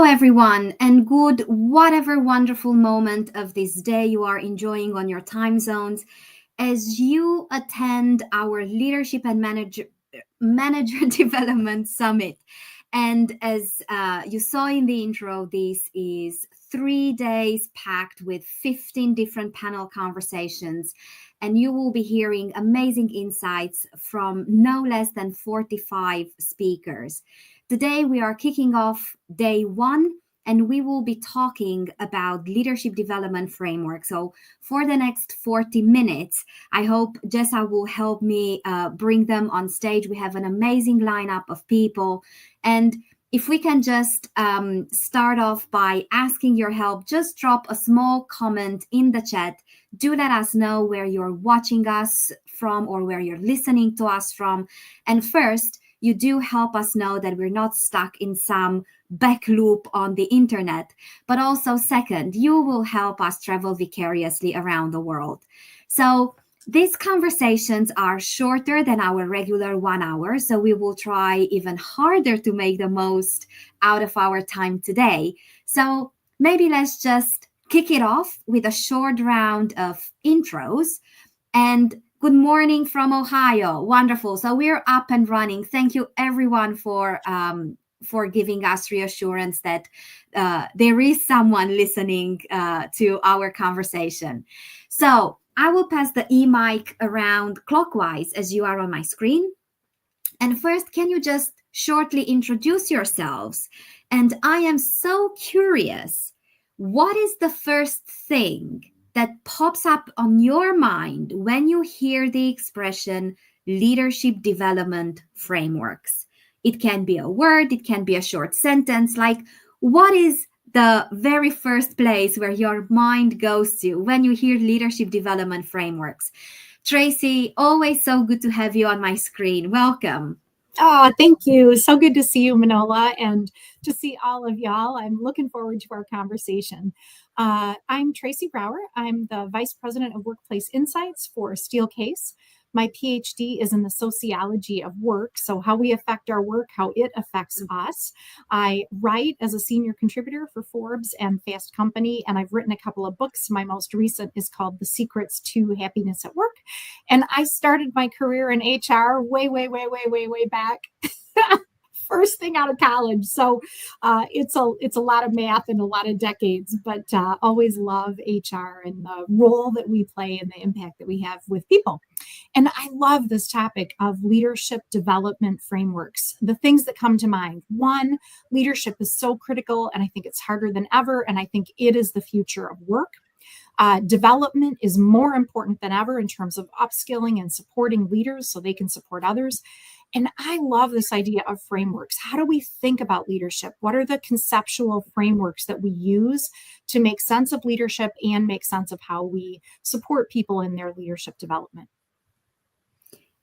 everyone, and good whatever wonderful moment of this day you are enjoying on your time zones as you attend our Leadership and Manager Development Summit. And as you saw in the intro, this is 3 days packed with 15 different panel conversations. And you will be hearing amazing insights from no less than 45 speakers. Today, we are kicking off day one, and we will be talking about leadership development framework. So for the next 40 minutes, I hope Jessa will help me bring them on stage. We have an amazing lineup of people. And if we can just start off by asking your help, just drop a small comment in the chat. Do let us know where you're watching us from or where you're listening to us from. And first, you do help us know that we're not stuck in some back loop on the internet. But also, second, you will help us travel vicariously around the world. So these conversations are shorter than our regular 1 hour, so we will try even harder to make the most out of our time today. So maybe let's just kick it off with a short round of intros. And good morning from Ohio. Wonderful. So we're up and running. Thank you, everyone, for giving us reassurance that there is someone listening to our conversation. So I will pass the e-mic around clockwise as you are on my screen. And first, can you just shortly introduce yourselves? And I am so curious, what is the first thing that pops up on your mind when you hear the expression leadership development frameworks? It can be a word, it can be a short sentence. Like, what is the very first place where your mind goes to when you hear leadership development frameworks? Tracy, always so good to have you on my screen. Welcome. Oh, thank you. So good to see you, Manola, and to see all of y'all. I'm looking forward to our conversation. I'm Tracy Brower. I'm the Vice President of Workplace Insights for Steelcase. My PhD is in the sociology of work, so how we affect our work, how it affects us. I write as a senior contributor for Forbes and Fast Company, and I've written a couple of books. My most recent is called The Secrets to Happiness at Work. And I started my career in HR way back. First thing out of college. So it's a lot of math and a lot of decades, but always love HR and the role that we play and the impact that we have with people. And I love this topic of leadership development frameworks. The things that come to mind. One, leadership is so critical, and I think it's harder than ever, and I think it is the future of work. Development is more important than ever in terms of upskilling and supporting leaders so they can support others. And I love this idea of frameworks. How do we think about leadership? What are the conceptual frameworks that we use to make sense of leadership and make sense of how we support people in their leadership development?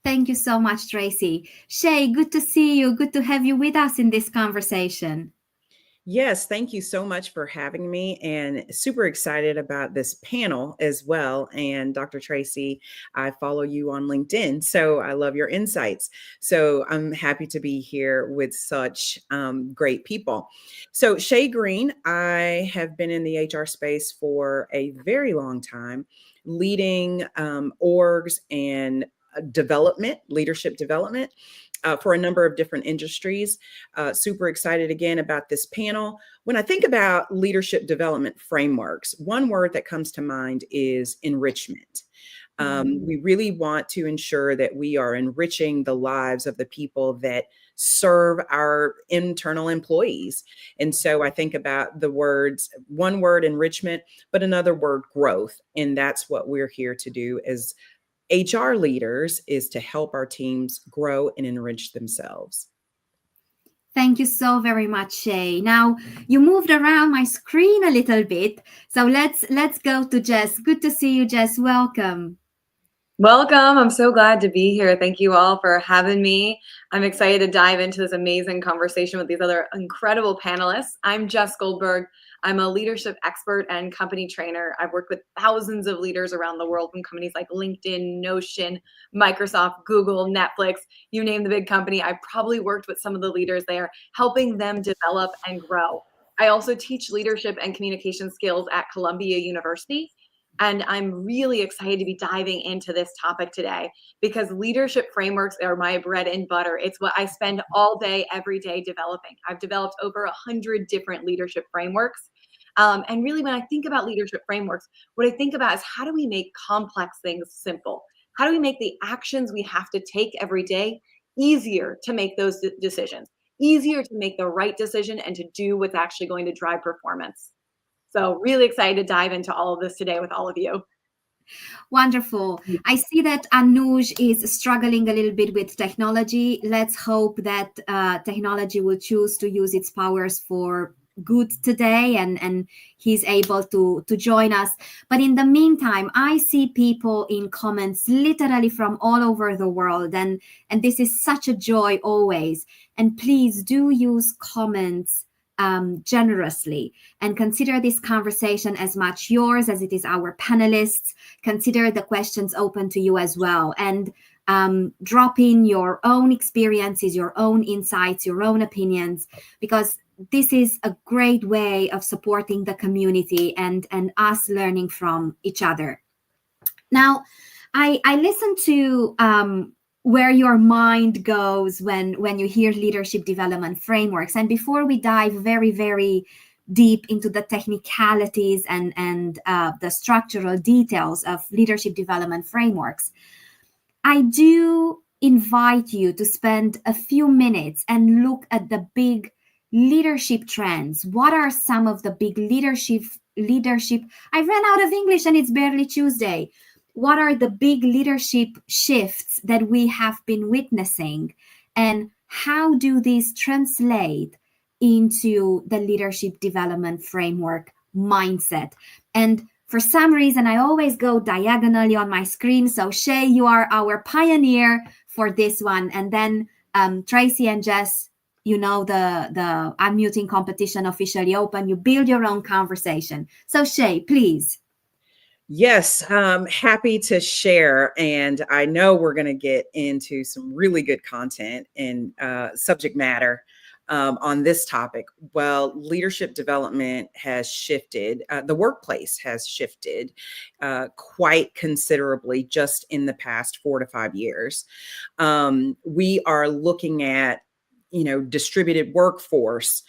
Thank you so much, Tracy. Shay, good to see you. Good to have you with us in this conversation. Yes, thank you so much for having me, and super excited about this panel as well. And Dr. Tracy, I follow you on LinkedIn, so I love your insights. So I'm happy to be here with such great people. So Shay Green, I have been in the HR space for a very long time, leading orgs and leadership development. For a number of different industries. Super excited again about this panel. When I think about leadership development frameworks, one word that comes to mind is enrichment. We really want to ensure that we are enriching the lives of the people that serve our internal employees. And so I think about the words, one word enrichment, but another word growth. And that's what we're here to do as HR leaders, is to help our teams grow and enrich themselves. Thank you so very much, Shay. Now, you moved around my screen a little bit, so let's go to Jess. Good to see you, Jess. Welcome. Welcome. I'm so glad to be here. Thank you all for having me. I'm excited to dive into this amazing conversation with these other incredible panelists. I'm Jess Goldberg. I'm a leadership expert and company trainer. I've worked with thousands of leaders around the world from companies like LinkedIn, Notion, Microsoft, Google, Netflix, you name the big company. I've probably worked with some of the leaders there, helping them develop and grow. I also teach leadership and communication skills at Columbia University. And I'm really excited to be diving into this topic today because leadership frameworks are my bread and butter. It's what I spend all day, every day developing. I've developed over 100 different leadership frameworks. And really, when I think about leadership frameworks, what I think about is how do we make complex things simple? How do we make the actions we have to take every day easier to make those decisions, easier to make the right decision and to do what's actually going to drive performance? So really excited to dive into all of this today with all of you. Wonderful. I see that Anuj is struggling a little bit with technology. Let's hope that technology will choose to use its powers for good today and he's able to join us. But in the meantime, I see people in comments literally from all over the world, and this is such a joy always. And please do use comments generously and consider this conversation as much yours as it is our panelists. Consider the questions open to you as well, and drop in your own experiences, your own insights, your own opinions, because this is a great way of supporting the community and us learning from each other. Now, I listen to where your mind goes when you hear leadership development frameworks. And before we dive very, very deep into the technicalities and the structural details of leadership development frameworks, I do invite you to spend a few minutes and look at the big leadership trends. What are some of the big leadership? I ran out of English and it's barely Tuesday. What are the big leadership shifts that we have been witnessing, and how do these translate into the leadership development framework mindset? And for some reason, I always go diagonally on my screen. So Shay, you are our pioneer for this one. And then Tracy and Jess, you know, the unmuting competition officially open. You build your own conversation. So Shay, please. Yes, happy to share. And I know we're going to get into some really good content and subject matter on this topic. Well, leadership development has shifted. The workplace has shifted quite considerably just in the past 4 to 5 years. We are looking at, distributed workforce,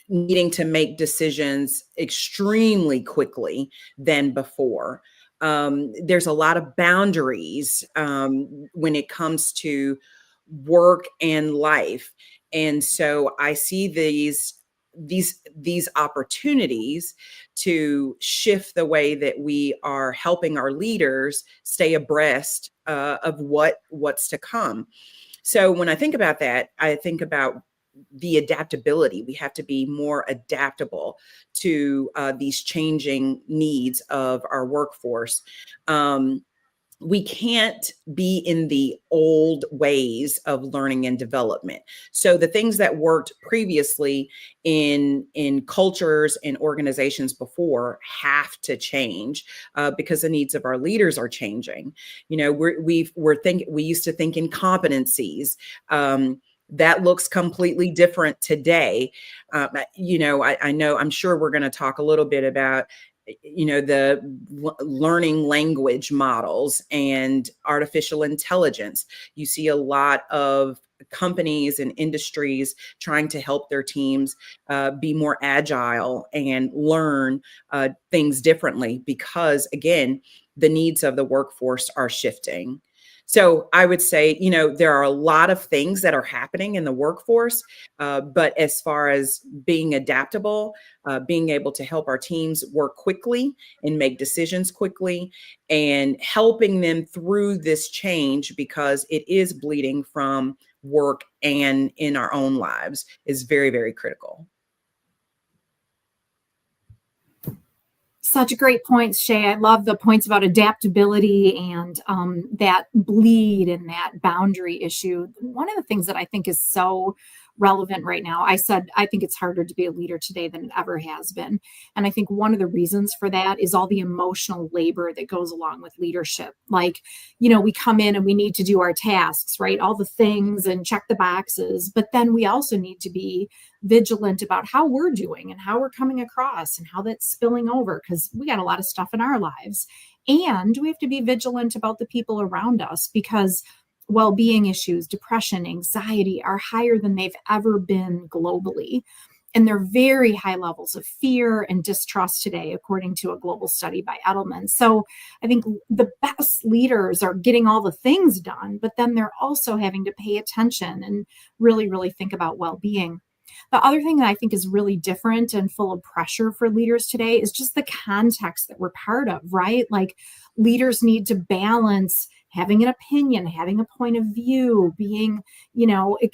needing to make decisions extremely quickly than before. There's a lot of boundaries when it comes to work and life. And so I see these opportunities to shift the way that we are helping our leaders stay abreast of what's to come. So when I think about that, I think about the adaptability. We have to be more adaptable to these changing needs of our workforce. We can't be in the old ways of learning and development. So the things that worked previously in cultures and organizations before have to change because the needs of our leaders are changing. We used to think in competencies. That looks completely different today. I'm sure we're going to talk a little bit about the learning language models and artificial intelligence. You see a lot of companies and industries trying to help their teams be more agile and learn things differently because, again, the needs of the workforce are shifting. So I would say, there are a lot of things that are happening in the workforce, but as far as being adaptable, being able to help our teams work quickly and make decisions quickly and helping them through this change because it is bleeding from work and in our own lives is very, very critical. Such great points, Shay. I love the points about adaptability and that bleed and that boundary issue. One of the things that I think is so relevant right now. I said, I think it's harder to be a leader today than it ever has been. And I think one of the reasons for that is all the emotional labor that goes along with leadership. Like, we come in and we need to do our tasks, right? All the things and check the boxes. But then we also need to be vigilant about how we're doing and how we're coming across and how that's spilling over, because we got a lot of stuff in our lives. And we have to be vigilant about the people around us, because well-being issues, depression, anxiety are higher than they've ever been globally. And they're very high levels of fear and distrust today, according to a global study by Edelman. So I think the best leaders are getting all the things done, but then they're also having to pay attention and really, really think about well-being. The other thing that I think is really different and full of pressure for leaders today is just the context that we're part of, right? Like, leaders need to balance having an opinion, having a point of view, being,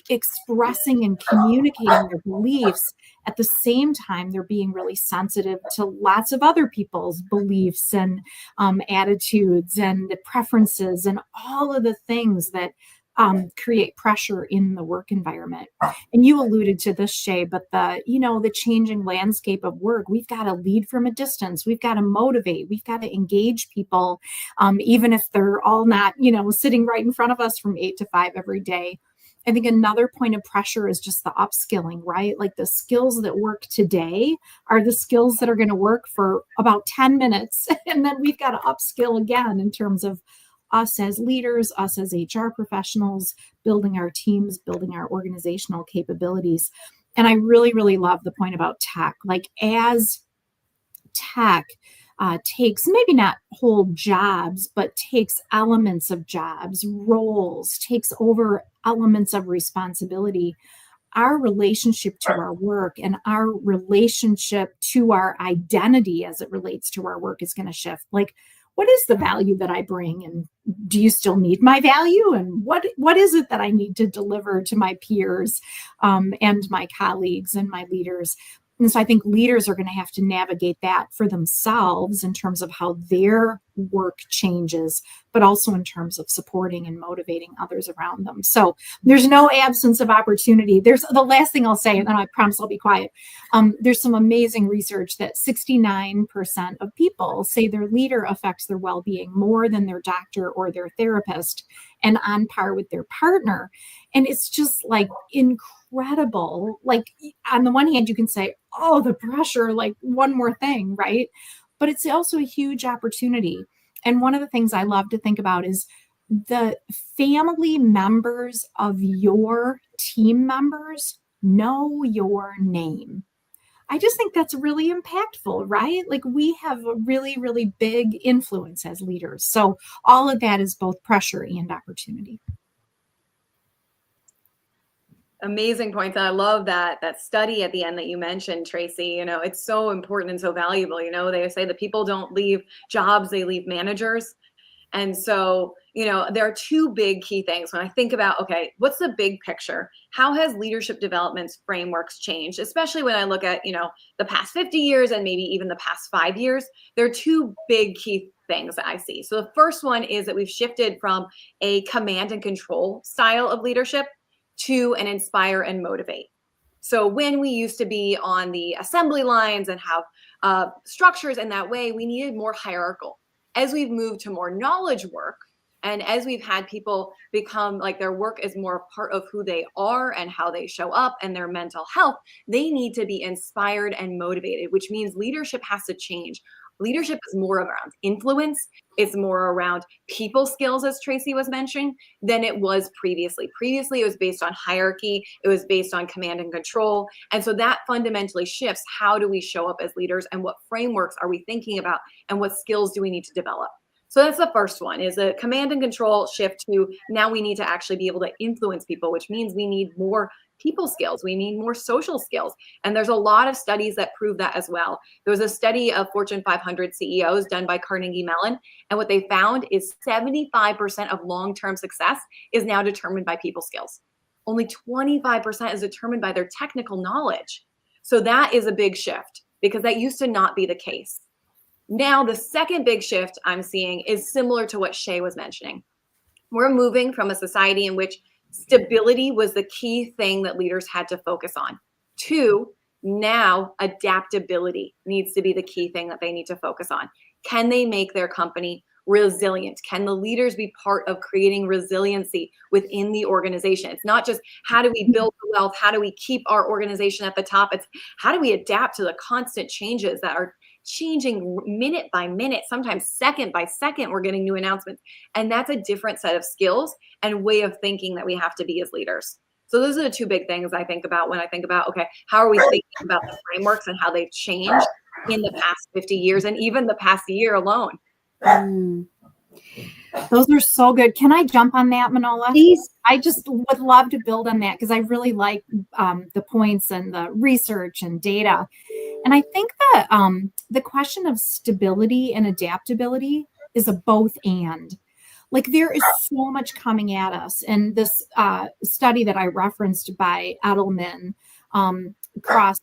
expressing and communicating their beliefs. At the same time, they're being really sensitive to lots of other people's beliefs and attitudes and preferences and all of the things that create pressure in the work environment. And you alluded to this, Shay, but the changing landscape of work, we've got to lead from a distance. We've got to motivate. We've got to engage people, even if they're all not, sitting right in front of us from 8 to 5 every day. I think another point of pressure is just the upskilling, right? Like, the skills that work today are the skills that are going to work for about 10 minutes. And then we've got to upskill again in terms of us as leaders, us as HR professionals, building our teams, building our organizational capabilities. And I really, really love the point about tech. Like, as tech takes maybe not whole jobs, but takes elements of jobs, roles, takes over elements of responsibility, our relationship to our work and our relationship to our identity as it relates to our work is going to shift. Like, what is the value that I bring? And do you still need my value? And what is it that I need to deliver to my peers and my colleagues and my leaders? And so I think leaders are going to have to navigate that for themselves in terms of how their work changes, but also in terms of supporting and motivating others around them. So there's no absence of opportunity. There's the last thing I'll say, and then I promise I'll be quiet. There's some amazing research that 69% of people say their leader affects their well-being more than their doctor or their therapist, and on par with their partner. And it's just like incredible. Like, on the one hand, you can say, oh, the pressure, like one more thing, right? But it's also a huge opportunity. And one of the things I love to think about is the family members of your team members know your name. I just think that's really impactful, right? Like, we have a really, really big influence as leaders. So all of that is both pressure and opportunity. Amazing points. And I love that study at the end that you mentioned, Tracy. It's so important and so valuable. They say that people don't leave jobs, they leave managers. And so, there are two big key things when I think about, okay, what's the big picture? How has leadership development frameworks changed? Especially when I look at, the past 50 years and maybe even the past 5 years, there are two big key things that I see. So the first one is that we've shifted from a command and control style of leadership to an inspire and motivate. So when we used to be on the assembly lines and have structures in that way, we needed more hierarchical. As we've moved to more knowledge work, and as we've had people become like their work is more a part of who they are and how they show up and their mental health, they need to be inspired and motivated, which means leadership has to change. Leadership is more around influence. It's more around people skills, as Tracy was mentioning, than it was previously. Previously, it was based on hierarchy. It was based on command and control. And so that fundamentally shifts how do we show up as leaders and what frameworks are we thinking about and what skills do we need to develop. So that's the first one, is a command and control shift to now we need to actually be able to influence people, which means we need more people skills. We need more social skills. And there's a lot of studies that prove that as well. There was a study of Fortune 500 CEOs done by Carnegie Mellon. And what they found is 75% of long-term success is now determined by people skills. Only 25% is determined by their technical knowledge. So that is a big shift because that used to not be the case. Now, the second big shift I'm seeing is similar to what Shay was mentioning. We're moving from a society in which Stability was the key thing that leaders had to focus on. 2, now adaptability needs to be the key thing that they need to focus on. Can they make their company resilient? Can the leaders be part of creating resiliency within the organization? It's not just how do we build the wealth? How do we keep our organization at the top? It's how do we adapt to the constant changes that are changing minute by minute, sometimes second by second, we're getting new announcements. And that's a different set of skills and way of thinking that we have to be as leaders. So those are the 2 big things I think about when I think about, okay, how are we thinking about the frameworks and how they've changed in the past 50 years and even the past year alone. Those are so good. Can I jump on that, Manola? Please. I just would love to build on that because I really like the points and the research and data. And I think that the question of stability and adaptability is a both and. Like there is so much coming at us. And this study that I referenced by Edelman across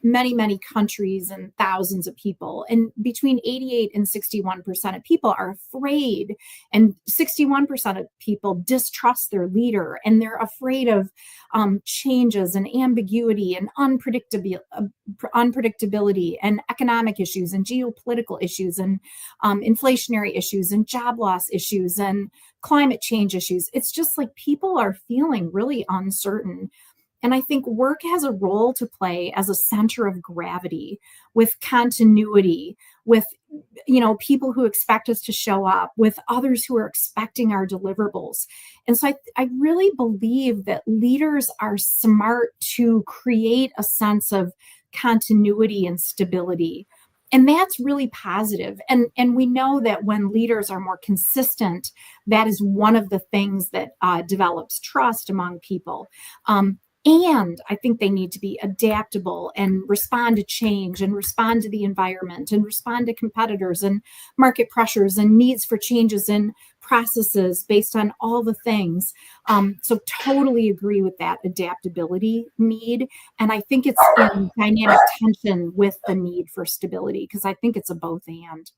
many, many countries and thousands of people. And between 88 and 61% of people are afraid, and 61% of people distrust their leader, and they're afraid of changes and ambiguity and unpredictability and economic issues and geopolitical issues and inflationary issues and job loss issues and climate change issues. It's just like people are feeling really uncertain. And I think work has a role to play as a center of gravity with continuity, with, people who expect us to show up, with others who are expecting our deliverables. And so I really believe that leaders are smart to create a sense of continuity and stability. And that's really positive. And we know that when leaders are more consistent, that is one of the things that develops trust among people. And I think they need to be adaptable and respond to change and respond to the environment and respond to competitors and market pressures and needs for changes in processes based on all the things. So totally agree with that adaptability need. And I think it's in dynamic tension with the need for stability because I think it's a both and.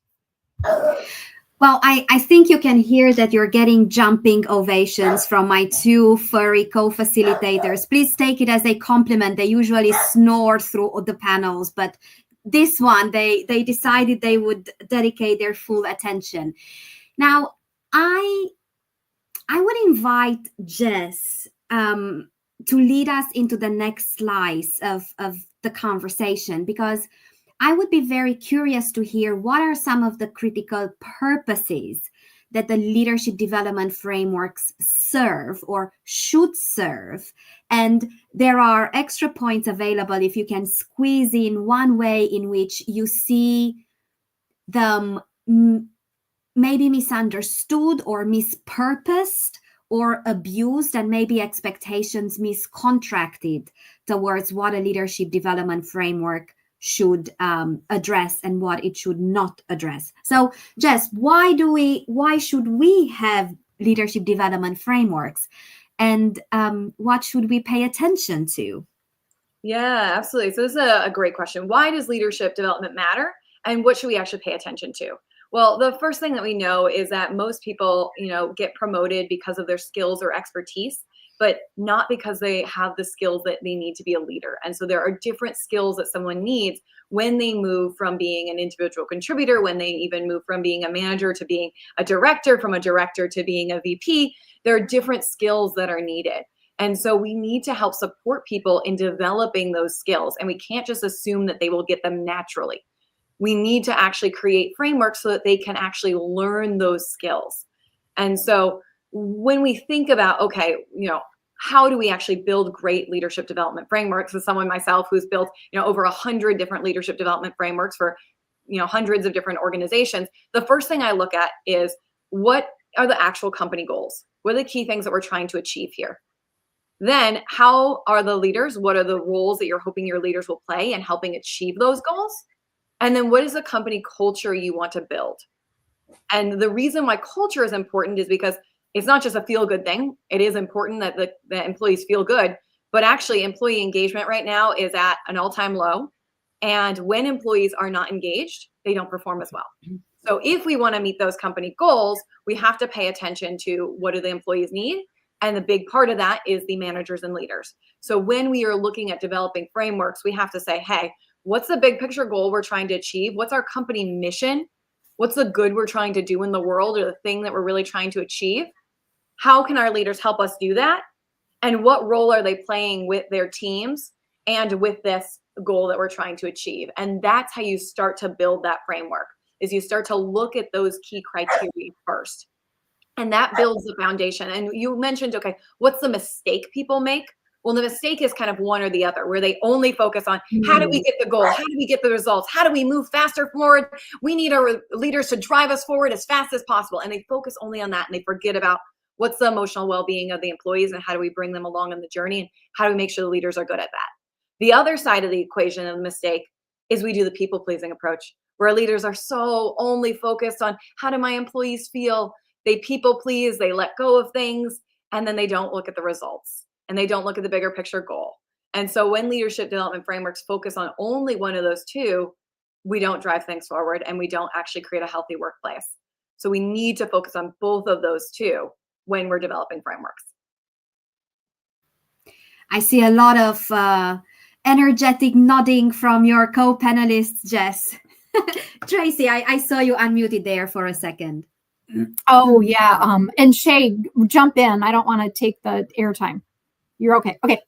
Well, I think you can hear that you're getting jumping ovations from my 2 furry co-facilitators. Please take it as a compliment. They usually snore through the panels, but this one, they decided they would dedicate their full attention. Now, I would invite Jess to lead us into the next slice of the conversation, because I would be very curious to hear what are some of the critical purposes that the leadership development frameworks serve or should serve. And there are extra points available if you can squeeze in one way in which you see them maybe misunderstood or mispurposed or abused, and maybe expectations miscontracted towards what a leadership development framework should address and what it should not address. So, Jess, why should we have leadership development frameworks, and what should we pay attention to? Yeah, absolutely. So this is a great question. Why does leadership development matter, and what should we actually pay attention to? Well, the first thing that we know is that most people, get promoted because of their skills or expertise, but not because they have the skills that they need to be a leader. And so there are different skills that someone needs when they move from being an individual contributor, when they even move from being a manager to being a director, from a director to being a VP. There are different skills that are needed. And so we need to help support people in developing those skills. And we can't just assume that they will get them naturally. We need to actually create frameworks so that they can actually learn those skills. And so when we think about, okay, how do we actually build great leadership development frameworks? As someone myself who's built, over 100 different leadership development frameworks for, hundreds of different organizations, the first thing I look at is what are the actual company goals? What are the key things that we're trying to achieve here? Then how are the leaders? What are the roles that you're hoping your leaders will play in helping achieve those goals? And then what is the company culture you want to build? And the reason why culture is important is because it's not just a feel-good thing. It is important that the employees feel good, but actually employee engagement right now is at an all-time low. And when employees are not engaged, they don't perform as well. So if we want to meet those company goals, we have to pay attention to what do the employees need And the big part of that is the managers and leaders. So when we are looking at developing frameworks, we have to say, hey, what's the big picture goal we're trying to achieve? What's our company mission? What's the good we're trying to do in the world, or the thing that we're really trying to achieve? How can our leaders help us do that? And what role are they playing with their teams and with this goal that we're trying to achieve? And that's how you start to build that framework, is you start to look at those key criteria first. And that builds the foundation. And you mentioned, okay, what's the mistake people make? Well, the mistake is kind of one or the other, where they only focus on how do we get the goal? How do we get the results? How do we move faster forward? We need our leaders to drive us forward as fast as possible. And they focus only on that, and they forget about what's the emotional well-being of the employees, and how do we bring them along on the journey, and how do we make sure the leaders are good at that? The other side of the equation of the mistake is we do the people-pleasing approach, where leaders are so only focused on how do my employees feel. They people please, they let go of things, and then they don't look at the results, and they don't look at the bigger picture goal. And so when leadership development frameworks focus on only one of those two, we don't drive things forward, and we don't actually create a healthy workplace. So we need to focus on both of those two when we're developing frameworks. I see a lot of energetic nodding from your co-panelists, Jess. Tracy, I saw you unmuted there for a second. Oh, yeah. And Shay, jump in. I don't want to take the airtime. You're okay. Okay.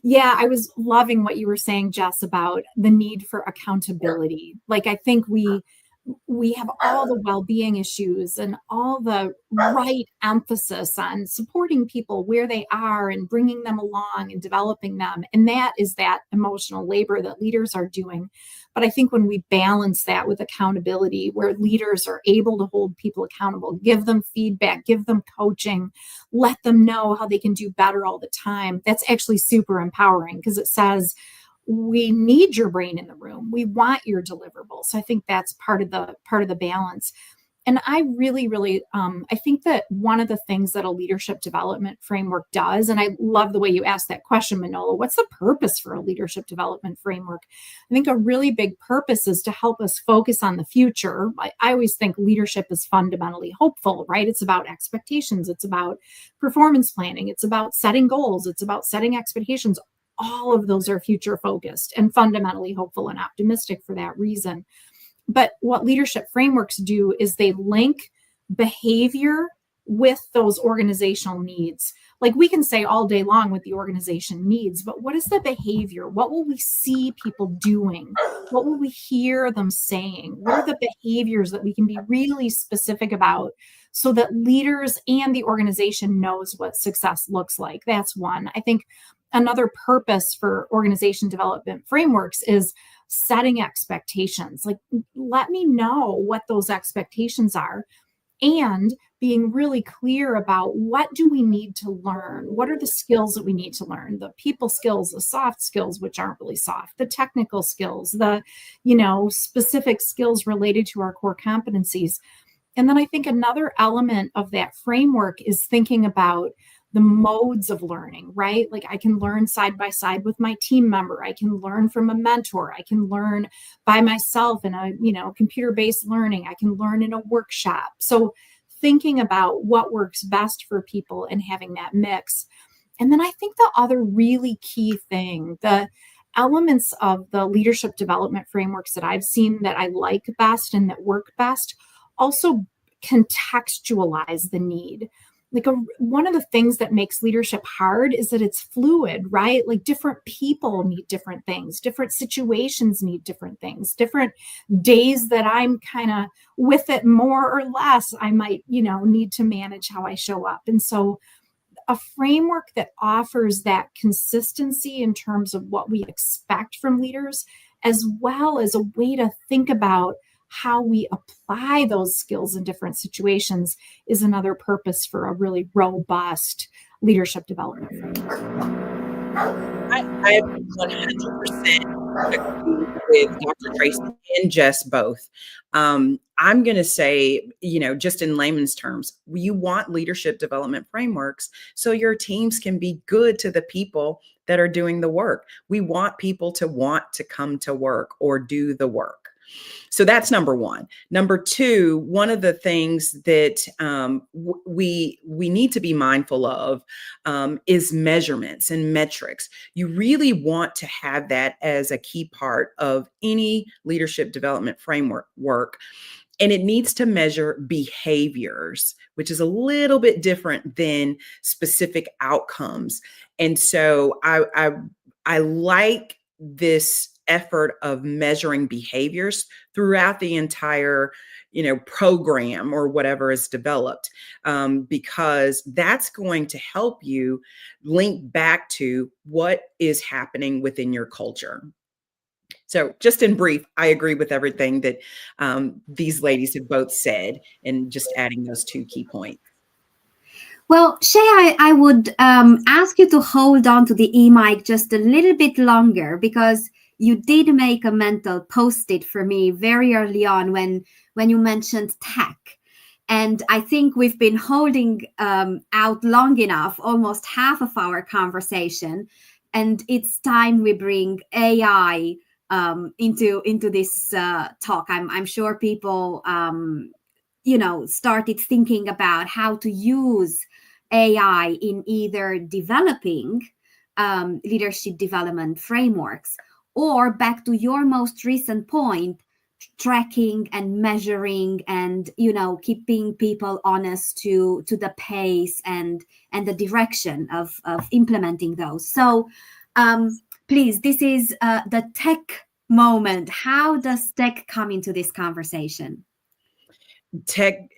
Yeah, I was loving what you were saying, Jess, about the need for accountability. Like, I think we have all the well-being issues and all the right emphasis on supporting people where they are and bringing them along and developing them. And that is that emotional labor that leaders are doing. But I think when we balance that with accountability, where leaders are able to hold people accountable, give them feedback, give them coaching, let them know how they can do better all the time, that's actually super empowering, because it says, we need your brain in the room. We want your deliverables. So I think that's part of the balance. And I really, I think that one of the things that a leadership development framework does, and I love the way you asked that question, Manola, what's the purpose for a leadership development framework? I think a really big purpose is to help us focus on the future. I always think leadership is fundamentally hopeful, right? It's about expectations. It's about performance planning. It's about setting goals. It's about setting expectations. All of those are future focused and fundamentally hopeful and optimistic for that reason. But what leadership frameworks do is they link behavior with those organizational needs. Like, we can say all day long what the organization needs, but what is the behavior? What will we see people doing? What will we hear them saying? What are the behaviors that we can be really specific about, so that leaders and the organization knows what success looks like? That's one. I think another purpose for organization development frameworks is setting expectations. Like, let me know what those expectations are, and being really clear about what do we need to learn? What are the skills that we need to learn? The people skills, the soft skills, which aren't really soft, the technical skills, the, specific skills related to our core competencies. And then I think another element of that framework is thinking about the modes of learning, right? Like, I can learn side by side with my team member. I can learn from a mentor. I can learn by myself in a, computer-based learning. I can learn in a workshop. So thinking about what works best for people and having that mix. And then I think the other really key thing, the elements of the leadership development frameworks that I've seen that I like best and that work best, also contextualize the need. Like, one of the things that makes leadership hard is that it's fluid, right? Like, different people need different things. Different situations need different things. Different days that I'm kind of with it more or less, I might, need to manage how I show up. And so a framework that offers that consistency in terms of what we expect from leaders, as well as a way to think about how we apply those skills in different situations, is another purpose for a really robust leadership development framework. I 100% agree with Dr. Tracy and Jess both. I'm going to say, just in layman's terms, you want leadership development frameworks so your teams can be good to the people that are doing the work. We want people to want to come to work or do the work. So that's number one. Number two, one of the things that we need to be mindful of is measurements and metrics. You really want to have that as a key part of any leadership development framework work. And it needs to measure behaviors, which is a little bit different than specific outcomes. And so I like this effort of measuring behaviors throughout the entire, program or whatever is developed, because that's going to help you link back to what is happening within your culture. So just in brief, I agree with everything that these ladies have both said, and just adding those two key points. Well, Shay, I would ask you to hold on to the e-mic just a little bit longer, because you did make a mental post-it for me very early on when you mentioned tech. And I think we've been holding out long enough, almost half of our conversation, and it's time we bring AI into this talk. I'm sure people started thinking about how to use AI in either developing leadership development frameworks, or, back to your most recent point, tracking and measuring and keeping people honest to the pace and the direction of implementing those. So please, this is the tech moment. How does tech come into this conversation? Tech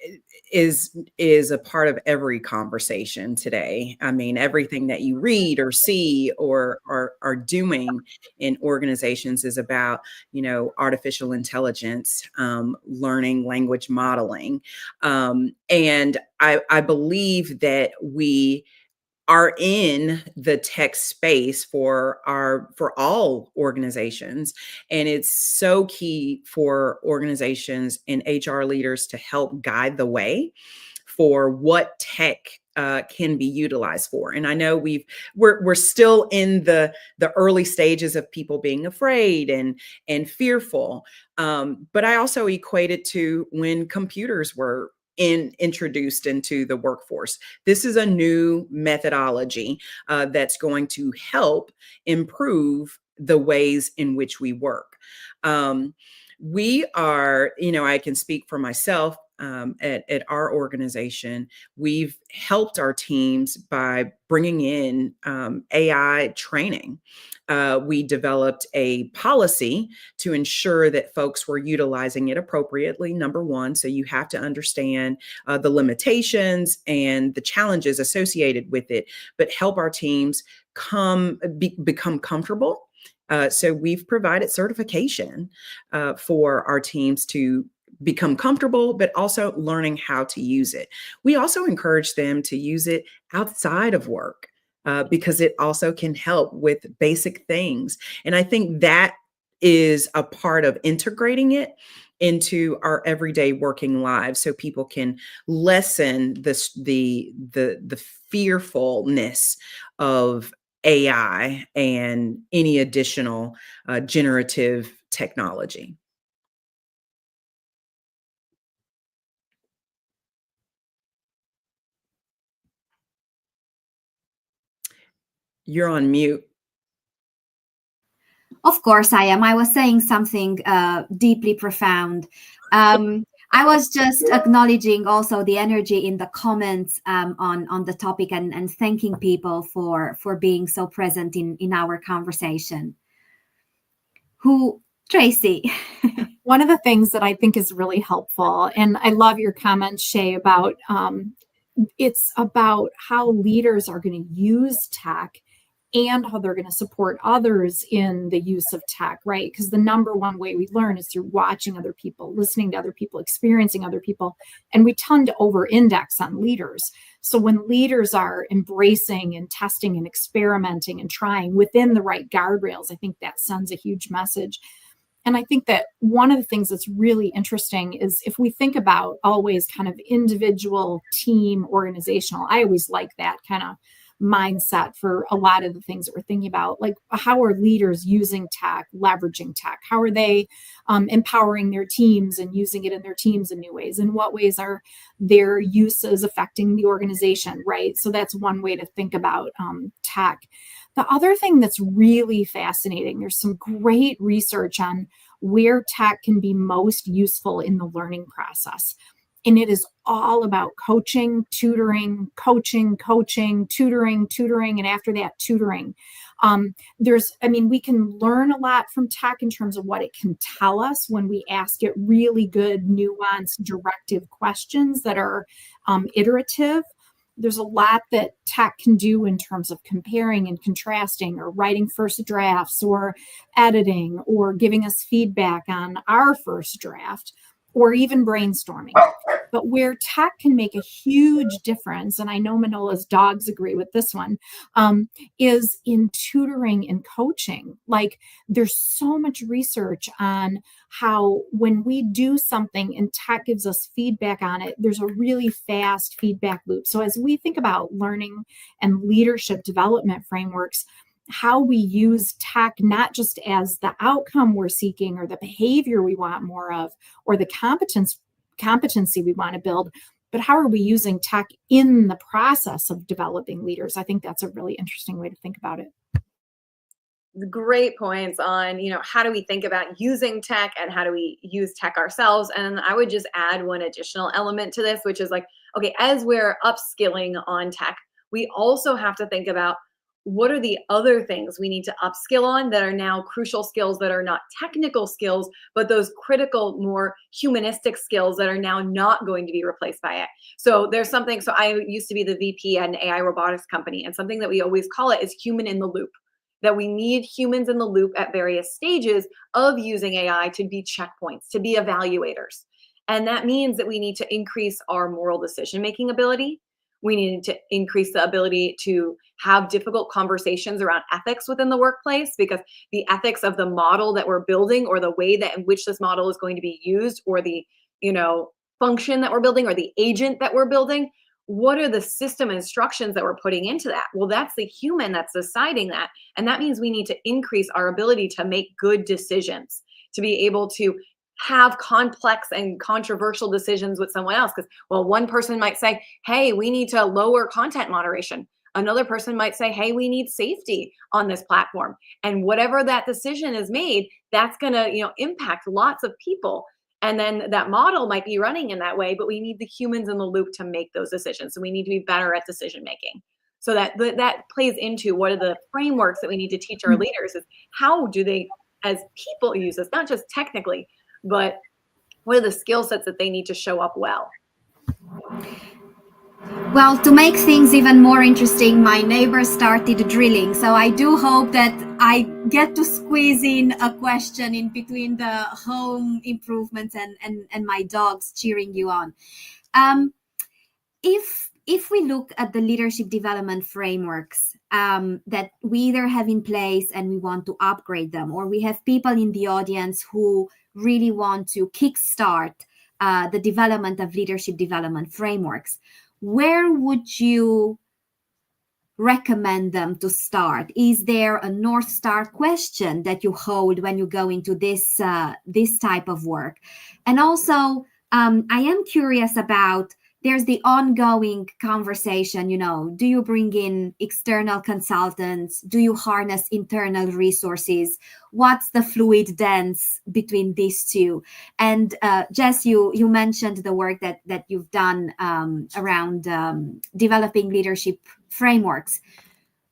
is a part of every conversation today. I mean, everything that you read or see or are doing in organizations is about, artificial intelligence, learning, language modeling. And I believe that we are in the tech space for all organizations. And it's so key for organizations and HR leaders to help guide the way for what tech can be utilized for. And I know we're still in the early stages of people being afraid and fearful. But I also equate it to when computers were introduced into the workforce. This is a new methodology that's going to help improve the ways in which we work. We are, I can speak for myself. At our organization, we've helped our teams by bringing in AI training. We developed a policy to ensure that folks were utilizing it appropriately, number one. So you have to understand the limitations and the challenges associated with it, but help our teams become comfortable. So we've provided certification for our teams to become comfortable, but also learning how to use it. We also encourage them to use it outside of work because it also can help with basic things. And I think that is a part of integrating it into our everyday working lives, so people can lessen the fearfulness of AI and any additional generative technology. You're on mute. Of course I am. I was saying something deeply profound. I was just acknowledging also the energy in the comments on the topic and thanking people for being so present in our conversation. Tracy? One of the things that I think is really helpful, and I love your comments, Shay, about it's about how leaders are going to use tech and how they're going to support others in the use of tech, right? Because the number one way we learn is through watching other people, listening to other people, experiencing other people, and we tend to over-index on leaders. So when leaders are embracing and testing and experimenting and trying within the right guardrails, I think that sends a huge message. And I think that one of the things that's really interesting is if we think about always kind of individual, team, organizational, I always like that kind of mindset for a lot of the things that we're thinking about. Like, how are leaders using tech, leveraging tech? How are they empowering their teams and using it in their teams in new ways? In what ways are their uses affecting the organization, right? So that's one way to think about tech. The other thing that's really fascinating, there's some great research on where tech can be most useful in the learning process. And it is all about coaching, tutoring, tutoring, and after that, tutoring. We can learn a lot from tech in terms of what it can tell us when we ask it really good, nuanced, directive questions that are iterative. There's a lot that tech can do in terms of comparing and contrasting, or writing first drafts, or editing, or giving us feedback on our first draft, or even brainstorming. But where tech can make a huge difference, and I know Manola's dogs agree with this one, is in tutoring and coaching. Like, there's so much research on how when we do something and tech gives us feedback on it, there's a really fast feedback loop. So as we think about learning and leadership development frameworks, how we use tech not just as the outcome we're seeking, or the behavior we want more of, or the competency we want to build, but how are we using tech in the process of developing leaders? I think that's a really interesting way to think about it. Great points on, how do we think about using tech, and how do we use tech ourselves? And I would just add one additional element to this, which is like, okay, as we're upskilling on tech, we also have to think about what are the other things we need to upskill on that are now crucial skills, that are not technical skills, but those critical, more humanistic skills that are now not going to be replaced by it. So there's something, so I used to be the VP at an AI robotics company, and something that we always call it is human in the loop, that we need humans in the loop at various stages of using AI to be checkpoints, to be evaluators. And that means that we need to increase our moral decision-making ability. We need to increase the ability to have difficult conversations around ethics within the workplace, because the ethics of the model that we're building, or the way that in which this model is going to be used, or the function that we're building, or the agent that we're building, what are the system instructions that we're putting into that? Well, that's the human that's deciding that. And that means we need to increase our ability to make good decisions, to be able to have complex and controversial decisions with someone else. Because, well, one person might say, hey, we need to lower content moderation. Another person might say, hey, we need safety on this platform. And whatever that decision is made, that's going to, impact lots of people. And then that model might be running in that way, but we need the humans in the loop to make those decisions. So we need to be better at decision making. So that plays into what are the frameworks that we need to teach our leaders, is how do they, as people, use this, not just technically, but what are the skill sets that they need to show up well? Well, to make things even more interesting, my neighbor started drilling. So I do hope that I get to squeeze in a question in between the home improvements and my dogs cheering you on. If we look at the leadership development frameworks that we either have in place and we want to upgrade them, or we have people in the audience who really want to kickstart the development of leadership development frameworks, where would you recommend them to start? Is there a North Star question that you hold when you go into this type of work? And also, I am curious about, there's the ongoing conversation, do you bring in external consultants? Do you harness internal resources? What's the fluid dance between these two? And Jess, you mentioned the work that you've done around developing leadership frameworks.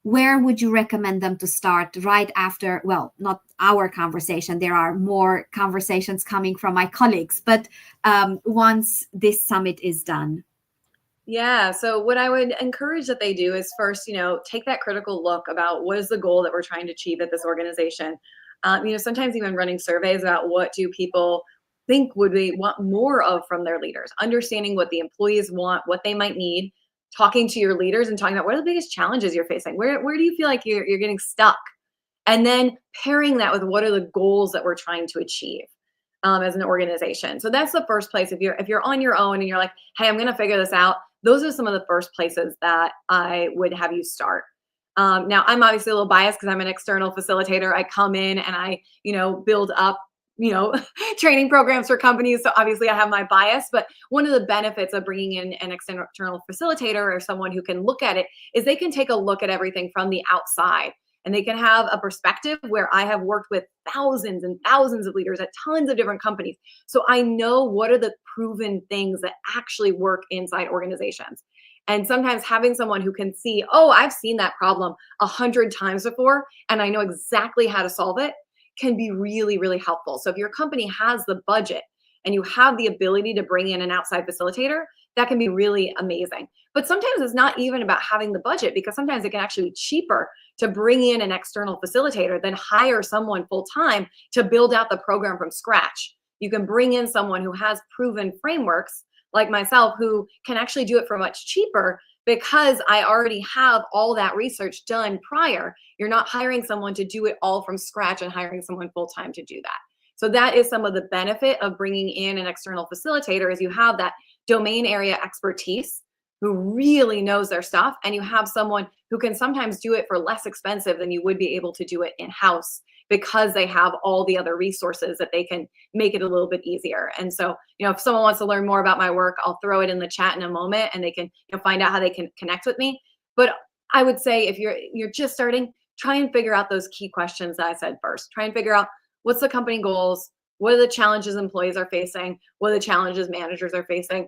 Where would you recommend them to start right after, well, not our conversation, there are more conversations coming from my colleagues, but once this summit is done? Yeah, so what I would encourage that they do is first, take that critical look about what is the goal that we're trying to achieve at this organization. Sometimes even running surveys about what do people think would they want more of from their leaders, understanding what the employees want, what they might need, talking to your leaders and talking about what are the biggest challenges you're facing, where do you feel like you're getting stuck, and then pairing that with what are the goals that we're trying to achieve as an organization. So that's the first place. If you're on your own and you're like, hey, I'm going to figure this out, those are some of the first places that I would have you start. Now, I'm obviously a little biased because I'm an external facilitator. I come in and I, build up, training programs for companies. So obviously I have my bias, but one of the benefits of bringing in an external facilitator or someone who can look at it is they can take a look at everything from the outside. And they can have a perspective where I have worked with thousands and thousands of leaders at tons of different companies. So I know what are the proven things that actually work inside organizations. And sometimes having someone who can see, oh, I've seen that problem 100 times before, and I know exactly how to solve it, can be really, really helpful. So if your company has the budget and you have the ability to bring in an outside facilitator, that can be really amazing. But sometimes it's not even about having the budget, because sometimes it can actually be cheaper to bring in an external facilitator than hire someone full time to build out the program from scratch. You can bring in someone who has proven frameworks like myself, who can actually do it for much cheaper because I already have all that research done prior. You're not hiring someone to do it all from scratch and hiring someone full time to do that. So that is some of the benefit of bringing in an external facilitator, is you have that domain area expertise who really knows their stuff, and you have someone who can sometimes do it for less expensive than you would be able to do it in-house, because they have all the other resources that they can make it a little bit easier. And so, if someone wants to learn more about my work, I'll throw it in the chat in a moment and they can find out how they can connect with me. But I would say if you're just starting, try and figure out those key questions that I said first. Try and figure out, what's the company goals? What are the challenges employees are facing? What are the challenges managers are facing?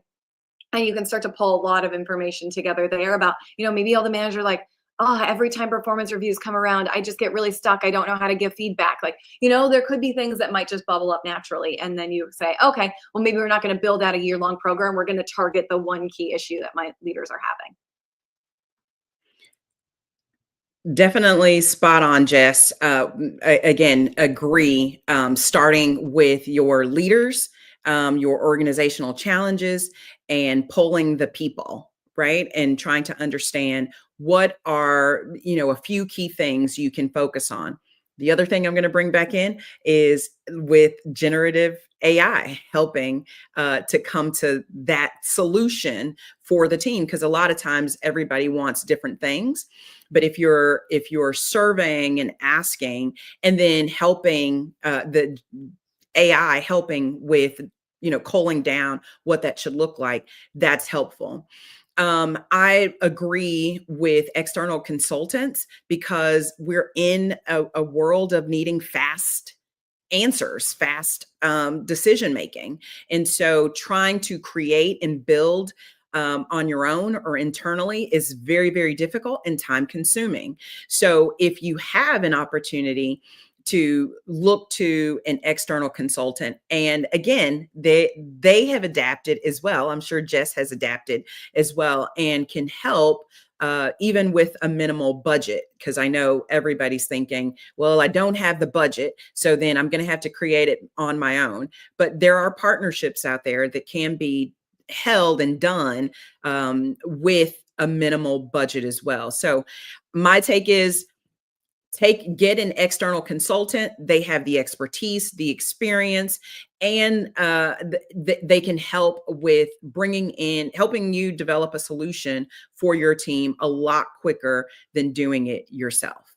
And you can start to pull a lot of information together there about, maybe all the manager like, oh, every time performance reviews come around, I just get really stuck. I don't know how to give feedback. Like, there could be things that might just bubble up naturally. And then you say, okay, well, maybe we're not going to build out a year-long program. We're going to target the one key issue that my leaders are having. Definitely spot on, Jess. Again, agree. Starting with your leaders, your organizational challenges, and pulling the people, right? And trying to understand what are, a few key things you can focus on. The other thing I'm going to bring back in is with generative AI helping to come to that solution for the team, because a lot of times everybody wants different things. But if you're surveying and asking, and then helping the AI helping with culling down what that should look like, that's helpful. I agree with external consultants, because we're in a world of needing fast answers, fast decision making. And so trying to create and build on your own or internally is very, very difficult and time consuming. So if you have an opportunity to look to an external consultant, and again, they have adapted as well. I'm sure Jess has adapted as well, and can help even with a minimal budget, because I know everybody's thinking, well, I don't have the budget, so then I'm going to have to create it on my own. But there are partnerships out there that can be held and done with a minimal budget as well. So my take is, get an external consultant. They have the expertise, the experience, and they can help with helping you develop a solution for your team a lot quicker than doing it yourself.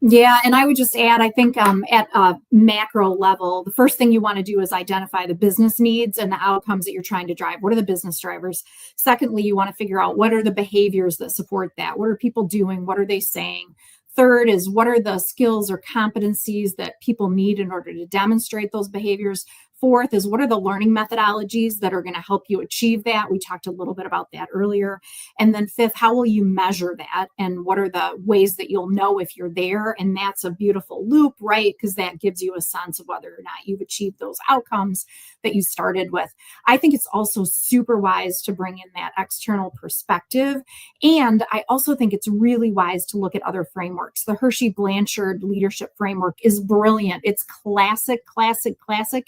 Yeah, and I would just add, I think at a macro level, the first thing you want to do is identify the business needs and the outcomes that you're trying to drive. What are the business drivers? Secondly, you want to figure out, what are the behaviors that support that? What are people doing? What are they saying? Third is, what are the skills or competencies that people need in order to demonstrate those behaviors? Fourth is, what are the learning methodologies that are going to help you achieve that? We talked a little bit about that earlier. And then fifth, how will you measure that? And what are the ways that you'll know if you're there? And that's a beautiful loop, right? Because that gives you a sense of whether or not you've achieved those outcomes that you started with. I think it's also super wise to bring in that external perspective. And I also think it's really wise to look at other frameworks. The Hershey Blanchard leadership framework is brilliant. It's classic,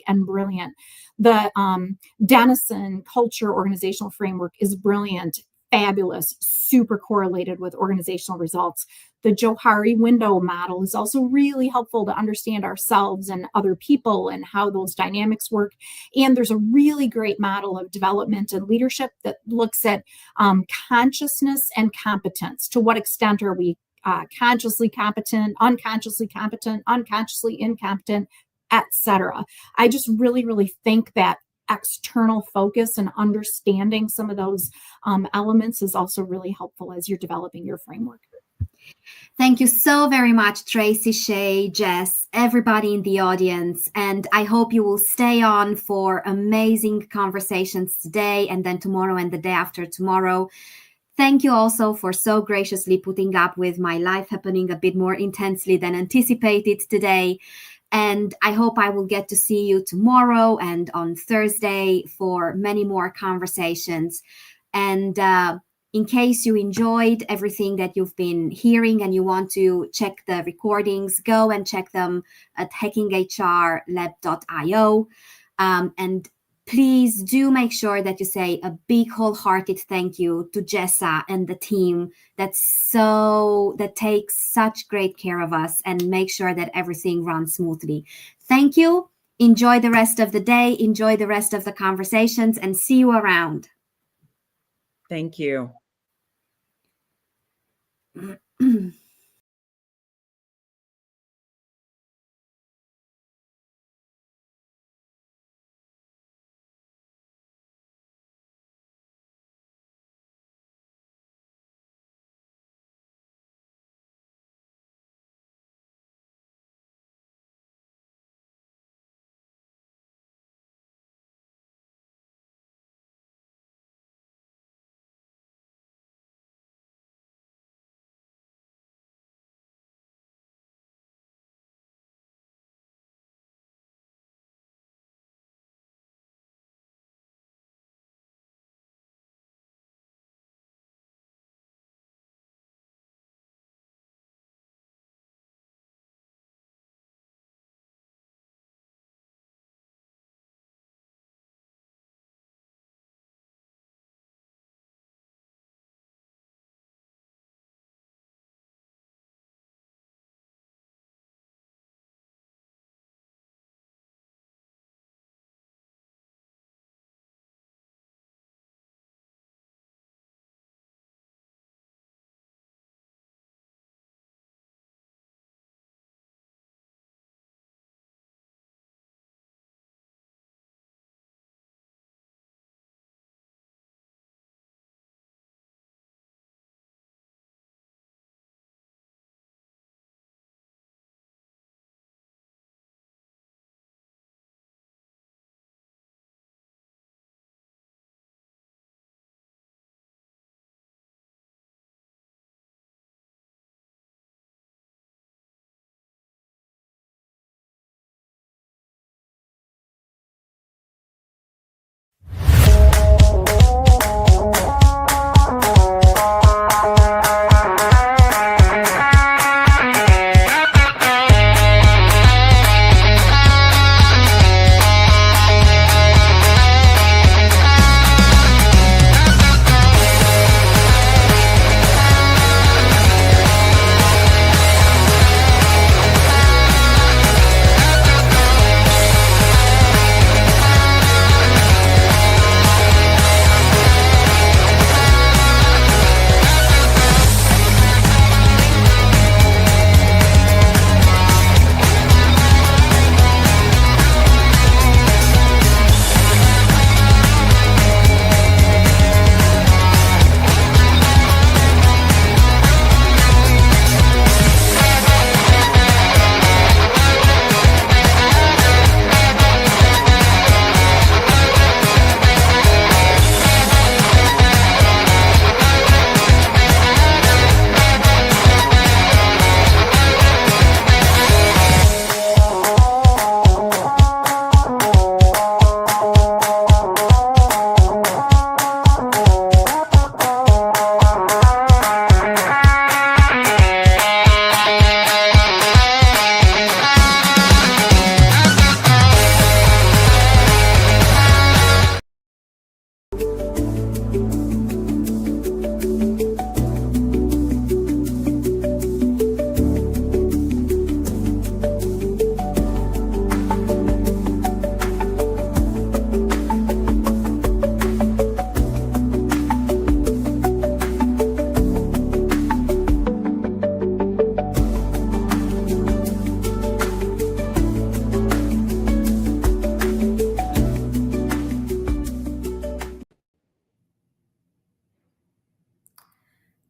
and brilliant. The Denison culture organizational framework is brilliant. fabulous, super correlated with organizational results. The Johari window model is also really helpful to understand ourselves and other people and how those dynamics work. And there's a really great model of development and leadership that looks at consciousness and competence. To what extent are we consciously competent, unconsciously incompetent, etc. I just really, really think that external focus and understanding some of those elements is also really helpful as you're developing your framework. Thank you so very much, Tracy, Shay, Jess, everybody in the audience. And I hope you will stay on for amazing conversations today and then tomorrow and the day after tomorrow. Thank you also for so graciously putting up with my life happening a bit more intensely than anticipated today. And I hope I will get to see you tomorrow and on Thursday for many more conversations. And in case you enjoyed everything that you've been hearing and you want to check the recordings, go and check them at hackinghrlab.io. And please do make sure that you say a big wholehearted thank you to Jessa and the team that takes such great care of us and make sure that everything runs smoothly. Thank you. Enjoy the rest of the day. Enjoy the rest of the conversations and see you around. Thank you.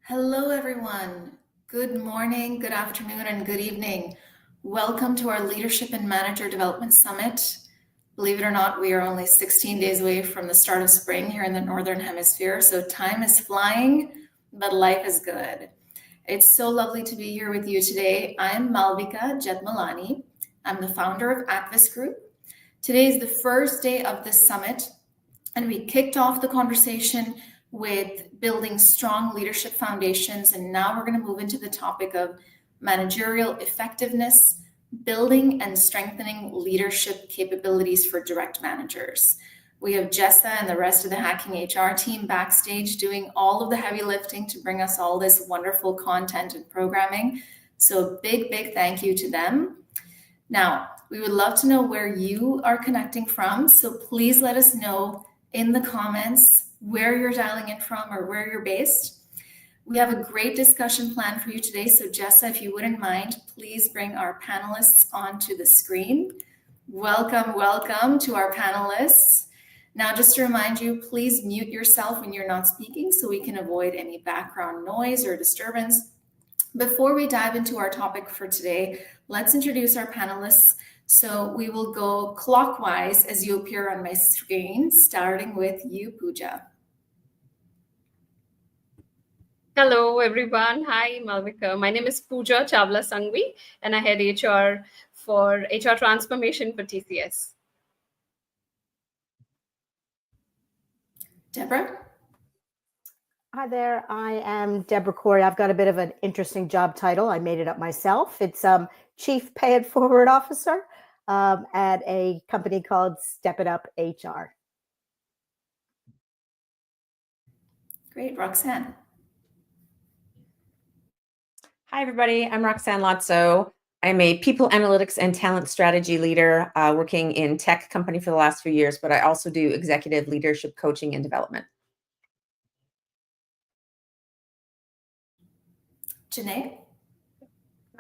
Hello, everyone. Good morning, good afternoon, and good evening. Welcome to our Leadership and Manager Development Summit. Believe it or not, we are only 16 days away from the start of spring here in the Northern Hemisphere, so time is flying, but life is good. It's so lovely to be here with you today. I'm Malvika Jetmalani. I'm the founder of Atvis Group. Today is the first day of this summit, and we kicked off the conversation with building strong leadership foundations. And now we're going to move into the topic of managerial effectiveness, building and strengthening leadership capabilities for direct managers. We have Jessa and the rest of the Hacking HR team backstage doing all of the heavy lifting to bring us all this wonderful content and programming. So big thank you to them. Now, we would love to know where you are connecting from. So please let us know in the comments where you're dialing in from or where you're based. We have a great discussion planned for you today. So Jessa, if you wouldn't mind, please bring our panelists onto the screen. Welcome to our panelists. Now, just to remind you, please mute yourself when you're not speaking so we can avoid any background noise or disturbance. Before we dive into our topic for today, let's introduce our panelists. So we will go clockwise as you appear on my screen, starting with you, Pooja. Hello, everyone. Hi, Malvika. My name is Pooja Chawla Sangvi, and I head HR for HR transformation for TCS. Deborah? Hi there, I am Deborah Corey. I've got a bit of an interesting job title. I made it up myself. It's Chief Pay It Forward Officer at a company called Step It Up HR. Great, Roxanne. Hi, everybody. I'm Roxanne Lotso. I'm a people analytics and talent strategy leader working in tech company for the last few years, but I also do executive leadership coaching and development. Janae?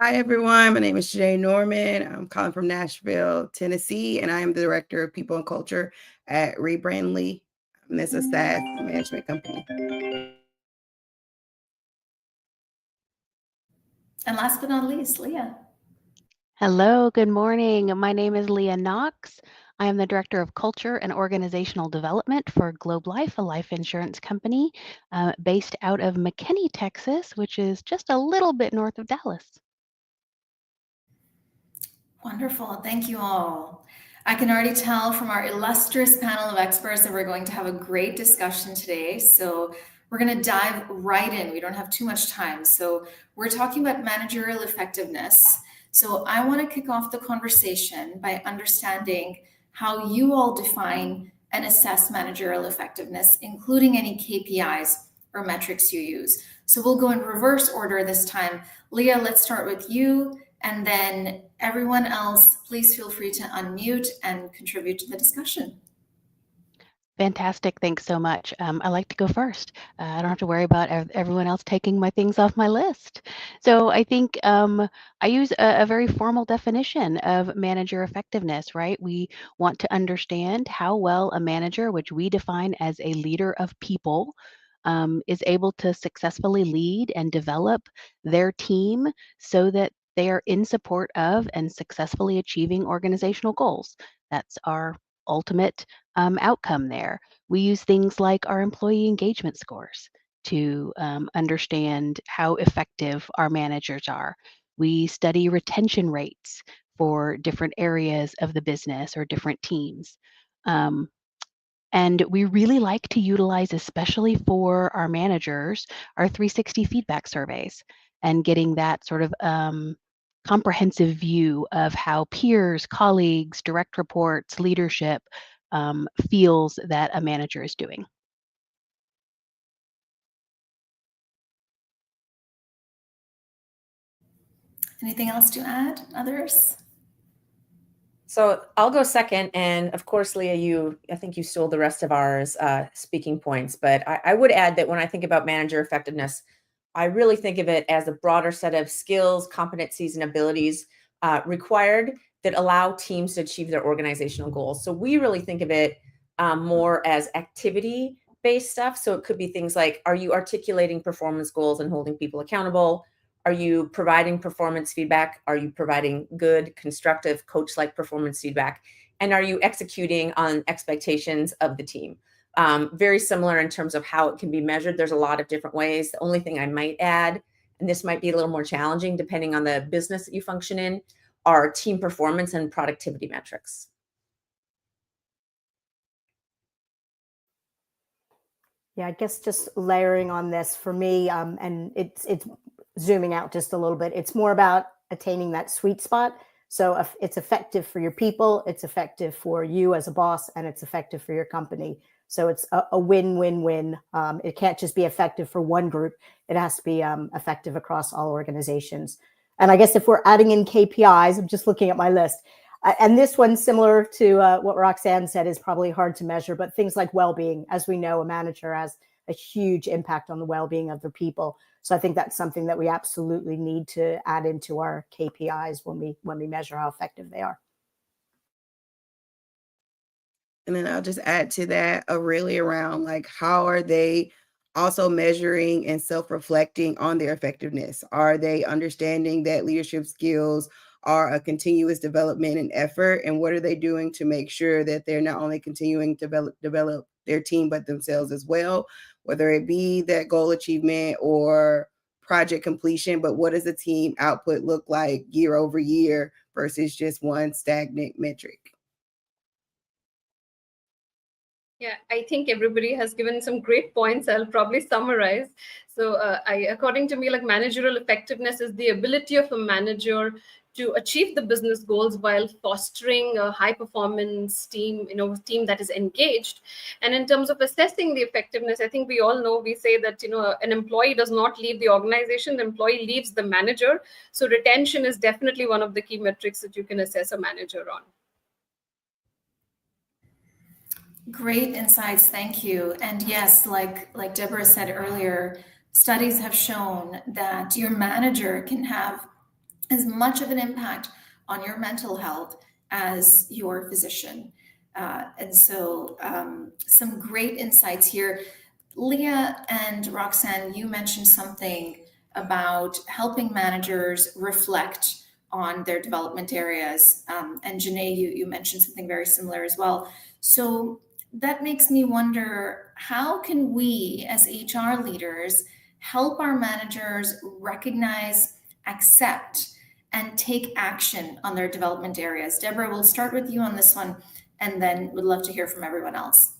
Hi, everyone. My name is Janae Norman. I'm calling from Nashville, Tennessee, and I am the Director of People and Culture at Rebrandly. And this is a SaaS management company. And last but not least, Leah. Hello, good morning. My name is Leah Knox. I am the Director of Culture and Organizational Development for Globe Life, a life insurance company based out of McKinney, Texas, which is just a little bit north of Dallas. Wonderful. Thank you all. I can already tell from our illustrious panel of experts that we're going to have a great discussion today. So we're going to dive right in. We don't have too much time. So we're talking about managerial effectiveness. So I want to kick off the conversation by understanding how you all define and assess managerial effectiveness, including any KPIs or metrics you use. So we'll go in reverse order this time. Leah, let's start with you. And then everyone else, please feel free to unmute and contribute to the discussion. Fantastic. Thanks so much. I like to go first. I don't have to worry about everyone else taking my things off my list. So I think I use a very formal definition of manager effectiveness, right? We want to understand how well a manager, which we define as a leader of people, is able to successfully lead and develop their team so that they are in support of and successfully achieving organizational goals. That's our ultimate outcome there. We use things like our employee engagement scores to understand how effective our managers are. We study retention rates for different areas of the business or different teams. And we really like to utilize, especially for our managers, our 360 feedback surveys and getting that sort of comprehensive view of how peers, colleagues, direct reports, leadership feels that a manager is doing. Anything else to add, others? So I'll go second. And of course, Leah, I think you stole the rest of ours speaking points. But I would add that when I think about manager effectiveness, I really think of it as a broader set of skills, competencies, and abilities required that allow teams to achieve their organizational goals. So we really think of it more as activity based stuff. So it could be things like, are you articulating performance goals and holding people accountable? Are you providing performance feedback? Are you providing good, constructive, coach-like performance feedback? And are you executing on expectations of the team? Very similar in terms of how it can be measured. There's a lot of different ways. The only thing I might add, and this might be a little more challenging depending on the business that you function in, are team performance and productivity metrics. Yeah, I guess just layering on this for me, and it's zooming out just a little bit. It's more about attaining that sweet spot. So if it's effective for your people, it's effective for you as a boss, and it's effective for your company. So it's a win-win-win. It can't just be effective for one group. It has to be effective across all organizations. And I guess if we're adding in KPIs, I'm just looking at my list. And this one, similar to what Roxanne said, is probably hard to measure, but things like well-being, as we know, a manager has a huge impact on the well-being of their people. So I think that's something that we absolutely need to add into our KPIs when we measure how effective they are. And then I'll just add to that really around like, how are they also measuring and self-reflecting on their effectiveness? Are they understanding that leadership skills are a continuous development and effort? And what are they doing to make sure that they're not only continuing to develop their team, but themselves as well, whether it be that goal achievement or project completion, but what does the team output look like year over year versus just one stagnant metric? Yeah, I think everybody has given some great points. I'll probably summarize. So according to me, like managerial effectiveness is the ability of a manager to achieve the business goals while fostering a high performance team, team that is engaged. And in terms of assessing the effectiveness, I think we all know, we say that, an employee does not leave the organization, the employee leaves the manager. So retention is definitely one of the key metrics that you can assess a manager on. Great insights, thank you. And yes, like Deborah said earlier, studies have shown that your manager can have as much of an impact on your mental health as your physician. And so some great insights here. Leah and Roxanne, you mentioned something about helping managers reflect on their development areas. And Janae, you mentioned something very similar as well. So that makes me wonder, how can we as HR leaders help our managers recognize, accept, and take action on their development areas? Deborah, we'll start with you on this one, and then we'd love to hear from everyone else.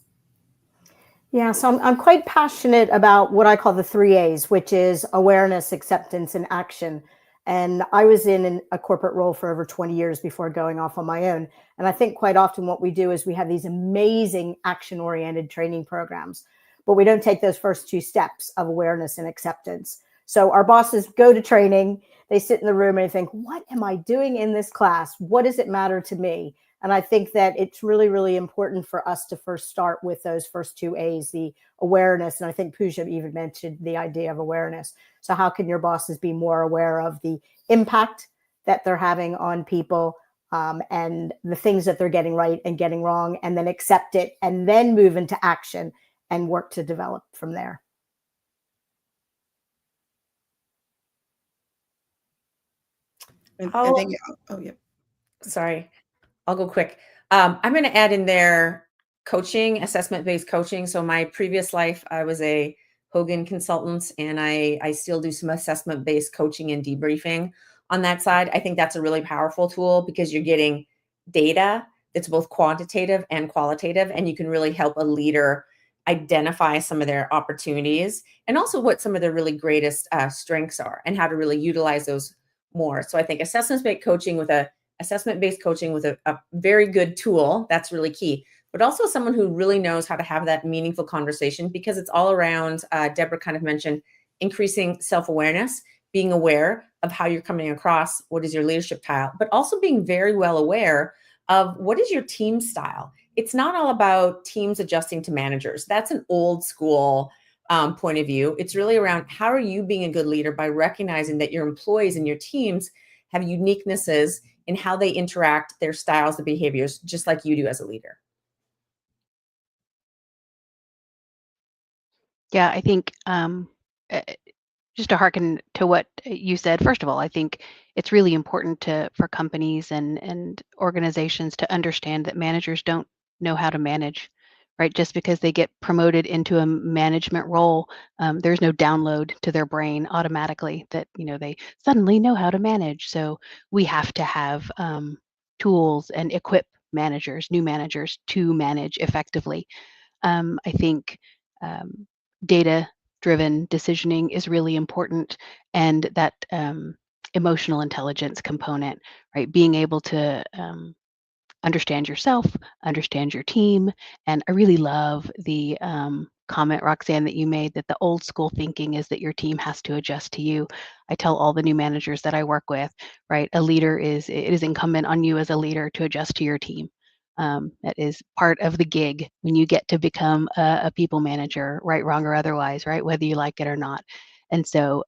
Yeah, so I'm quite passionate about what I call the 3 A's, which is awareness, acceptance, and action. And I was in a corporate role for over 20 years before going off on my own. And I think quite often what we do is we have these amazing action-oriented training programs, but we don't take those first 2 steps of awareness and acceptance. So our bosses go to training, they sit in the room and they think, what am I doing in this class? What does it matter to me? And I think that it's really, really important for us to first start with those first 2 A's, the awareness. And I think Pooja even mentioned the idea of awareness. So how can your bosses be more aware of the impact that they're having on people, and the things that they're getting right and getting wrong, and then accept it and then move into action and work to develop from there? Sorry, I'll go quick. I'm going to add in there coaching, assessment-based coaching. So my previous life, I was a Hogan consultant, and I still do some assessment-based coaching and debriefing on that side. I think that's a really powerful tool because you're getting data that's both quantitative and qualitative, and you can really help a leader identify some of their opportunities and also what some of their really greatest strengths are and how to really utilize those more. So I think assessment-based coaching with a very good tool, that's really key. But also someone who really knows how to have that meaningful conversation, because it's all around, Deborah kind of mentioned, increasing self-awareness, being aware of how you're coming across, what is your leadership style, but also being very well aware of what is your team style. It's not all about teams adjusting to managers. That's an old school point of view. It's really around, how are you being a good leader by recognizing that your employees and your teams have uniquenesses in how they interact, their styles, the behaviors, just like you do as a leader. Yeah, I think uh, just to hearken to what you said, first of all, I think it's really important for companies and organizations to understand that managers don't know how to manage, right? Just because they get promoted into a management role, there's no download to their brain automatically that they suddenly know how to manage. So we have to have tools and equip managers, new managers, to manage effectively. I think data driven decisioning is really important, and that emotional intelligence component, right? Being able to understand yourself, understand your team. And I really love the comment, Roxanne, that you made, that the old school thinking is that your team has to adjust to you. I tell all the new managers that I work with, right? It is incumbent on you as a leader to adjust to your team. That is part of the gig when you get to become a people manager, right, wrong, or otherwise, right, whether you like it or not. And so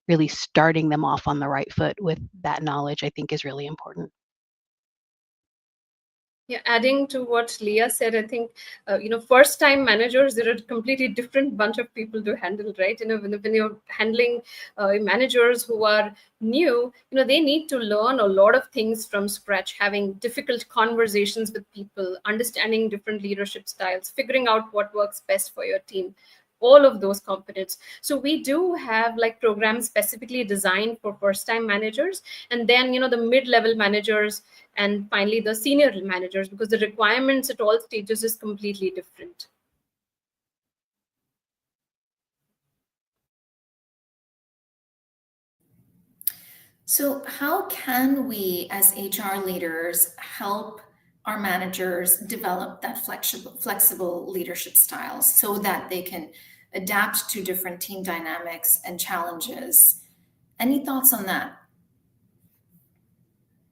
really starting them off on the right foot with that knowledge, I think, is really important. Yeah, adding to what Leah said, I think first-time managers, they're a completely different bunch of people to handle, right? When you're handling managers who are new, they need to learn a lot of things from scratch, having difficult conversations with people, understanding different leadership styles, figuring out what works best for your team. All of those components. So we do have like programs specifically designed for first-time managers, and then the mid-level managers, and finally the senior managers, because the requirements at all stages is completely different. So how can we as HR leaders help our managers develop that flexible leadership styles so that they can adapt to different team dynamics and challenges? Any thoughts on that?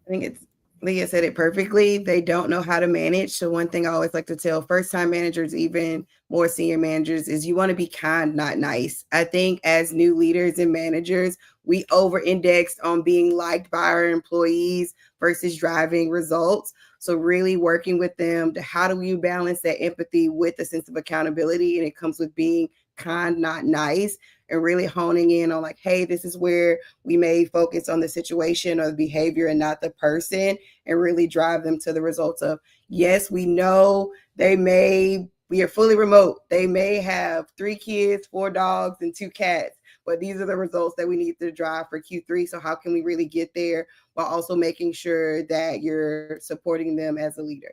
I think Leah said it perfectly. They don't know how to manage. So one thing I always like to tell first-time managers, even more senior managers, is you want to be kind, not nice. I think as new leaders and managers, we over-indexed on being liked by our employees versus driving results. So really working with them to how do you balance that empathy with a sense of accountability? And it comes with being kind, not nice, and really honing in on like, hey, this is where we may focus on the situation or the behavior and not the person, and really drive them to the results of, yes, we know we are fully remote. They may have 3 kids, 4 dogs, and 2 cats, but these are the results that we need to drive for Q3. So how can we really get there while also making sure that you're supporting them as a leader?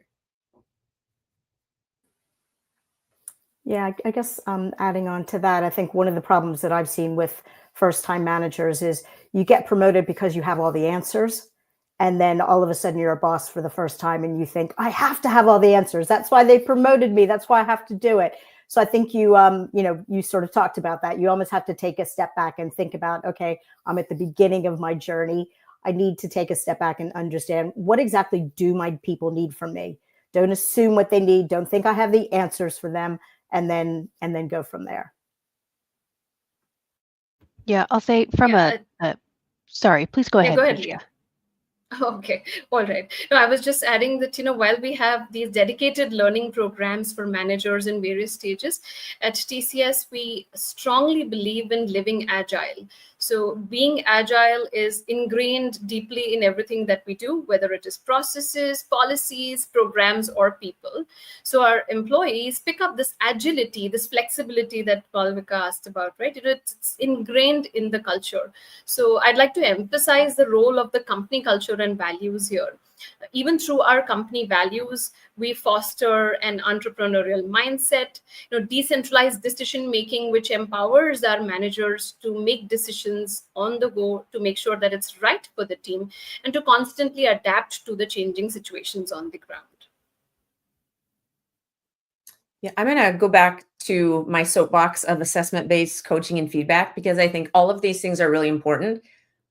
Yeah, I guess adding on to that, I think one of the problems that I've seen with first-time managers is you get promoted because you have all the answers. And then all of a sudden you're a boss for the first time and you think, I have to have all the answers. That's why they promoted me. That's why I have to do it. So I think you sort of talked about that. You almost have to take a step back and think about, okay, I'm at the beginning of my journey. I need to take a step back and understand, what exactly do my people need from me? Don't assume what they need. Don't think I have the answers for them. And then go from there. Yeah, I'll say from sorry, please go ahead. Go ahead, Tricia. Leah. Okay, all right. No, I was just adding that, while we have these dedicated learning programs for managers in various stages, at TCS, we strongly believe in living agile. So being agile is ingrained deeply in everything that we do, whether it is processes, policies, programs, or people. So our employees pick up this agility, this flexibility that Malvika asked about, right? It's ingrained in the culture. So I'd like to emphasize the role of the company culture and values here. Even through our company values, we foster an entrepreneurial mindset, decentralized decision making, which empowers our managers to make decisions on the go to make sure that it's right for the team, and to constantly adapt to the changing situations on the ground. Yeah, I'm going to go back to my soapbox of assessment-based coaching and feedback, because I think all of these things are really important,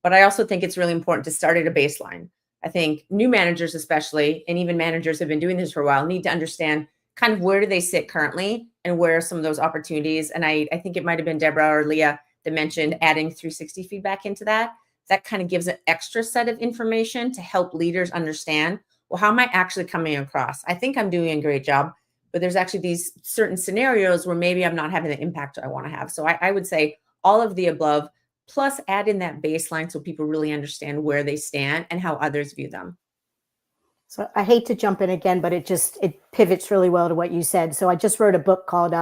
but I also think it's really important to start at a baseline. I think new managers especially, and even managers who have been doing this for a while, need to understand kind of where do they sit currently and where are some of those opportunities. And I think it might have been Deborah or Leah that mentioned adding 360 feedback into that. That kind of gives an extra set of information to help leaders understand, well, how am I actually coming across? I think I'm doing a great job, but there's actually these certain scenarios where maybe I'm not having the impact I want to have. So I would say all of the above, plus add in that baseline so people really understand where they stand and how others view them. So I hate to jump in again, but it pivots really well to what you said. So I just wrote a book called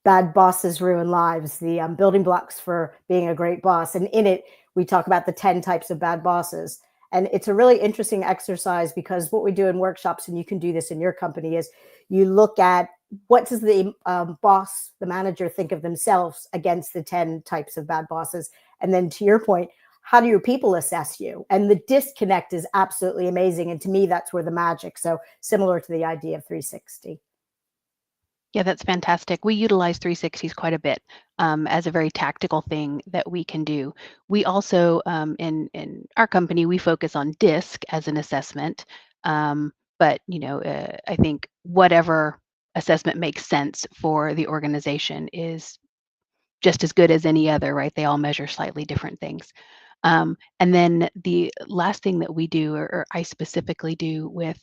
Bad Bosses Ruin Lives, the building blocks for being a great boss. And in it, we talk about the 10 types of bad bosses. And it's a really interesting exercise because what we do in workshops, and you can do this in your company, is you look at what does the boss, the manager, think of themselves against the 10 types of bad bosses. And then to your point, how do your people assess you? And the disconnect is absolutely amazing. And to me, that's where the magic. So similar to the idea of 360. Yeah, that's fantastic. We utilize 360s quite a bit as a very tactical thing that we can do. We also, in our company, we focus on DISC as an assessment. But I think whatever assessment makes sense for the organization is just as good as any other, right? They all measure slightly different things. And then the last thing that we do, or I specifically do with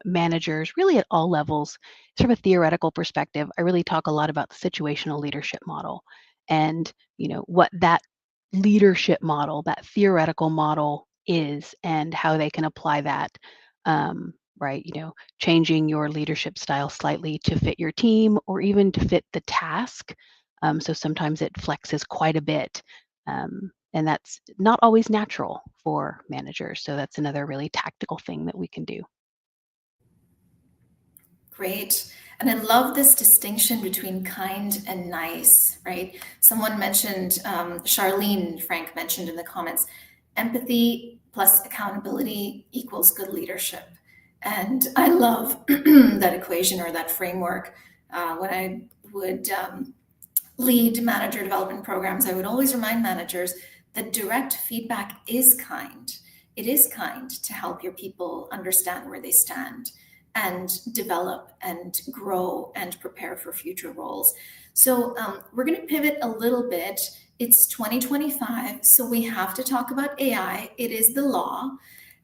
managers, really at all levels, sort of a theoretical perspective, I really talk a lot about the situational leadership model and what that leadership model, that theoretical model is, and how they can apply that. Right, changing your leadership style slightly to fit your team or even to fit the task. So sometimes it flexes quite a bit. And that's not always natural for managers. So that's another really tactical thing that we can do. Great. And I love this distinction between kind and nice, right? Someone mentioned, Charlene Frank mentioned in the comments, empathy plus accountability equals good leadership. And I love that equation or that framework. When I would lead manager development programs, I would always remind managers that direct feedback is kind. It is kind to help your people understand where they stand and develop and grow and prepare for future roles. So we're going to pivot a little bit. It's 2025, so we have to talk about AI. It is the law.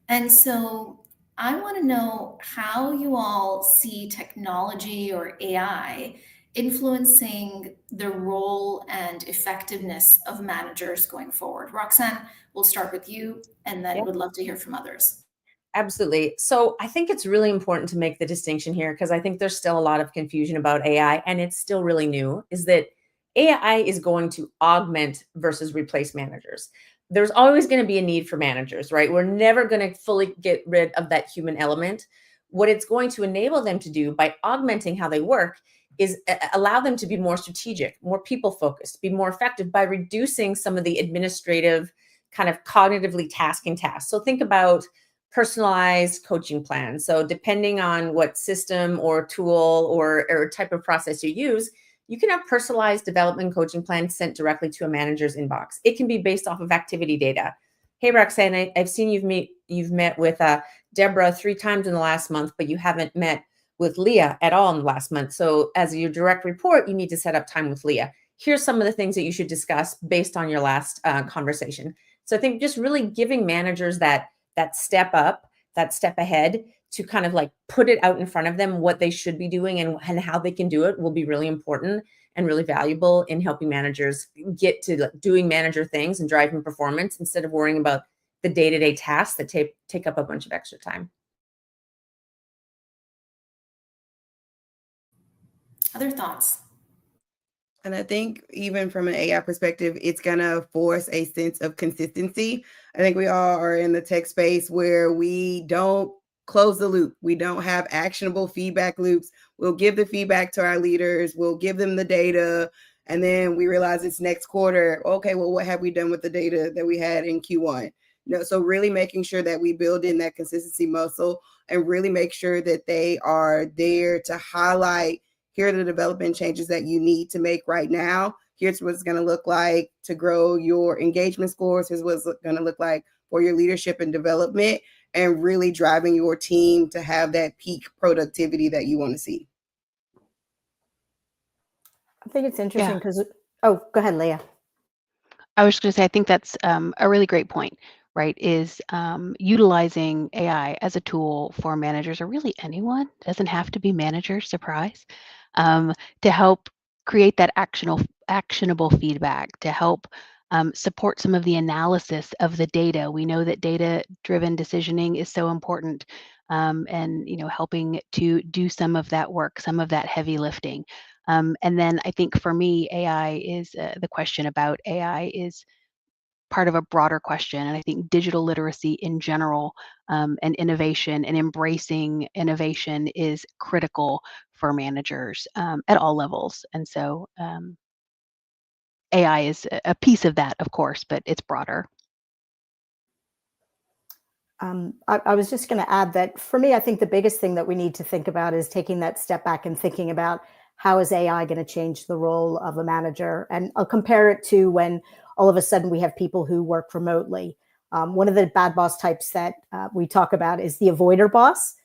And so I want to know how you all see technology or AI influencing the role and effectiveness of managers going forward. Roxanne, we'll start with you and then would love to hear from others. Absolutely. So I think it's really important to make the distinction here because I think there's still a lot of confusion about AI and it's still really new, is that AI is going to augment versus replace managers. There's always going to be a need for managers, right? We're never going to fully get rid of that human element. What it's going to enable them to do by augmenting how they work is allow them to be more strategic, more people focused, be more effective by reducing some of the administrative kind of cognitively tasking tasks. So think about personalized coaching plans. So depending on what system or tool or type of process you use, you can have personalized development coaching plans sent directly to a manager's inbox. It can be based off of activity data. Hey, Roxanne, I've seen you've met with Deborah 3 times in the last month, but you haven't met with Leah at all in the last month. So as your direct report, you need to set up time with Leah. Here's some of the things that you should discuss based on your last conversation. So I think just really giving managers that step up, that step ahead to kind of like put it out in front of them, what they should be doing and how they can do it will be really important and really valuable in helping managers get to doing manager things and driving performance instead of worrying about the day-to-day tasks that take up a bunch of extra time. Other thoughts? And I think even from an AI perspective, it's going to force a sense of consistency. I think we all are in the tech space where we don't close the loop. We don't have actionable feedback loops. We'll give the feedback to our leaders. We'll give them the data. And then we realize it's next quarter. Okay, well, what have we done with the data that we had in Q1? So really making sure that we build in that consistency muscle and really make sure that they are there to highlight, here are the development changes that you need to make right now. Here's what it's going to look like to grow your engagement scores. Here's what it's going to look like for your leadership and development, and really driving your team to have that peak productivity that you want to see. I think it's interesting because, oh, go ahead, Leah. I was just going to say, I think that's a really great point, right, is utilizing AI as a tool for managers, or really anyone, doesn't have to be managers, surprise, to help create that actionable feedback, to help support some of the analysis of the data. We know that data-driven decisioning is so important, and helping to do some of that work, some of that heavy lifting. And then I think for me, AI is the question about AI is part of a broader question. And I think digital literacy in general, and innovation and embracing innovation is critical for managers at all levels. And so AI is a piece of that, of course, but it's broader. I was just going to add that for me, I think the biggest thing that we need to think about is taking that step back and thinking about how is AI going to change the role of a manager? And I'll compare it to when all of a sudden we have people who work remotely. One of the bad boss types that we talk about is the avoider boss.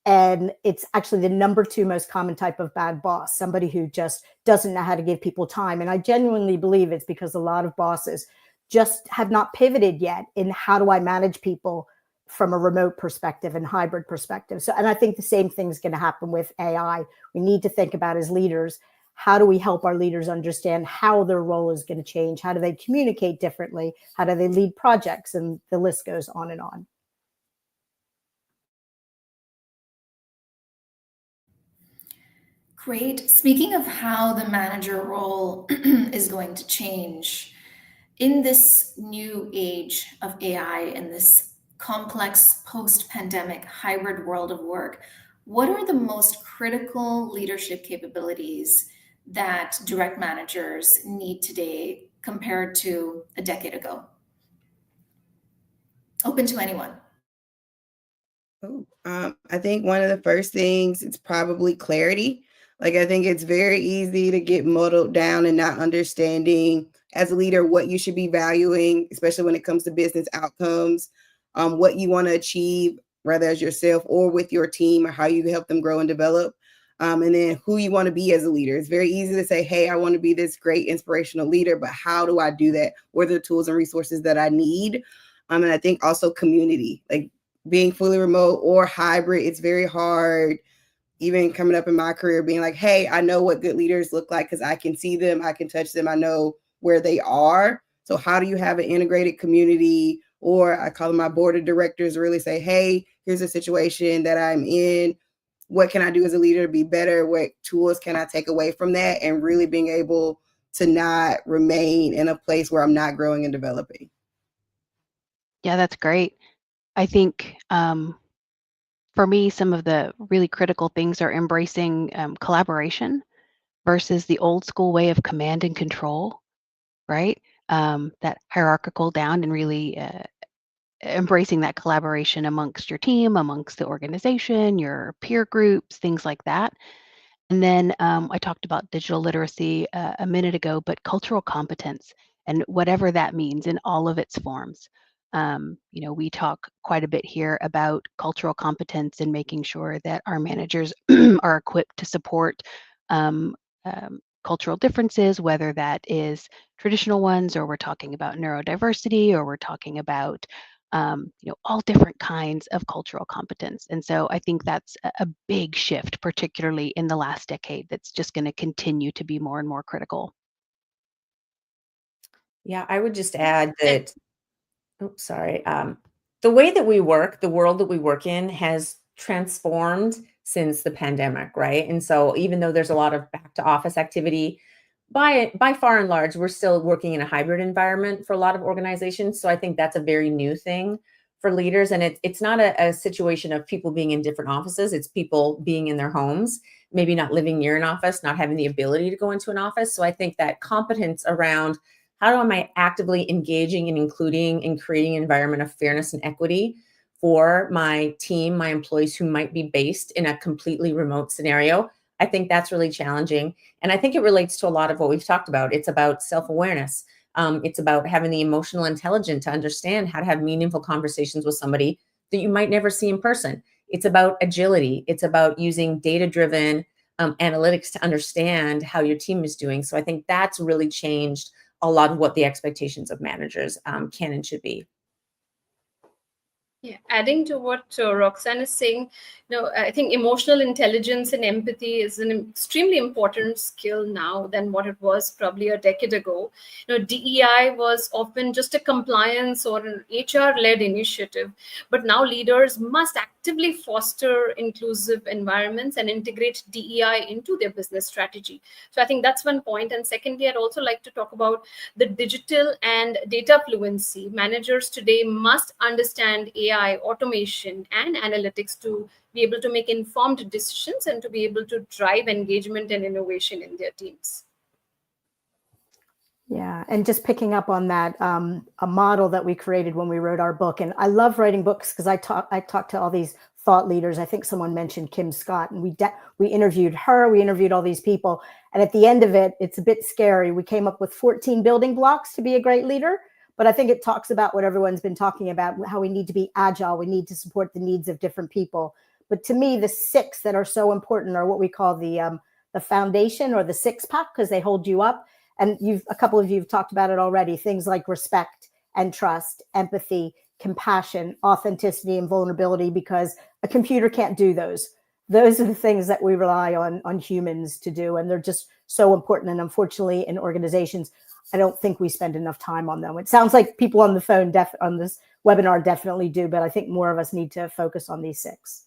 And it's actually the number 2 most common type of bad boss, somebody who just doesn't know how to give people time. And I genuinely believe it's because a lot of bosses just have not pivoted yet in how do I manage people from a remote perspective and hybrid perspective. So, and I think the same thing is going to happen with AI. We need to think about as leaders, how do we help our leaders understand how their role is going to change? How do they communicate differently? How do they lead projects? And the list goes on and on. Great. Speaking of how the manager role is going to change, in this new age of AI and this complex post-pandemic hybrid world of work, what are the most critical leadership capabilities that direct managers need today compared to a decade ago? Open to anyone. I think one of the first things, it's probably clarity. Like, I think it's very easy to get muddled down and not understanding as a leader what you should be valuing, especially when it comes to business outcomes, what you want to achieve, whether as yourself or with your team, or how you help them grow and develop. And then who you want to be as a leader. It's very easy to say, hey, I want to be this great inspirational leader, but how do I do that? What are the tools and resources that I need? And I think also community, like being fully remote or hybrid, it's very hard. Even coming up in my career, being like, hey, I know what good leaders look like because I can see them, I can touch them, I know where they are. So how do you have an integrated community, or I call them my board of directors, really say, hey, here's a situation that I'm in. What can I do as a leader to be better? What tools can I take away from that? And really being able to not remain in a place where I'm not growing and developing. Yeah, that's great. I think for me, some of the really critical things are embracing collaboration versus the old school way of command and control, right? That hierarchical down, and really embracing that collaboration amongst your team, amongst the organization, your peer groups, things like that. And then I talked about digital literacy a minute ago, but cultural competence, and whatever that means in all of its forms. We talk quite a bit here about cultural competence and making sure that our managers are equipped to support cultural differences, whether that is traditional ones, or we're talking about neurodiversity, or we're talking about all different kinds of cultural competence. And so I think that's a big shift, particularly in the last decade, that's just going to continue to be more and more critical. Yeah, I would just add that, the way that we work, the world that we work in has transformed since the pandemic, right? And so even though there's a lot of back to office activity, by far and large, we're still working in a hybrid environment for a lot of organizations. So I think that's a very new thing for leaders. And it's not a situation of people being in different offices. It's people being in their homes, maybe not living near an office, not having the ability to go into an office. So I think that competence around how am I actively engaging and including and creating an environment of fairness and equity for my team, my employees who might be based in a completely remote scenario, I think that's really challenging. And I think it relates to a lot of what we've talked about. It's about self-awareness. It's about having the emotional intelligence to understand how to have meaningful conversations with somebody that you might never see in person. It's about agility. It's about using data-driven analytics to understand how your team is doing. So I think that's really changed a lot of what the expectations of managers can and should be. Yeah, adding to what Roxanne is saying, I think emotional intelligence and empathy is an extremely important skill now than what it was probably a decade ago. DEI was often just a compliance or an HR-led initiative, but now leaders must actively foster inclusive environments and integrate DEI into their business strategy. So I think that's one point. And secondly, I'd also like to talk about the digital and data fluency. Managers today must understand AI, automation, and analytics to be able to make informed decisions and to be able to drive engagement and innovation in their teams. Yeah, and just picking up on that, a model that we created when we wrote our book, and I love writing books because I talk to all these thought leaders. I think someone mentioned Kim Scott, and we interviewed her, we interviewed all these people, and at the end of it, it's a bit scary. We came up with 14 building blocks to be a great leader, but I think it talks about what everyone's been talking about, how we need to be agile, we need to support the needs of different people. But to me, the 6 that are so important are what we call the foundation, or the 6-pack, because they hold you up. And a couple of you have talked about it already. Things like respect and trust, empathy, compassion, authenticity, and vulnerability, because a computer can't do those. Those are the things that we rely on humans to do. And they're just so important. And unfortunately, in organizations, I don't think we spend enough time on them. It sounds like people on the phone on this webinar definitely do, but I think more of us need to focus on these 6.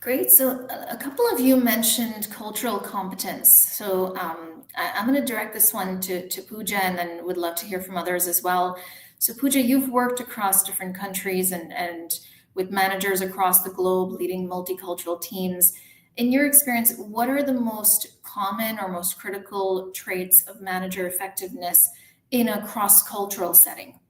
Great. So a couple of you mentioned cultural competence. So I'm going to direct this one to Pooja, and then would love to hear from others as well. So Pooja, you've worked across different countries and with managers across the globe leading multicultural teams. In your experience, what are the most common or most critical traits of manager effectiveness in a cross-cultural setting?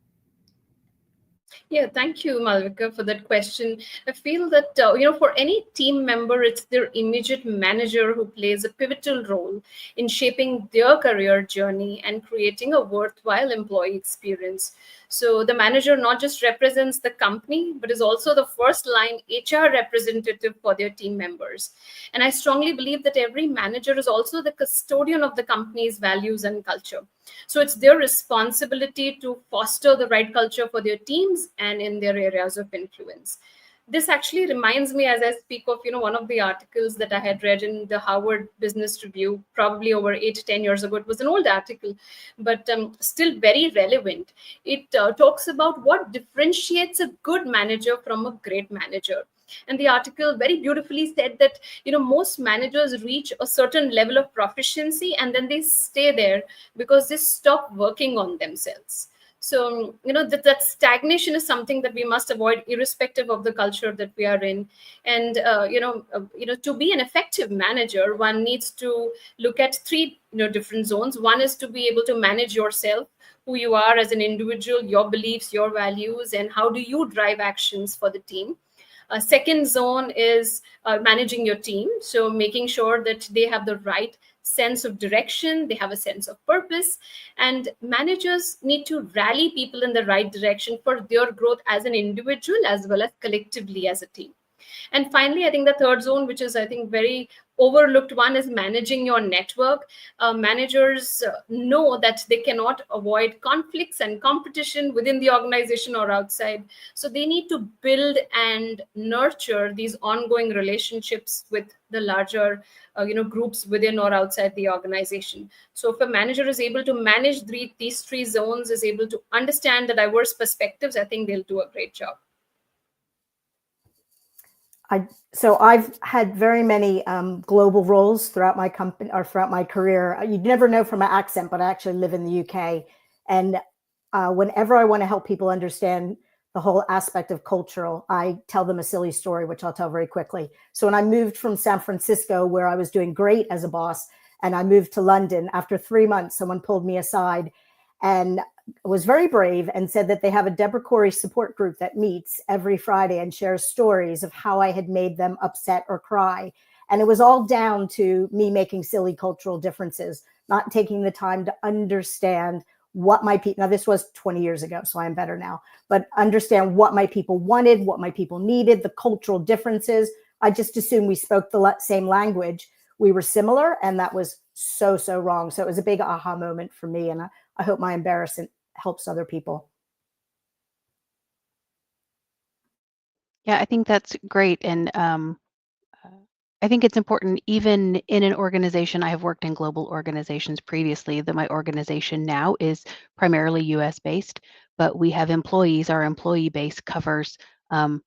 Yeah, thank you, Malvika, for that question. I feel that, for any team member, it's their immediate manager who plays a pivotal role in shaping their career journey and creating a worthwhile employee experience. So the manager not just represents the company, but is also the first line HR representative for their team members. And I strongly believe that every manager is also the custodian of the company's values and culture. So it's their responsibility to foster the right culture for their teams and in their areas of influence. This actually reminds me, as I speak of, one of the articles that I had read in the Harvard Business Review, probably over 8-10 years ago. It was an old article, but still very relevant. It talks about what differentiates a good manager from a great manager. And the article very beautifully said that, most managers reach a certain level of proficiency and then they stay there because they stop working on themselves. So, that stagnation is something that we must avoid irrespective of the culture that we are in. And, to be an effective manager, one needs to look at 3, different zones. One is to be able to manage yourself, who you are as an individual, your beliefs, your values, and how do you drive actions for the team. A second zone is managing your team. So making sure that they have the right sense of direction, they have a sense of purpose, and managers need to rally people in the right direction for their growth as an individual as well as collectively as a team. And finally, I think the third zone, which is, I think, very overlooked one, is managing your network. Managers know that they cannot avoid conflicts and competition within the organization or outside. So they need to build and nurture these ongoing relationships with the larger groups within or outside the organization. So if a manager is able to manage these 3 zones, is able to understand the diverse perspectives, I think they'll do a great job. So I've had very many global roles throughout my company or throughout my career. You'd never know from my accent, but I actually live in the UK. And whenever I want to help people understand the whole aspect of cultural, I tell them a silly story, which I'll tell very quickly. So when I moved from San Francisco, where I was doing great as a boss, and I moved to London, after 3 months, someone pulled me aside and was very brave and said that they have a Deborah Corey support group that meets every Friday and shares stories of how I had made them upset or cry. And it was all down to me making silly cultural differences, not taking the time to understand what my people, now this was 20 years ago, so I'm better now, but understand what my people wanted, what my people needed, the cultural differences. I just assumed we spoke the same language. We were similar, and that was so wrong. So it was a big aha moment for me. And I hope my embarrassment helps other people. Yeah, I think that's great. And uh, I think it's important, even in an organization. I have worked in global organizations previously, that my organization now is primarily US based, but we have employees. Our employee base covers um,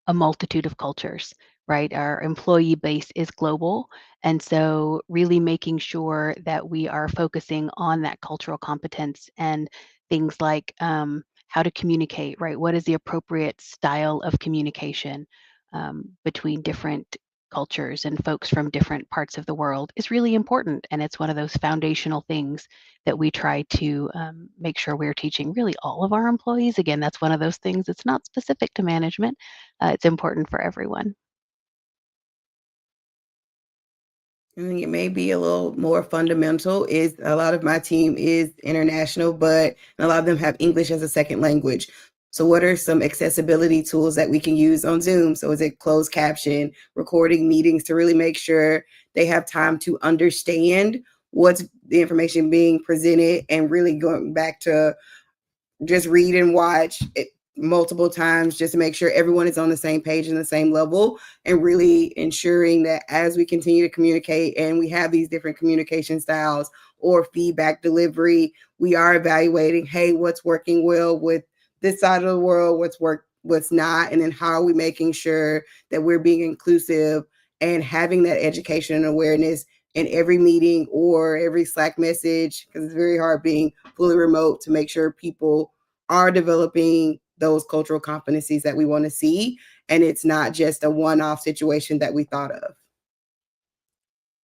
a multitude of cultures, right? Our employee base is global. And so, really making sure that we are focusing on that cultural competence and things like how to communicate, right? What is the appropriate style of communication between different cultures and folks from different parts of the world is really important. And it's one of those foundational things that we try to make sure we're teaching really all of our employees. Again, that's one of those things that's not specific to management. It's important for everyone. I think it may be a little more fundamental. Is a lot of my team is international, but a lot of them have English as a second language. So what are some accessibility tools that we can use on Zoom? So is it closed caption, recording meetings to really make sure they have time to understand what's the information being presented, and really going back to just read and watch it multiple times just to make sure everyone is on the same page and the same level, and really ensuring that as we continue to communicate and we have these different communication styles or feedback delivery, we are evaluating, hey, what's working well with this side of the world, what's not, and then how are we making sure that we're being inclusive and having that education and awareness in every meeting or every Slack message, because it's very hard being fully remote, to make sure people are developing those cultural competencies that we want to see, and it's not just a one-off situation that we thought of.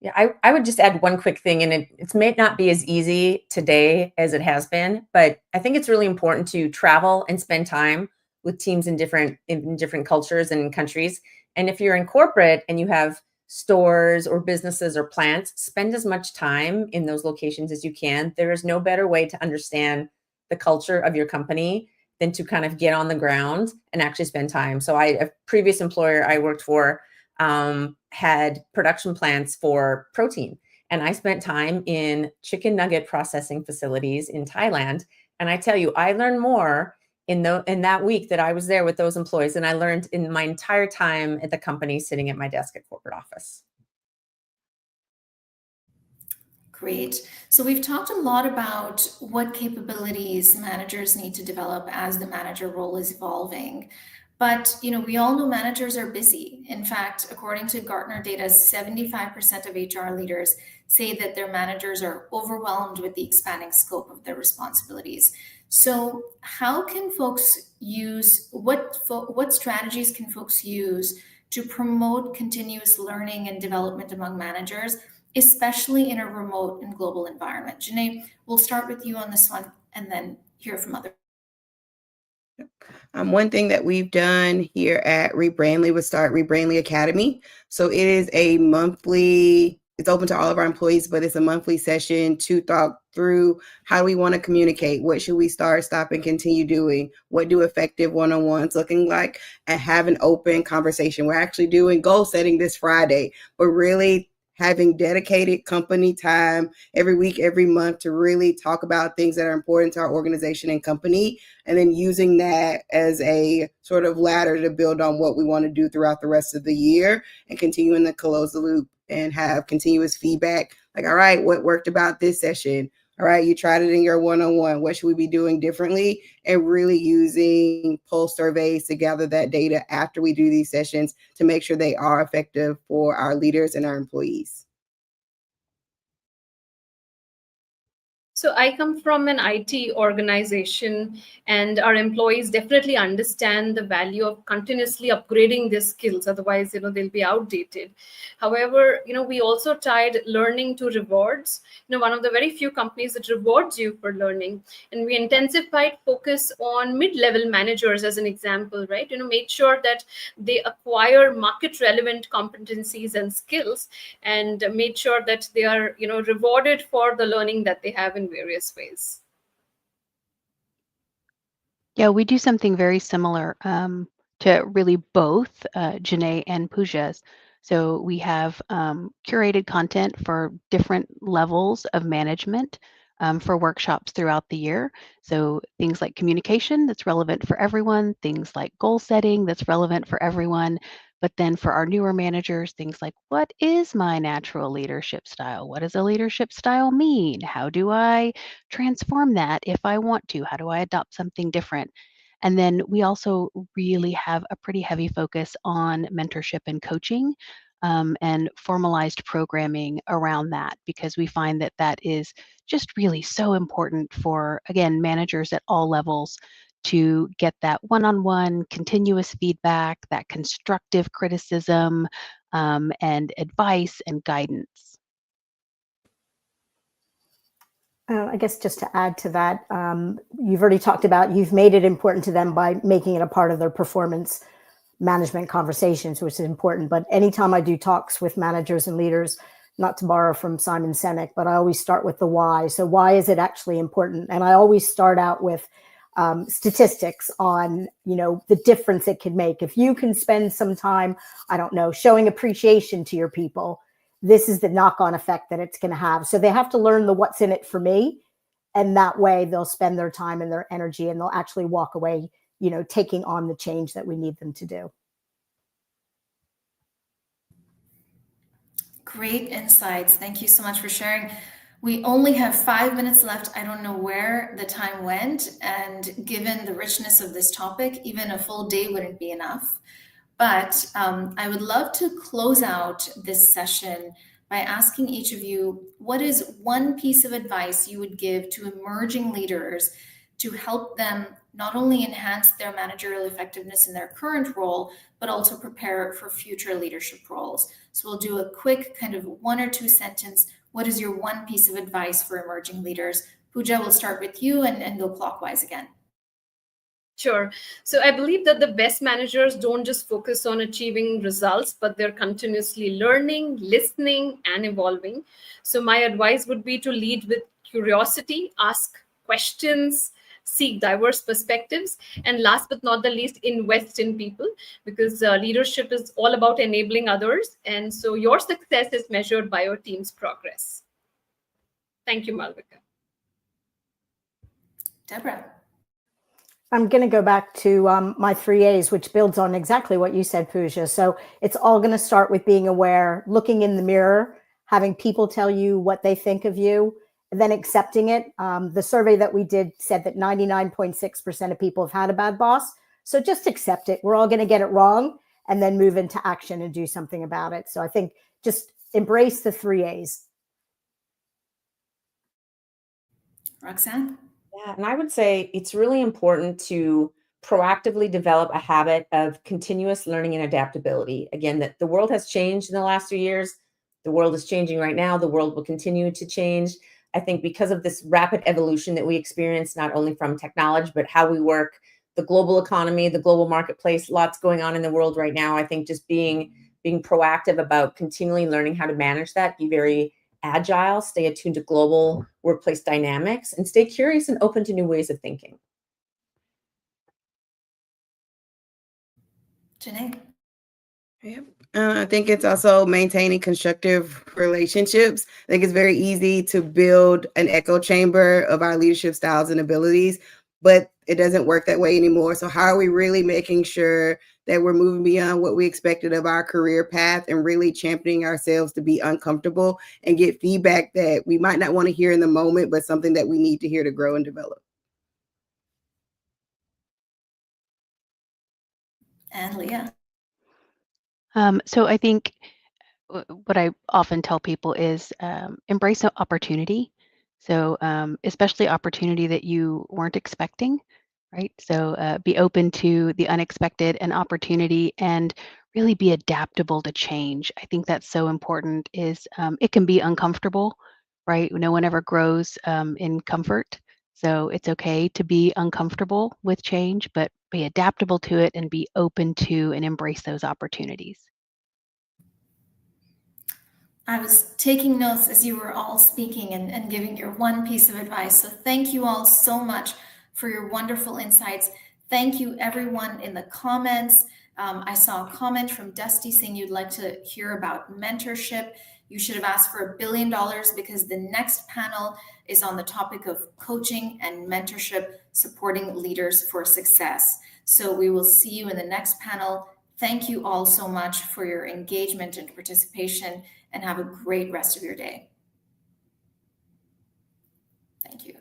Yeah, I would just add one quick thing, and it may not be as easy today as it has been, but I think it's really important to travel and spend time with teams in different cultures and countries. And if you're in corporate and you have stores or businesses or plants, spend as much time in those locations as you can. There is no better way to understand the culture of your company than to kind of get on the ground and actually spend time. So a previous employer I worked for had production plants for protein. And I spent time in chicken nugget processing facilities in Thailand. And I tell you, I learned more in that week that I was there with those employees than I learned in my entire time at the company sitting at my desk at corporate office. Great. So we've talked a lot about what capabilities managers need to develop as the manager role is evolving. But we all know managers are busy. In fact, according to Gartner data, 75% of HR leaders say that their managers are overwhelmed with the expanding scope of their responsibilities. So how can folks use what strategies can folks use to promote continuous learning and development among managers, especially in a remote and global environment? Janae, we'll start with you on this one and then hear from others. One thing that we've done here at Rebrandly was start Rebrandly Academy. So it is it's open to all of our employees, but it's a monthly session to talk through how we want to communicate. What should we start, stop, and continue doing? What do effective one-on-ones looking like? And have an open conversation. We're actually doing goal setting this Friday, but really having dedicated company time every week, every month to really talk about things that are important to our organization and company, and then using that as a sort of ladder to build on what we want to do throughout the rest of the year, and continuing to close the loop and have continuous feedback. Like, all right, what worked about this session? All right, you tried it in your one-on-one. What should we be doing differently? And really using pulse surveys to gather that data after we do these sessions to make sure they are effective for our leaders and our employees. So I come from an IT organization, and our employees definitely understand the value of continuously upgrading their skills. Otherwise, they'll be outdated. However, we also tied learning to rewards. One of the very few companies that rewards you for learning. And we intensified focus on mid-level managers as an example, right? Made sure that they acquire market relevant competencies and skills, and made sure that they are, rewarded for the learning that they have in various ways. Yeah, we do something very similar to really both Janae and Pooja's. So we have curated content for different levels of management. for workshops throughout the year. So things like communication that's relevant for everyone, things like goal setting that's relevant for everyone. But then for our newer managers, things like, what is my natural leadership style? What does a leadership style mean? How do I transform that if I want to? How do I adopt something different? And then we also really have a pretty heavy focus on mentorship and coaching, and formalized programming around that, because we find that that is just really so important for, again, managers at all levels to get that one-on-one continuous feedback, that constructive criticism, and advice and guidance. I guess just to add to that, you've already talked about, you've made it important to them by making it a part of their performance management conversations, which is important. But anytime I do talks with managers and leaders, not to borrow from Simon Sinek, but I always start with the why. So why is it actually important? And I always start out with statistics on, the difference it can make. If you can spend some time, I don't know, showing appreciation to your people, this is the knock-on effect that it's going to have. So they have to learn the what's in it for me. And that way they'll spend their time and their energy, and they'll actually walk away, taking on the change that we need them to do. Great insights. Thank you so much for sharing. We only have 5 minutes left. I don't know where the time went. And given the richness of this topic, even a full day wouldn't be enough. But I would love to close out this session by asking each of you, what is one piece of advice you would give to emerging leaders to help them not only enhance their managerial effectiveness in their current role, but also prepare for future leadership roles? So we'll do a quick kind of 1 or 2 sentence. What is your one piece of advice for emerging leaders? Pooja, we'll start with you and go clockwise again. Sure. So I believe that the best managers don't just focus on achieving results, but they're continuously learning, listening, and evolving. So my advice would be to lead with curiosity, ask questions, seek diverse perspectives, and last but not the least, invest in people, because leadership is all about enabling others. And so your success is measured by your team's progress. Thank you, Malvika. Deborah. I'm going to go back to my 3 A's, which builds on exactly what you said, Pooja. So it's all going to start with being aware, looking in the mirror, having people tell you what they think of you, and then accepting it. The survey that we did said that 99.6% of people have had a bad boss. So just accept it. We're all going to get it wrong, and then move into action and do something about it. So I think just embrace the 3 A's. Roxanne? Yeah, and I would say it's really important to proactively develop a habit of continuous learning and adaptability. Again, that the world has changed in the last few years. The world is changing right now. The world will continue to change. I think because of this rapid evolution that we experience, not only from technology, but how we work, the global economy, the global marketplace, lots going on in the world right now. I think just being proactive about continually learning how to manage that, be very agile, stay attuned to global workplace dynamics, and stay curious and open to new ways of thinking. Janae? Yep. I think it's also maintaining constructive relationships. I think it's very easy to build an echo chamber of our leadership styles and abilities, but it doesn't work that way anymore. So how are we really making sure that we're moving beyond what we expected of our career path and really championing ourselves to be uncomfortable and get feedback that we might not want to hear in the moment, but something that we need to hear to grow and develop? And Leah? So I think what I often tell people is embrace an opportunity. So especially opportunity that you weren't expecting, right? So be open to the unexpected and opportunity, and really be adaptable to change. I think that's so important. Is it can be uncomfortable, right? No one ever grows in comfort. So it's okay to be uncomfortable with change, but be adaptable to it and be open to and embrace those opportunities. I was taking notes as you were all speaking and giving your one piece of advice. So thank you all so much for your wonderful insights. Thank you, everyone in the comments. I saw a comment from Dusty saying you'd like to hear about mentorship. You should have asked for $1 billion because the next panel is on the topic of coaching and mentorship, supporting leaders for success. So we will see you in the next panel. Thank you all so much for your engagement and participation, and have a great rest of your day. Thank you.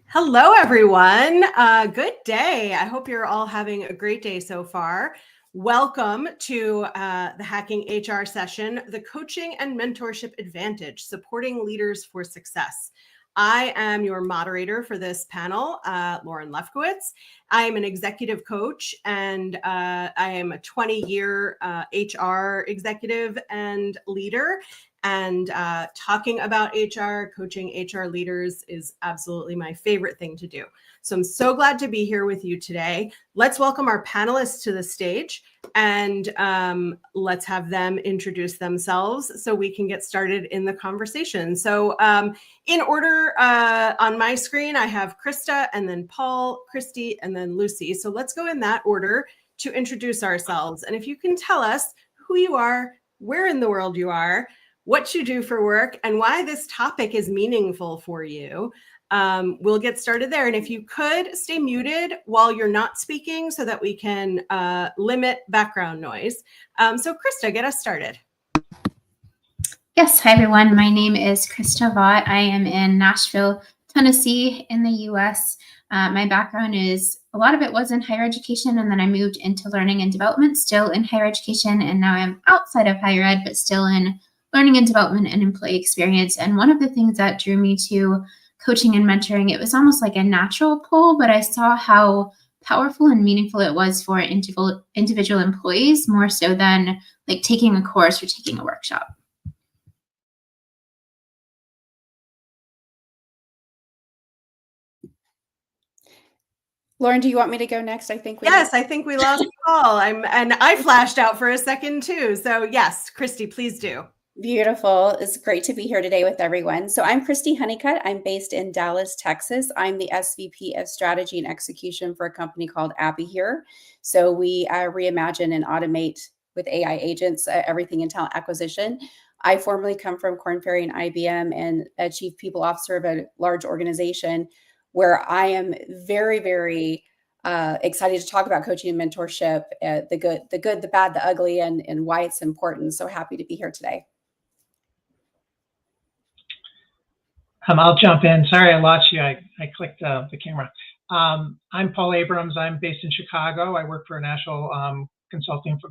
Hello, everyone. Good day. I hope you're all having a great day so far. Welcome to the Hacking HR session, the Coaching and Mentorship Advantage, Supporting Leaders for Success. I am your moderator for this panel, Lauren Lefkowitz. I am an executive coach, and I am a 20-year HR executive and leader. And talking about HR, coaching HR leaders is absolutely my favorite thing to do. So I'm so glad to be here with you today. Let's welcome our panelists to the stage, and let's have them introduce themselves so we can get started in the conversation. So in order on my screen, I have Krista, and then Paul, Christy, and then Lucy. So let's go in that order to introduce ourselves. And if you can tell us who you are, where in the world you are, what you do for work, and why this topic is meaningful for you. We'll get started there. And if you could stay muted while you're not speaking so that we can limit background noise. So Krista, get us started. Yes, hi everyone. My name is Krista Vaught. I am in Nashville, Tennessee in the US. My background is, a lot of it was in higher education, and then I moved into learning and development, still in higher education, and now I'm outside of higher ed, but still in learning and development and employee experience. And one of the things that drew me to coaching and mentoring, it was almost like a natural pull, but I saw how powerful and meaningful it was for individual employees, more so than like taking a course or taking a workshop. Lauren, do you want me to go next? I think Yes, I think we lost Paul. And I flashed out for a second too. So yes, Christy, please do. Beautiful. It's great to be here today with everyone. So I'm Christy Honeycutt. I'm based in Dallas, Texas. I'm the SVP of Strategy and Execution for a company called AppyHere. So we reimagine and automate with AI agents everything in talent acquisition. I formerly come from Korn Ferry and IBM, and a chief people officer of a large organization, where I am very, very excited to talk about coaching and mentorship, the good, the bad, the ugly, and why it's important. So happy to be here today. I'll jump in. Sorry, I lost you. I clicked the camera. I'm Paul Abrams. I'm based in Chicago. I work for a national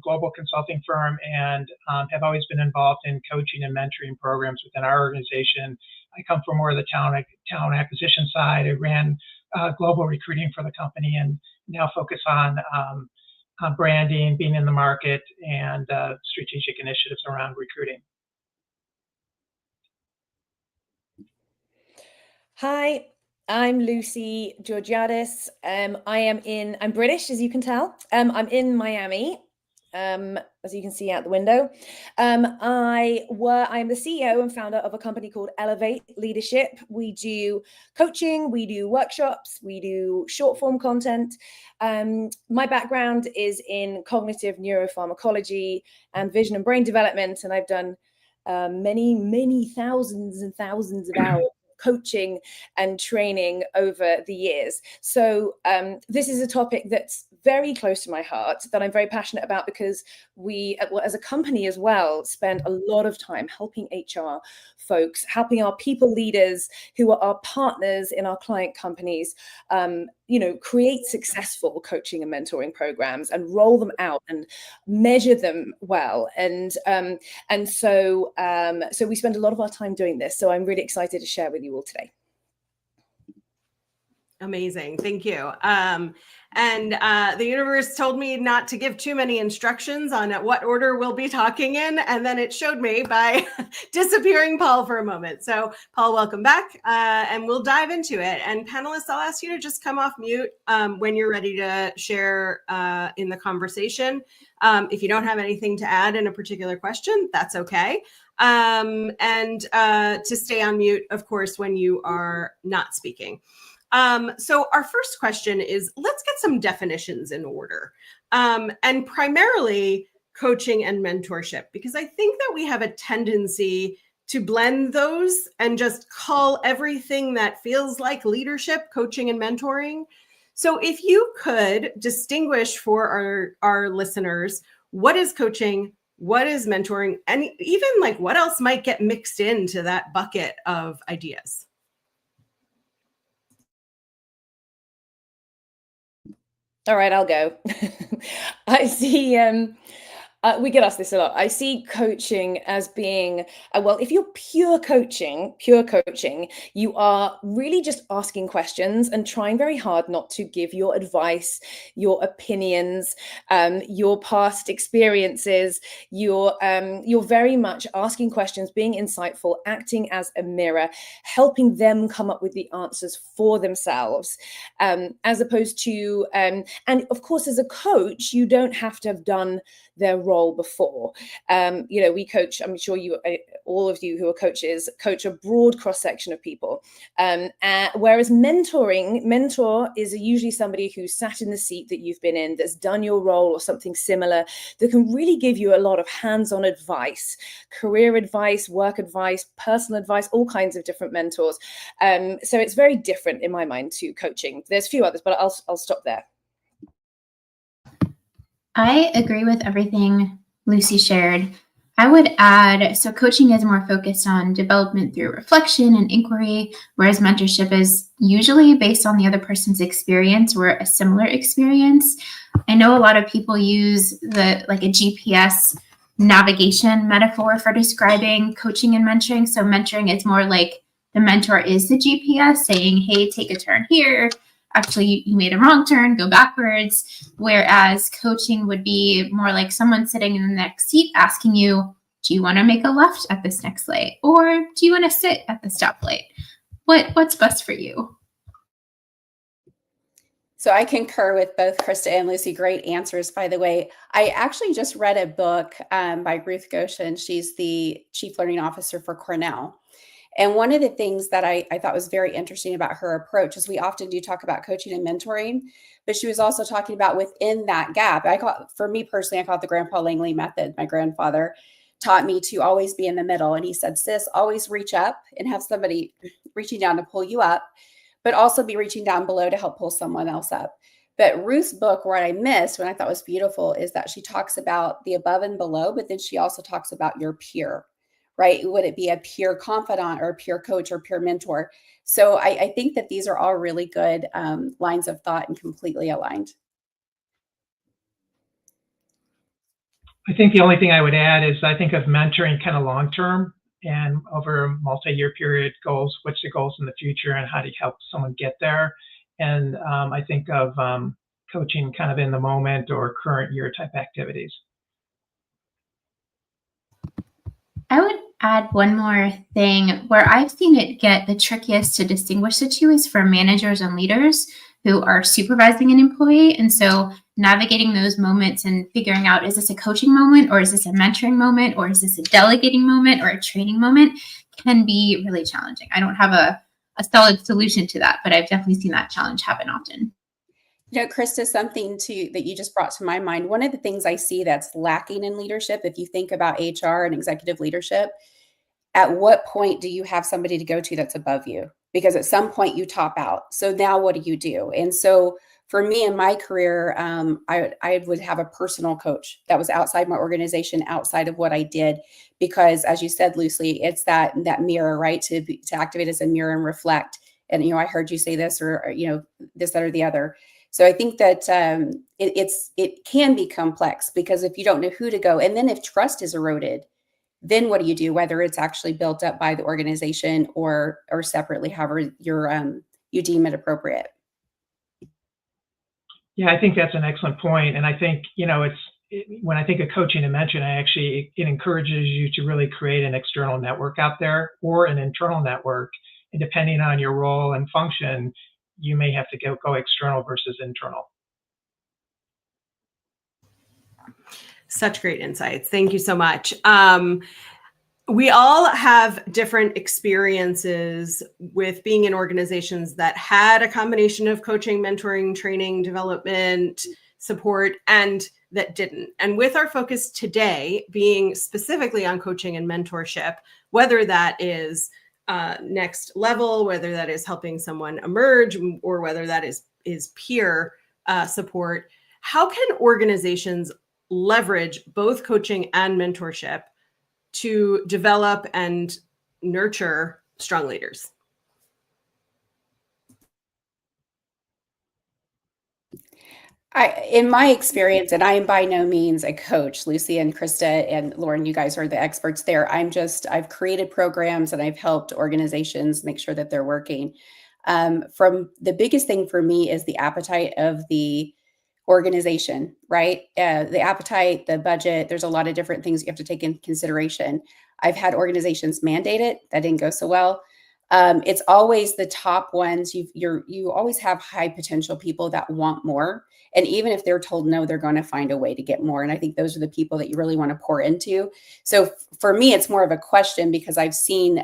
global consulting firm, and have always been involved in coaching and mentoring programs within our organization. I come from more of the talent acquisition side. I ran global recruiting for the company, and now focus on branding, being in the market, and strategic initiatives around recruiting. Hi, I'm Lucy Georgiadis. I'm British, as you can tell. I'm in Miami, as you can see out the window. I'm the CEO and founder of a company called Elevate Leadership. We do coaching, we do workshops, we do short form content. My background is in cognitive neuropharmacology and vision and brain development, and I've done many thousands and thousands of hours coaching and training over the years. So this is a topic that's very close to my heart, that I'm very passionate about, because we, as a company as well, spend a lot of time helping HR folks, helping our people leaders who are our partners in our client companies, create successful coaching and mentoring programs and roll them out and measure them well. And so we spend a lot of our time doing this. So I'm really excited to share with you all today. Amazing. Thank you. And the universe told me not to give too many instructions on what order we'll be talking in. And then it showed me by disappearing Paul for a moment. So Paul, welcome back. And we'll dive into it. And panelists, I'll ask you to just come off mute when you're ready to share in the conversation. If you don't have anything to add in a particular question, that's okay. And to stay on mute, of course, when you are not speaking. So our first question is, let's get some definitions in order, and primarily coaching and mentorship, because I think that we have a tendency to blend those and just call everything that feels like leadership, coaching and mentoring. So if you could distinguish for our listeners, what is coaching, what is mentoring, and even like what else might get mixed into that bucket of ideas? All right, I'll go. I see. We get asked this a lot. I see coaching as being, well, if you're pure coaching, you are really just asking questions and trying very hard not to give your advice, your opinions, your past experiences. You're very much asking questions, being insightful, acting as a mirror, helping them come up with the answers for themselves, as opposed to, and of course, as a coach, you don't have to have done their role before. We coach, I'm sure all of you who are coaches, coach a broad cross-section of people. Whereas mentor is usually somebody who's sat in the seat that you've been in, that's done your role or something similar, that can really give you a lot of hands-on advice, career advice, work advice, personal advice, all kinds of different mentors. So it's very different in my mind to coaching. There's a few others, but I'll stop there. I agree with everything Lucy shared. I would add, so coaching is more focused on development through reflection and inquiry, whereas mentorship is usually based on the other person's experience or a similar experience. I know a lot of people use a GPS navigation metaphor for describing coaching and mentoring. So mentoring is more like the mentor is the GPS saying, hey, take a turn here. Actually, you made a wrong turn, go backwards. Whereas coaching would be more like someone sitting in the next seat asking you, do you want to make a left at this next light? Or do you want to sit at the stoplight? What's best for you? So I concur with both Krista and Lucy. Great answers, by the way. I actually just read a book by Ruth Goshen. She's the Chief Learning Officer for Cornell. And one of the things that I thought was very interesting about her approach is we often do talk about coaching and mentoring, but she was also talking about within that gap. For me personally, I call it the Grandpa Langley method. My grandfather taught me to always be in the middle. And he said, sis, always reach up and have somebody reaching down to pull you up, but also be reaching down below to help pull someone else up. But Ruth's book, what I missed, what I thought was beautiful, is that she talks about the above and below, but then she also talks about your peer. Right? Would it be a peer confidant or a peer coach or peer mentor? So I think that these are all really good lines of thought and completely aligned. I think the only thing I would add is I think of mentoring kind of long-term and over a multi-year period goals, what's the goals in the future and how do you help someone get there? And I think of coaching kind of in the moment or current year type activities. I would add one more thing where I've seen it get the trickiest to distinguish the two is for managers and leaders who are supervising an employee. And so navigating those moments and figuring out, is this a coaching moment or is this a mentoring moment or is this a delegating moment or a training moment can be really challenging. I don't have a solid solution to that, but I've definitely seen that challenge happen often. You know, Krista, something that you just brought to my mind. One of the things I see that's lacking in leadership, if you think about HR and executive leadership, at what point do you have somebody to go to that's above you? Because at some point you top out. So now what do you do? And so for me in my career, I would have a personal coach that was outside my organization, outside of what I did, because as you said, Lucy, it's that mirror, right? To activate as a mirror and reflect. And, I heard you say this or this, that, or the other. So I think that it can be complex because if you don't know who to go, and then if trust is eroded, then what do you do? Whether it's actually built up by the organization or separately, however you deem it appropriate. Yeah, I think that's an excellent point. And I think, when I think of coaching and mentoring, it encourages you to really create an external network out there or an internal network. And depending on your role and function, you may have to go external versus internal. Such great insights. Thank you so much. We all have different experiences with being in organizations that had a combination of coaching, mentoring, training, development, support, and that didn't. And with our focus today being specifically on coaching and mentorship, whether that is next level, whether that is helping someone emerge, or whether that is peer support, how can organizations leverage both coaching and mentorship to develop and nurture strong leaders? In my experience, and I am by no means a coach, Lucy and Krista and Lauren, you guys are the experts there. I've created programs and I've helped organizations make sure that they're working. From the biggest thing for me is the appetite of the organization, right? The appetite, the budget, there's a lot of different things you have to take into consideration. I've had organizations mandate it. That didn't go so well. It's always the top ones. You always have high potential people that want more. And even if they're told no, they're going to find a way to get more. And I think those are the people that you really want to pour into. So for me, it's more of a question because I've seen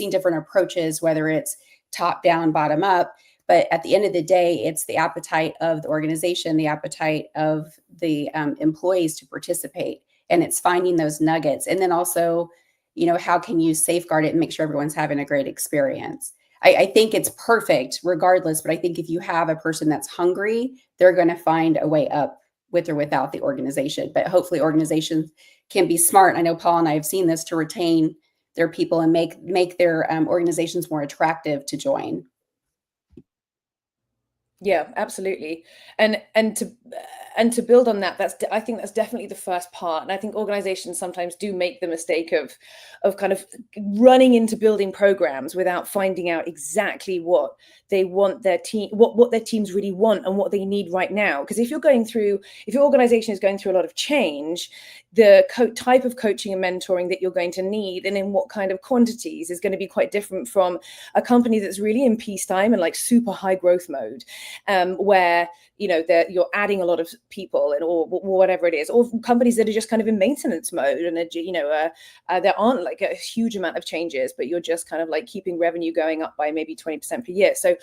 different approaches, whether it's top down, bottom up. But at the end of the day, it's the appetite of the organization, the appetite of the employees to participate. And it's finding those nuggets. And then also, how can you safeguard it and make sure everyone's having a great experience? I think it's perfect regardless, but I think if you have a person that's hungry, they're going to find a way up with or without the organization. But hopefully organizations can be smart. I know Paul and I have seen this to retain their people and make their organizations more attractive to join. Yeah, absolutely. And to build on that, I think that's definitely the first part. And I think organizations sometimes do make the mistake of kind of running into building programs without finding out exactly what they want their team, what their teams really want and what they need right now. Because if your organization is going through a lot of change, the type of coaching and mentoring that you're going to need and in what kind of quantities is going to be quite different from a company that's really in peacetime and like super high growth mode, where you're adding a lot of people or whatever it is, or companies that are just kind of in maintenance mode and there aren't like a huge amount of changes, but you're just kind of like keeping revenue going up by maybe 20% per year. So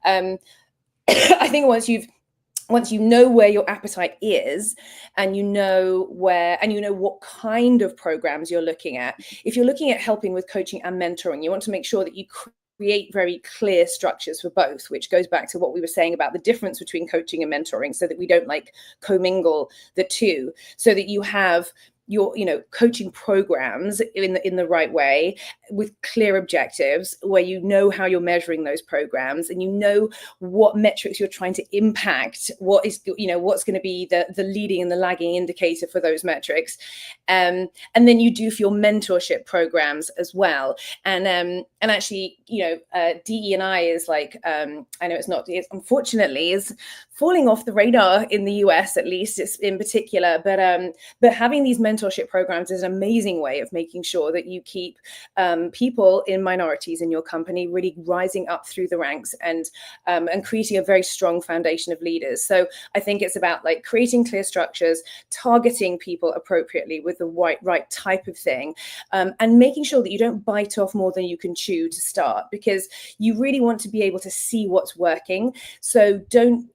I think once you know where your appetite is and you know what kind of programs you're looking at, if you're looking at helping with coaching and mentoring, you want to make sure that you create very clear structures for both, which goes back to what we were saying about the difference between coaching and mentoring, so that we don't like commingle the two, so that you have your coaching programs in the right way with clear objectives, where you know how you're measuring those programs and you know what metrics you're trying to impact, what is what's going to be the leading and the lagging indicator for those metrics, and then you do for your mentorship programs as well. And actually DE&I is like I know it's unfortunately is falling off the radar in the US, at least it's in particular, but having these mentorship programs is an amazing way of making sure that you keep people in minorities in your company really rising up through the ranks and creating a very strong foundation of leaders. So I think it's about like creating clear structures, targeting people appropriately with the right type of thing, and making sure that you don't bite off more than you can chew to start, because you really want to be able to see what's working. So don't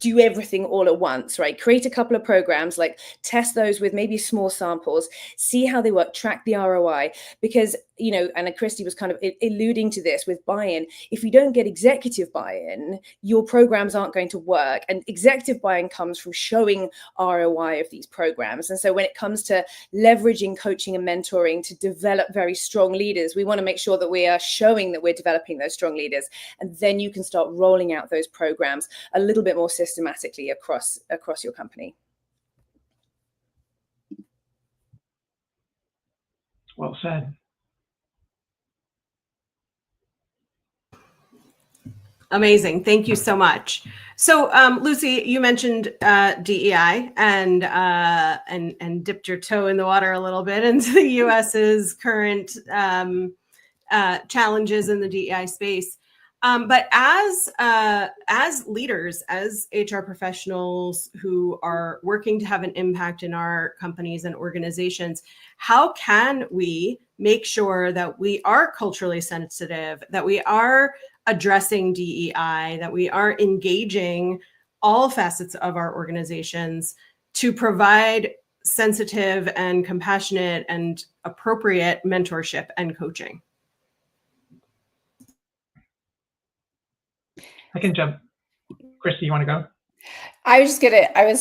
do everything all at once, right? Create a couple of programs, like test those with maybe small samples, see how they work, track the ROI, because, and Christy was kind of alluding to this with buy-in. If you don't get executive buy-in, your programs aren't going to work. And executive buy-in comes from showing ROI of these programs. And so when it comes to leveraging coaching and mentoring to develop very strong leaders, we want to make sure that we are showing that we're developing those strong leaders. And then you can start rolling out those programs a little bit more systematically across your company. Well said. Amazing. Thank you so much. So, Lucy, you mentioned DEI and dipped your toe in the water a little bit into the US's current challenges in the DEI space. But as leaders, as HR professionals who are working to have an impact in our companies and organizations, how can we make sure that we are culturally sensitive, that we are addressing DEI, that we are engaging all facets of our organizations to provide sensitive and compassionate and appropriate mentorship and coaching? I can jump. Christy, you want to go? I was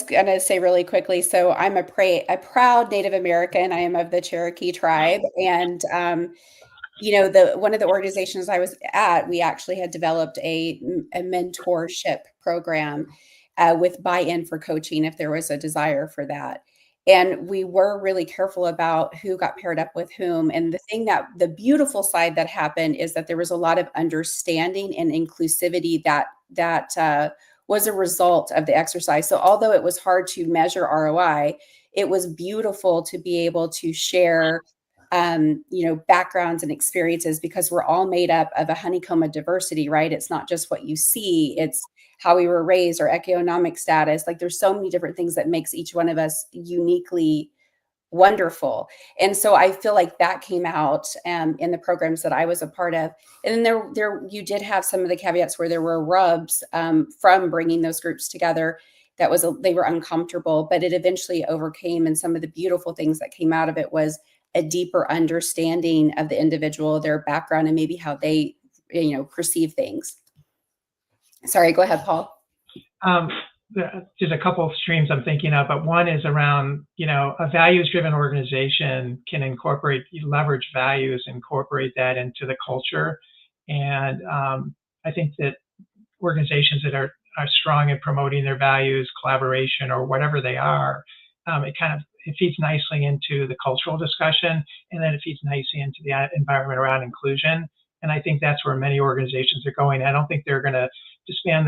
gonna say really quickly. So I'm a proud Native American. I am of the Cherokee tribe, and one of the organizations I was at, we actually had developed a mentorship program. with buy-in for coaching if there was a desire for that. And we were really careful about who got paired up with whom. And the beautiful side that happened is that there was a lot of understanding and inclusivity that was a result of the exercise. So although it was hard to measure ROI, it was beautiful to be able to share backgrounds and experiences, because we're all made up of a honeycomb of diversity, right? It's not just what you see, it's how we were raised, our economic status. Like, there's so many different things that makes each one of us uniquely wonderful. And so I feel like that came out in the programs that I was a part of. And then there you did have some of the caveats where there were rubs from bringing those groups together. They were uncomfortable, but it eventually overcame. And some of the beautiful things that came out of it was a deeper understanding of the individual, their background, and maybe how they, perceive things. Sorry, go ahead, Paul. There's a couple of streams I'm thinking of, but one is around, a values-driven organization can leverage values, incorporate that into the culture. And I think that organizations that are strong in promoting their values, collaboration, or whatever they are, it feeds nicely into the cultural discussion, and then it feeds nicely into the environment around inclusion. And I think that's where many organizations are going. I don't think they're going to disband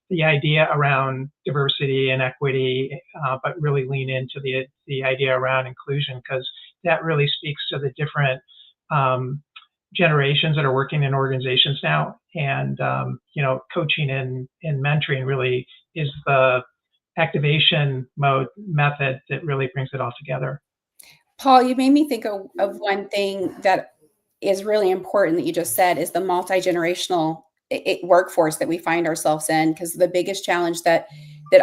the idea around diversity and equity, but really lean into the idea around inclusion, because that really speaks to the different generations that are working in organizations now. And coaching and mentoring really is the activation method that really brings it all together. Paul, you made me think of one thing that is really important that you just said, is the multi-generational workforce that we find ourselves in. Because the biggest challenge that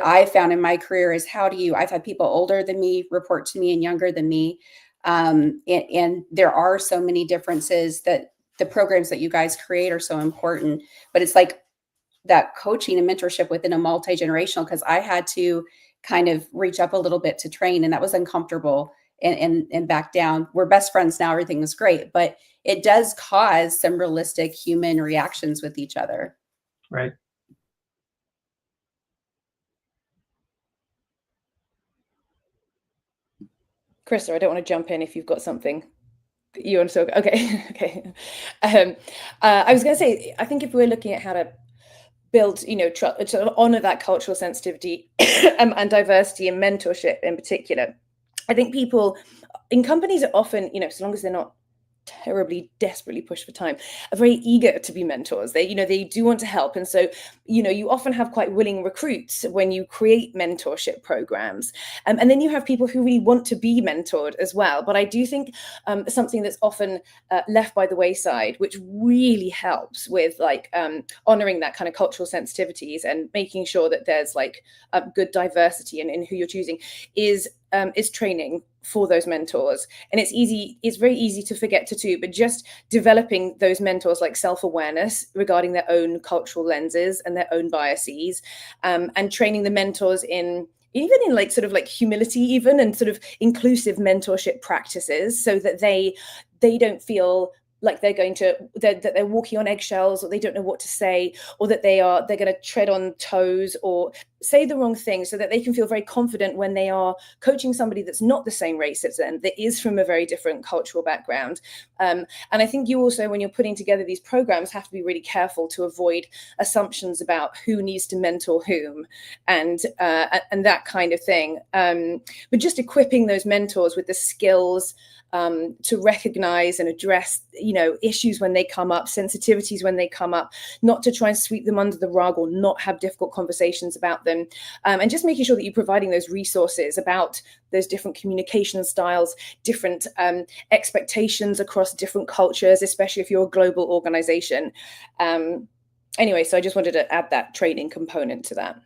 I found in my career is I've had people older than me report to me and younger than me. And there are so many differences that the programs that you guys create are so important, but it's like that coaching and mentorship within a multi-generational, because I had to kind of reach up a little bit to train, and that was uncomfortable and back down. We're best friends now. Everything was great, but it does cause some realistic human reactions with each other. Right. Krista, I don't want to jump in if you've got something you want to talk. Okay. I was going to say, I think if we're looking at how to build, to honor that cultural sensitivity and diversity and mentorship in particular, I think people in companies are often, as long as they're not terribly desperately pushed for time, are very eager to be mentors. They do want to help. And so, you often have quite willing recruits when you create mentorship programs. And then you have people who really want to be mentored as well. But I do think something that's often left by the wayside, which really helps with honoring that kind of cultural sensitivities and making sure that there's good diversity in who you're choosing, is training for those mentors. And it's very easy to forget to do, but just developing those mentors, like self-awareness regarding their own cultural lenses and their own biases, and training the mentors in humility, even, and sort of inclusive mentorship practices, so that they don't feel like that they're walking on eggshells, or they don't know what to say, or that they're going to tread on toes or say the wrong thing, so that they can feel very confident when they are coaching somebody that's not the same race as them, that is from a very different cultural background. And I think you also, when you're putting together these programs, have to be really careful to avoid assumptions about who needs to mentor whom and that kind of thing. But just equipping those mentors with the skills to recognize and address, issues when they come up, sensitivities when they come up, not to try and sweep them under the rug or not have difficult conversations about them, and just making sure that you're providing those resources about those different communication styles, different expectations across different cultures, especially if you're a global organization. Anyway, so I just wanted to add that training component to that.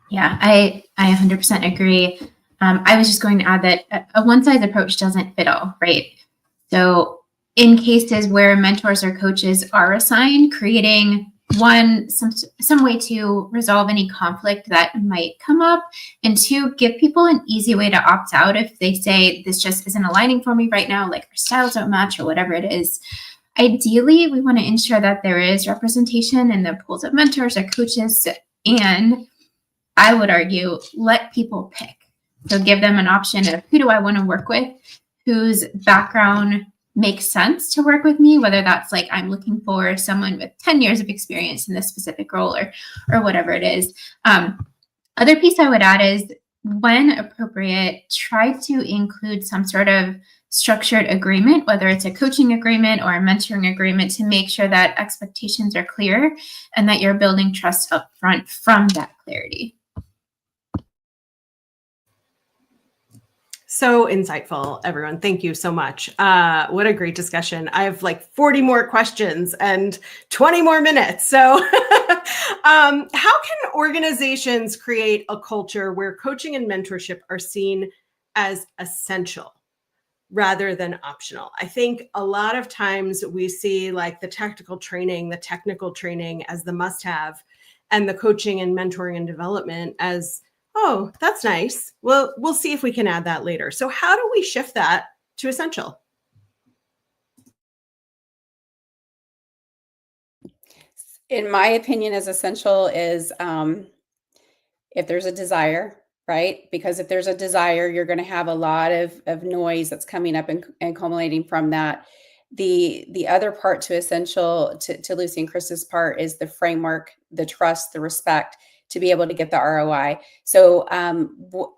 Yeah, I 100% agree. I was just going to add that a one-size approach doesn't fit all, right? So in cases where mentors or coaches are assigned, creating some way to resolve any conflict that might come up, and two, give people an easy way to opt out if they say this just isn't aligning for me right now, like our styles don't match or whatever it is. Ideally, we want to ensure that there is representation in the pools of mentors or coaches And I would argue, let people pick. So give them an option of who do I want to work with, whose background makes sense to work with me, whether that's like I'm looking for someone with 10 years of experience in this specific role or whatever it is. Other piece I would add is, when appropriate, try to include some sort of structured agreement, whether it's a coaching agreement or a mentoring agreement, to make sure that expectations are clear and that you're building trust up front from that clarity. So insightful, everyone. Thank you so much. What a great discussion. I have like 40 more questions and 20 more minutes. So how can organizations create a culture where coaching and mentorship are seen as essential rather than optional? I think a lot of times we see like the tactical training, the technical training as the must-have, and the coaching and mentoring and development as, oh, that's nice. Well, we'll see if we can add that later. So how do we shift that to essential? In my opinion, as essential is if there's a desire, right? Because if there's a desire, you're going to have a lot of noise that's coming up and culminating from that. The other part to essential, to Lucy and Chris's part, is the framework, the trust, the respect, to be able to get the ROI. So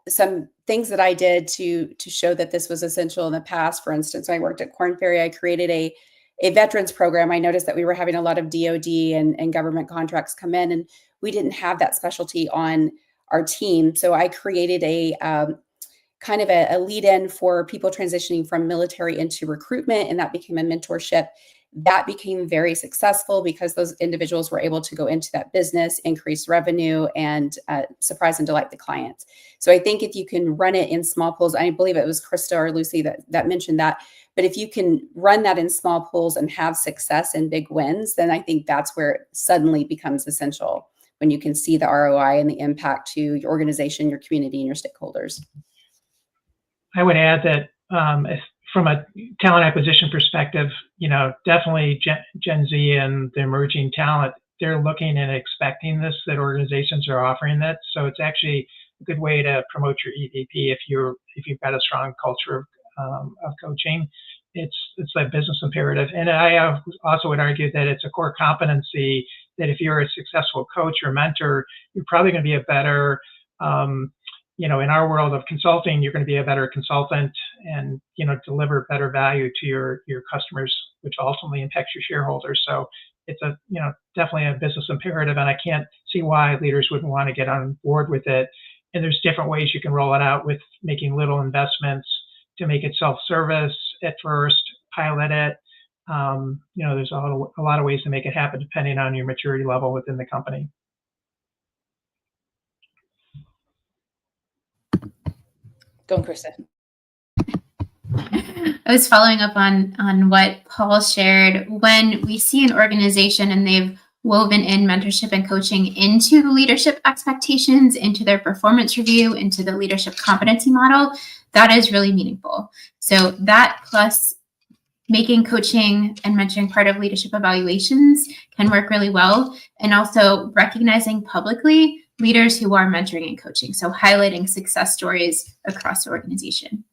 some things that I did to show that this was essential in the past, for instance, when I worked at Korn Ferry, I created a veterans program. I noticed that we were having a lot of DoD and government contracts come in, and we didn't have that specialty on our team. So I created a kind of a lead-in for people transitioning from military into recruitment, and that became a mentorship. That became very successful because those individuals were able to go into that business, increase revenue, and surprise and delight the clients. So I think if you can run it in small pools, I believe it was Krista or Lucy that mentioned that, but if you can run that in small pools and have success and big wins, then I think that's where it suddenly becomes essential, when you can see the ROI and the impact to your organization, your community, and your stakeholders. I would add that from a talent acquisition perspective, definitely Gen Z and the emerging talent, they're looking and expecting this, that organizations are offering that. So it's actually a good way to promote your EVP if you've got a strong culture of coaching. It's a business imperative. And I also would argue that it's a core competency that if you're a successful coach or mentor, you're probably going to be a better in our world of consulting, you're going to be a better consultant and, deliver better value to your customers, which ultimately impacts your shareholders. So it's definitely a business imperative, and I can't see why leaders wouldn't want to get on board with it. And there's different ways you can roll it out, with making little investments to make it self-service at first, pilot it. There's a lot of ways to make it happen depending on your maturity level within the company. Go on, Krista. I was following up on what Paul shared. When we see an organization and they've woven in mentorship and coaching into the leadership expectations, into their performance review, into the leadership competency model, that is really meaningful. So that, plus making coaching and mentoring part of leadership evaluations, can work really well. And also recognizing publicly leaders who are mentoring and coaching. So highlighting success stories across the organization.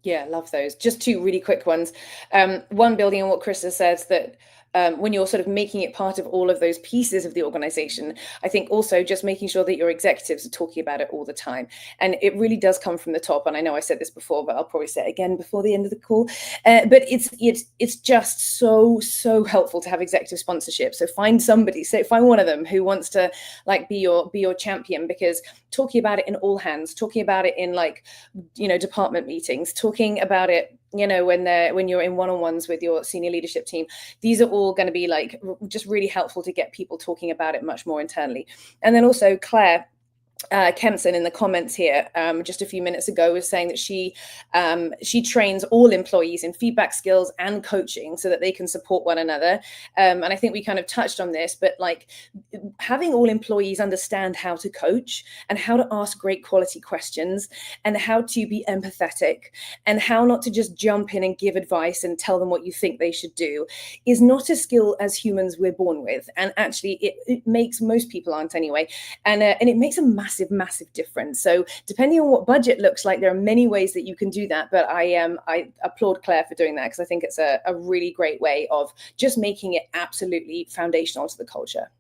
Yeah, love those. Just two really quick ones. One, building on what Krista says, that when you're sort of making it part of all of those pieces of the organization, I think also just making sure that your executives are talking about it all the time. And it really does come from the top. And I know I said this before, but I'll probably say it again before the end of the call. But it's just so helpful to have executive sponsorship. So find one of them who wants to be your champion, because talking about it in all hands, talking about it in department meetings, talking about it when you're in one-on-ones with your senior leadership team, these are all going to be just really helpful to get people talking about it much more internally. And then also, Claire, Kempson in the comments here just a few minutes ago was saying that she trains all employees in feedback skills and coaching so that they can support one another. And I think we kind of touched on this, but like having all employees understand how to coach and how to ask great quality questions and how to be empathetic and how not to just jump in and give advice and tell them what you think they should do is not a skill as humans we're born with. And actually it makes, most people aren't anyway. And it makes a massive difference. So depending on what budget looks like, there are many ways that you can do that. But I applaud Claire for doing that because I think it's a really great way of just making it absolutely foundational to the culture.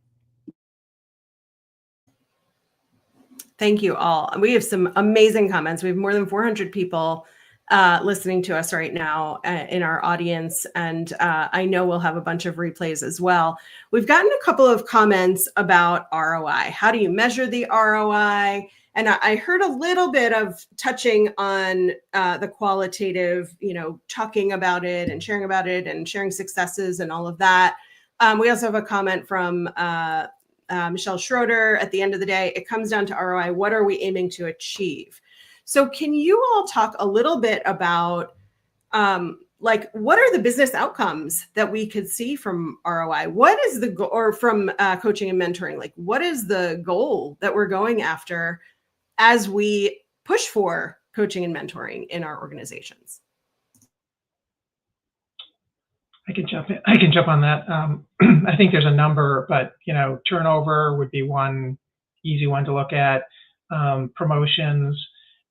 Thank you all. We have some amazing comments. We have more than 400 people listening to us right now in our audience. And I know we'll have a bunch of replays as well. We've gotten a couple of comments about ROI. How do you measure the ROI? And I heard a little bit of touching on the qualitative, talking about it and sharing successes and all of that. We also have a comment from Michelle Schroeder. At the end of the day, it comes down to ROI. What are we aiming to achieve? So can you all talk a little bit about what are the business outcomes that we could see from ROI? What is the goal, or from coaching and mentoring? Like, what is the goal that we're going after as we push for coaching and mentoring in our organizations? I can jump on that. I think there's a number, but turnover would be one easy one to look at. Promotions,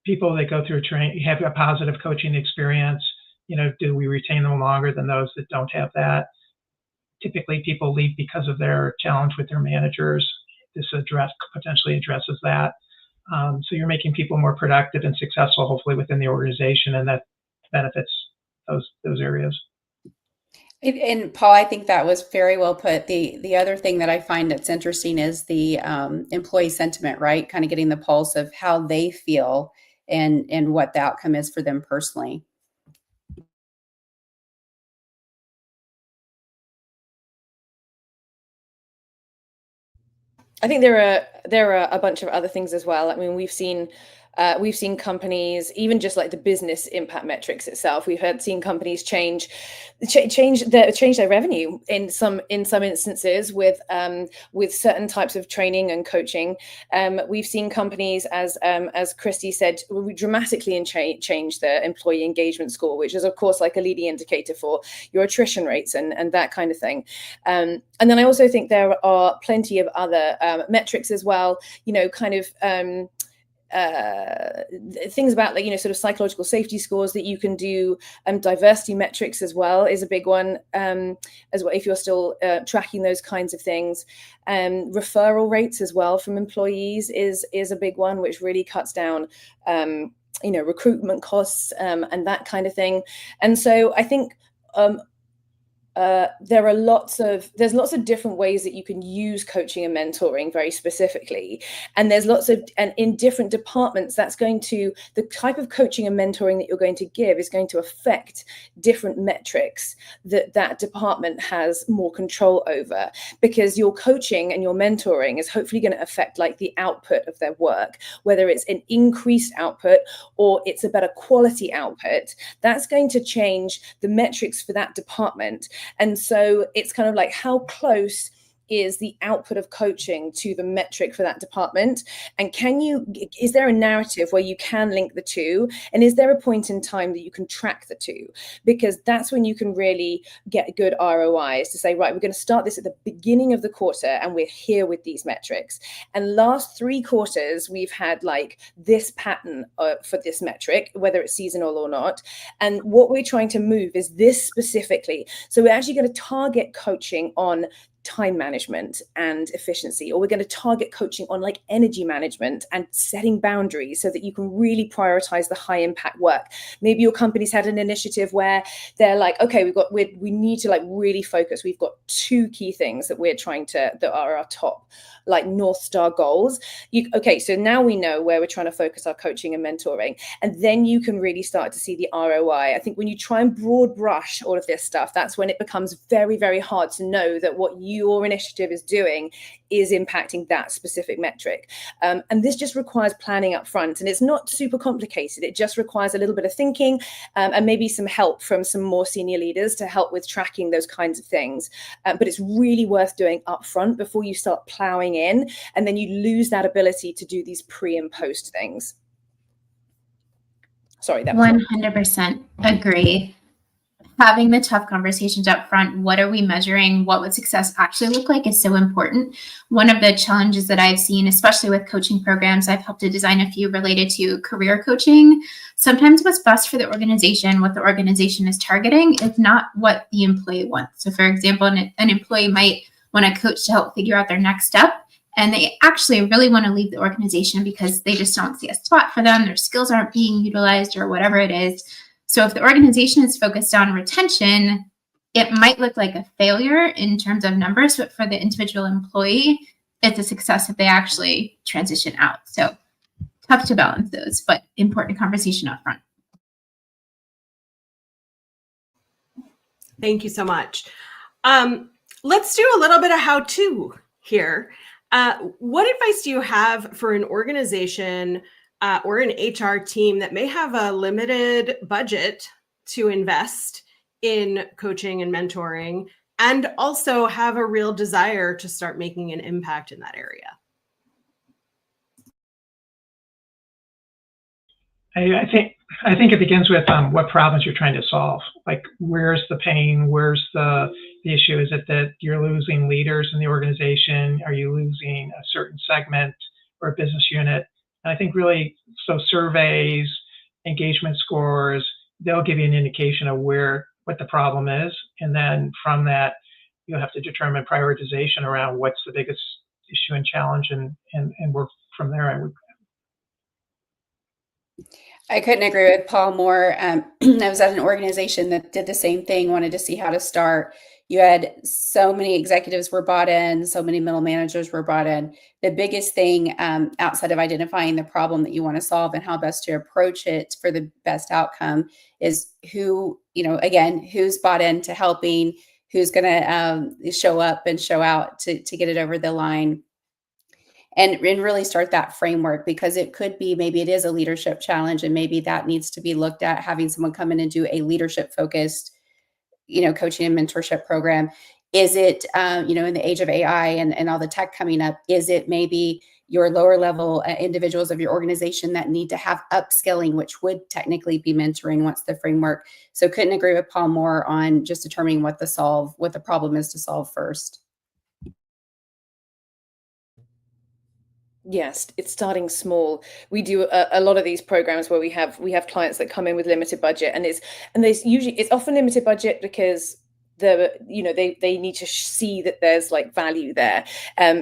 people that go through have a positive coaching experience. Do we retain them longer than those that don't have that? Typically, people leave because of their challenge with their managers. This potentially addresses that. So you're making people more productive and successful, hopefully within the organization, and that benefits those areas. And Paul, I think that was very well put. The other thing that I find that's interesting is the employee sentiment, right? Kind of getting the pulse of how they feel and what the outcome is for them personally. I think there are a bunch of other things as well. I mean, we've seen companies, even just like the business impact metrics itself. We've seen companies change their revenue in some instances with certain types of training and coaching. We've seen companies, as Christy said, dramatically change their employee engagement score, which is of course like a leading indicator for your attrition rates and that kind of thing. And then I also think there are plenty of other metrics as well. Things about sort of psychological safety scores that you can do. Diversity metrics as well is a big one as well, if you're still tracking those kinds of things. Referral rates as well from employees is a big one, which really cuts down recruitment costs and that kind of thing. And so I think there's lots of different ways that you can use coaching and mentoring very specifically, and in different departments, the type of coaching and mentoring that you're going to give is going to affect different metrics that department has more control over, because your coaching and your mentoring is hopefully going to affect like the output of their work, whether it's an increased output or it's a better quality output. That's going to change the metrics for that department. And so it's kind of like, how close is the output of coaching to the metric for that department? And is there a narrative where you can link the two? And is there a point in time that you can track the two? Because that's when you can really get good ROIs to say, right, we're going to start this at the beginning of the quarter and we're here with these metrics. And last 3 quarters, we've had like this pattern for this metric, whether it's seasonal or not. And what we're trying to move is this specifically. So we're actually going to target coaching on time management and efficiency, or we're going to target coaching on like energy management and setting boundaries so that you can really prioritize the high impact work. Maybe your company's had an initiative where they're like, okay, we need to like really focus. We've got 2 key things that that are our top like North Star goals. So now we know where we're trying to focus our coaching and mentoring, and then you can really start to see the ROI. I think when you try and broad brush all of this stuff, that's when it becomes very, very hard to know that what you your initiative is doing is impacting that specific metric. And this just requires planning up front, and it's not super complicated. It just requires a little bit of thinking and maybe some help from some more senior leaders to help with tracking those kinds of things. But it's really worth doing up front before you start plowing in, and then you lose that ability to do these pre and post things. Sorry, that was 100% agree. Having the tough conversations up front, what are we measuring, what would success actually look like, is so important. One of the challenges that I've seen, especially with coaching programs, I've helped to design a few related to career coaching. Sometimes what's best for the organization, what the organization is targeting, is not what the employee wants. So for example, an employee might want a coach to help figure out their next step, and they actually really want to leave the organization because they just don't see a spot for them, their skills aren't being utilized, or whatever it is. So if the organization is focused on retention, it might look like a failure in terms of numbers, but for the individual employee, it's a success if they actually transition out. So tough to balance those, but important conversation up front. Thank you so much. Let's do a little bit of how-to here. What advice do you have for an organization or an HR team that may have a limited budget to invest in coaching and mentoring, and also have a real desire to start making an impact in that area? I think it begins with what problems you're trying to solve. Like, where's the pain? Where's the issue? Is it that you're losing leaders in the organization? Are you losing a certain segment or a business unit? And I think really, so surveys, engagement scores, they'll give you an indication of what the problem is. And then from that, you'll have to determine prioritization around what's the biggest issue and challenge, and work from there, I would. I couldn't agree with Paul more. I was at an organization that did the same thing, wanted to see how to start. You had so many executives were bought in, so many middle managers were brought in. The biggest thing outside of identifying the problem that you want to solve and how best to approach it for the best outcome is who's bought into helping, who's going to show up and show out to get it over the line. And really start that framework, because it could be, maybe it is a leadership challenge, and maybe that needs to be looked at, having someone come in and do a leadership focused, coaching and mentorship program. Is it, in the age of AI and all the tech coming up, is it maybe your lower level individuals of your organization that need to have upskilling, which would technically be mentoring once the framework? So couldn't agree with Paul more on just determining what the problem is to solve first. Yes, it's starting small. We do a lot of these programs where we have clients that come in with limited budget, and it's often limited budget because they need to see that there's like value there.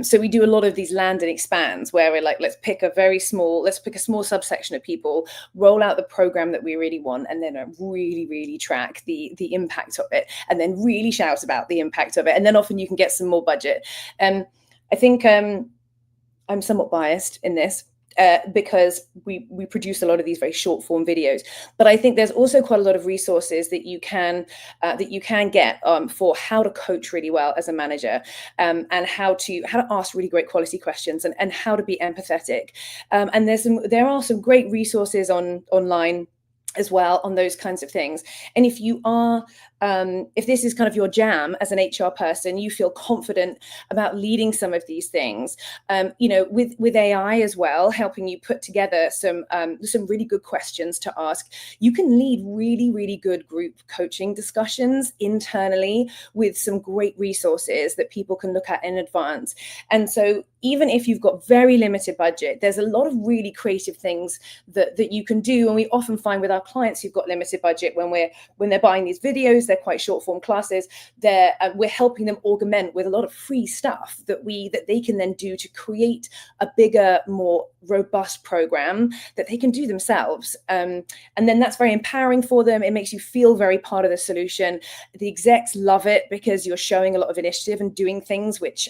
So we do a lot of these land and expands where we're like, let's pick a small subsection of people, roll out the program that we really want, and then really, really track the impact of it, and then really shout about the impact of it. And then often you can get some more budget. I think I'm somewhat biased in this because we produce a lot of these very short form videos, but I think there's also quite a lot of resources that you can get for how to coach really well as a manager, and how to ask really great quality questions, and how to be empathetic. And there are some great resources online as well on those kinds of things. And if you are, if this is kind of your jam as an HR person, you feel confident about leading some of these things, with AI as well, helping you put together some really good questions to ask, you can lead really, really good group coaching discussions internally with some great resources that people can look at in advance. And so even if you've got very limited budget, there's a lot of really creative things that you can do. And we often find with our clients who've got limited budget, when they're buying these videos, they're quite short form classes, we're helping them augment with a lot of free stuff that they can then do to create a bigger, more robust program that they can do themselves. And then that's very empowering for them. It makes you feel very part of the solution. The execs love it because you're showing a lot of initiative and doing things which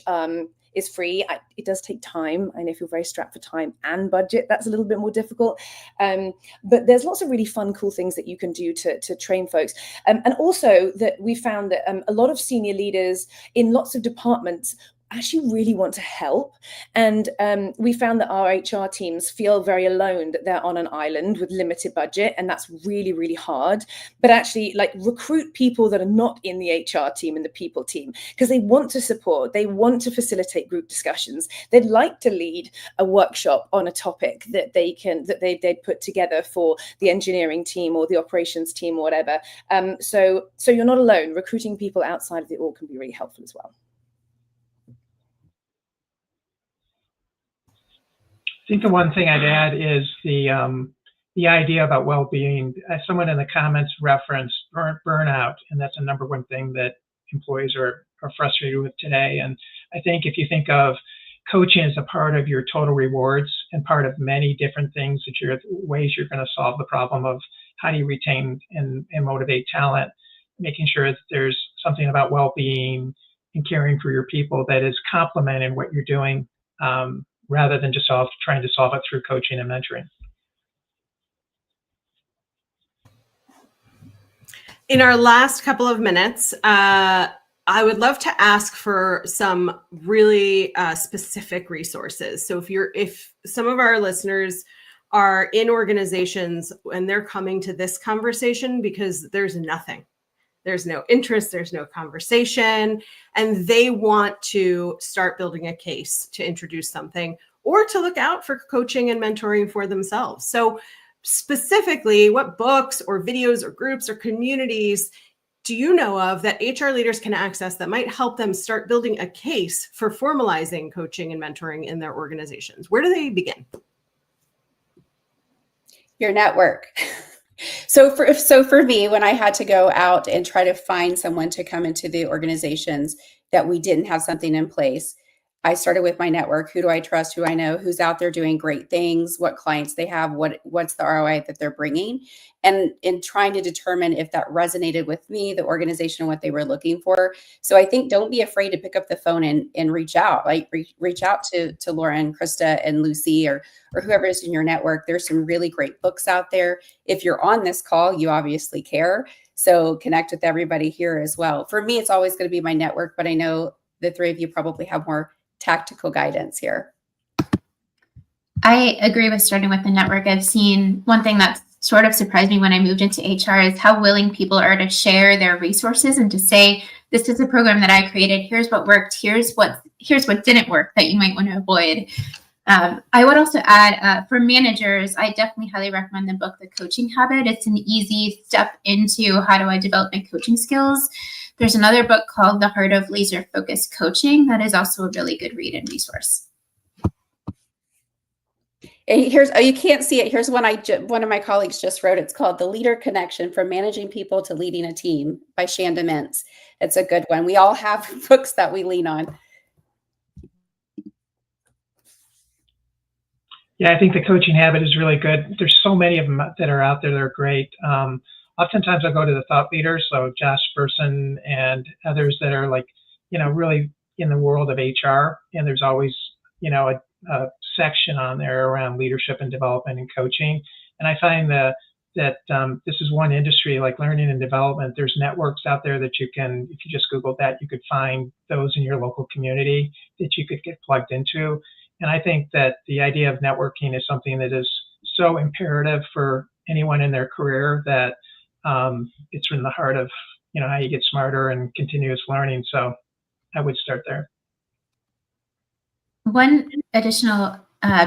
is free. It does take time. And if you're very strapped for time and budget, that's a little bit more difficult. But there's lots of really fun, cool things that you can do to train folks. And also that we found that a lot of senior leaders in lots of departments actually really want to help. And we found that our HR teams feel very alone, that they're on an island with limited budget, and that's really, really hard. But actually, like, recruit people that are not in the HR team and the people team, because they want to support, they want to facilitate group discussions. They'd like to lead a workshop on a topic that they'd put together for the engineering team or the operations team or whatever. So you're not alone. Recruiting people outside of the org can be really helpful as well. I think the one thing I'd add is the idea about well-being. Someone in the comments referenced burnout, and that's a number one thing that employees are frustrated with today. And I think if you think of coaching as a part of your total rewards and part of many different things ways you're going to solve the problem of how do you retain and motivate talent, making sure that there's something about well-being and caring for your people that is complementing what you're doing, rather than just trying to solve it through coaching and mentoring. In our last couple of minutes, I would love to ask for some really specific resources. So if some of our listeners are in organizations and they're coming to this conversation because there's nothing, there's no interest, there's no conversation, and they want to start building a case to introduce something or to look out for coaching and mentoring for themselves. So specifically, what books or videos or groups or communities do you know of that HR leaders can access that might help them start building a case for formalizing coaching and mentoring in their organizations? Where do they begin? Your network. So for me, when I had to go out and try to find someone to come into the organizations that we didn't have something in place, I started with my network. Who do I trust? Who I know? Who's out there doing great things? What clients they have? What's the ROI that they're bringing? And in trying to determine if that resonated with me, the organization, what they were looking for. So I think don't be afraid to pick up the phone and reach out. Like reach out to Laura and Krista and Lucy or whoever is in your network. There's some really great books out there. If you're on this call, you obviously care. So connect with everybody here as well. For me, it's always going to be my network, but I know the three of you probably have more tactical guidance here. I agree with starting with the network. I've seen one thing that's sort of surprised me when I moved into HR is how willing people are to share their resources and to say, this is a program that I created. Here's what worked. Here's what didn't work that you might want to avoid. I would also add for managers, I definitely highly recommend the book, The Coaching Habit. It's an easy step into how do I develop my coaching skills. There's another book called The Heart of Laser Focused Coaching that is also a really good read and resource. And you can't see it. Here's one one of my colleagues just wrote. It's called The Leader Connection: From Managing People to Leading a Team by Shanda Mintz. It's a good one. We all have books that we lean on. Yeah, I think The Coaching Habit is really good. There's so many of them that are out there that are great. Oftentimes I go to the thought leaders, so Josh Bersin and others that are like, really in the world of HR. And there's always, a section on there around leadership and development and coaching. And I find that this is one industry, like learning and development. There's networks out there that you can, if you just Google that, you could find those in your local community that you could get plugged into. And I think that the idea of networking is something that is so imperative for anyone in their career that it's in the heart of, how you get smarter and continuous learning. So I would start there. One additional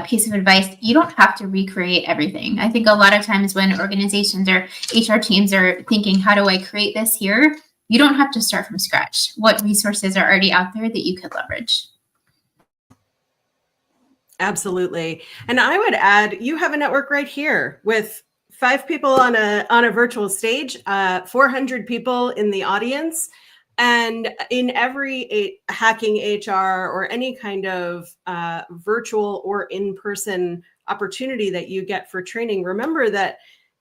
piece of advice, you don't have to recreate everything. I think a lot of times when organizations or HR teams are thinking, how do I create this here? You don't have to start from scratch. What resources are already out there that you could leverage? Absolutely. And I would add, you have a network right here with 5 people on a virtual stage, 400 people in the audience. And in every hacking HR or any kind of virtual or in-person opportunity that you get for training, remember that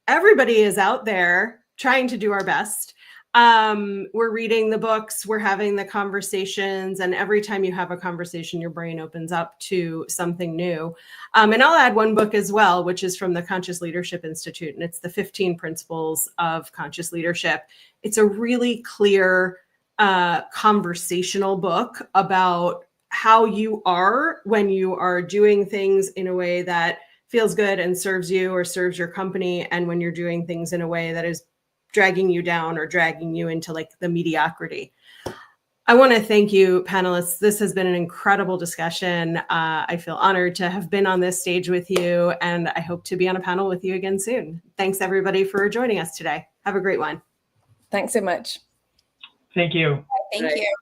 everybody is out there trying to do our best. We're reading the books, we're having the conversations, and every time you have a conversation, your brain opens up to something new. And I'll add one book as well, which is from the Conscious Leadership Institute, and it's the 15 Principles of Conscious Leadership. It's a really clear conversational book about how you are when you are doing things in a way that feels good and serves you or serves your company, and when you're doing things in a way that is dragging you down or dragging you into like the mediocrity. I want to thank you, panelists. This has been an incredible discussion. I feel honored to have been on this stage with you, and I hope to be on a panel with you again soon. Thanks everybody for joining us today. Have a great one. Thanks so much. Thank you. Thank you.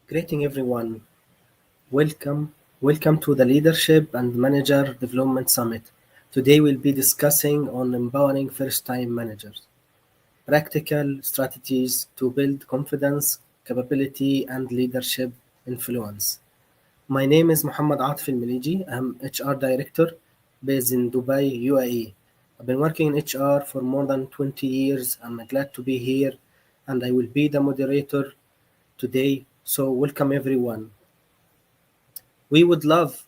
Greeting everyone. Welcome to the Leadership and Manager Development Summit. Today we'll be discussing on empowering first-time managers. Practical strategies to build confidence, capability, and leadership influence. My name is Muhammad Atif Al-Miliji. I'm HR Director based in Dubai, UAE. I've been working in HR for more than 20 years. I'm glad to be here, and I will be the moderator today. So welcome everyone. We would love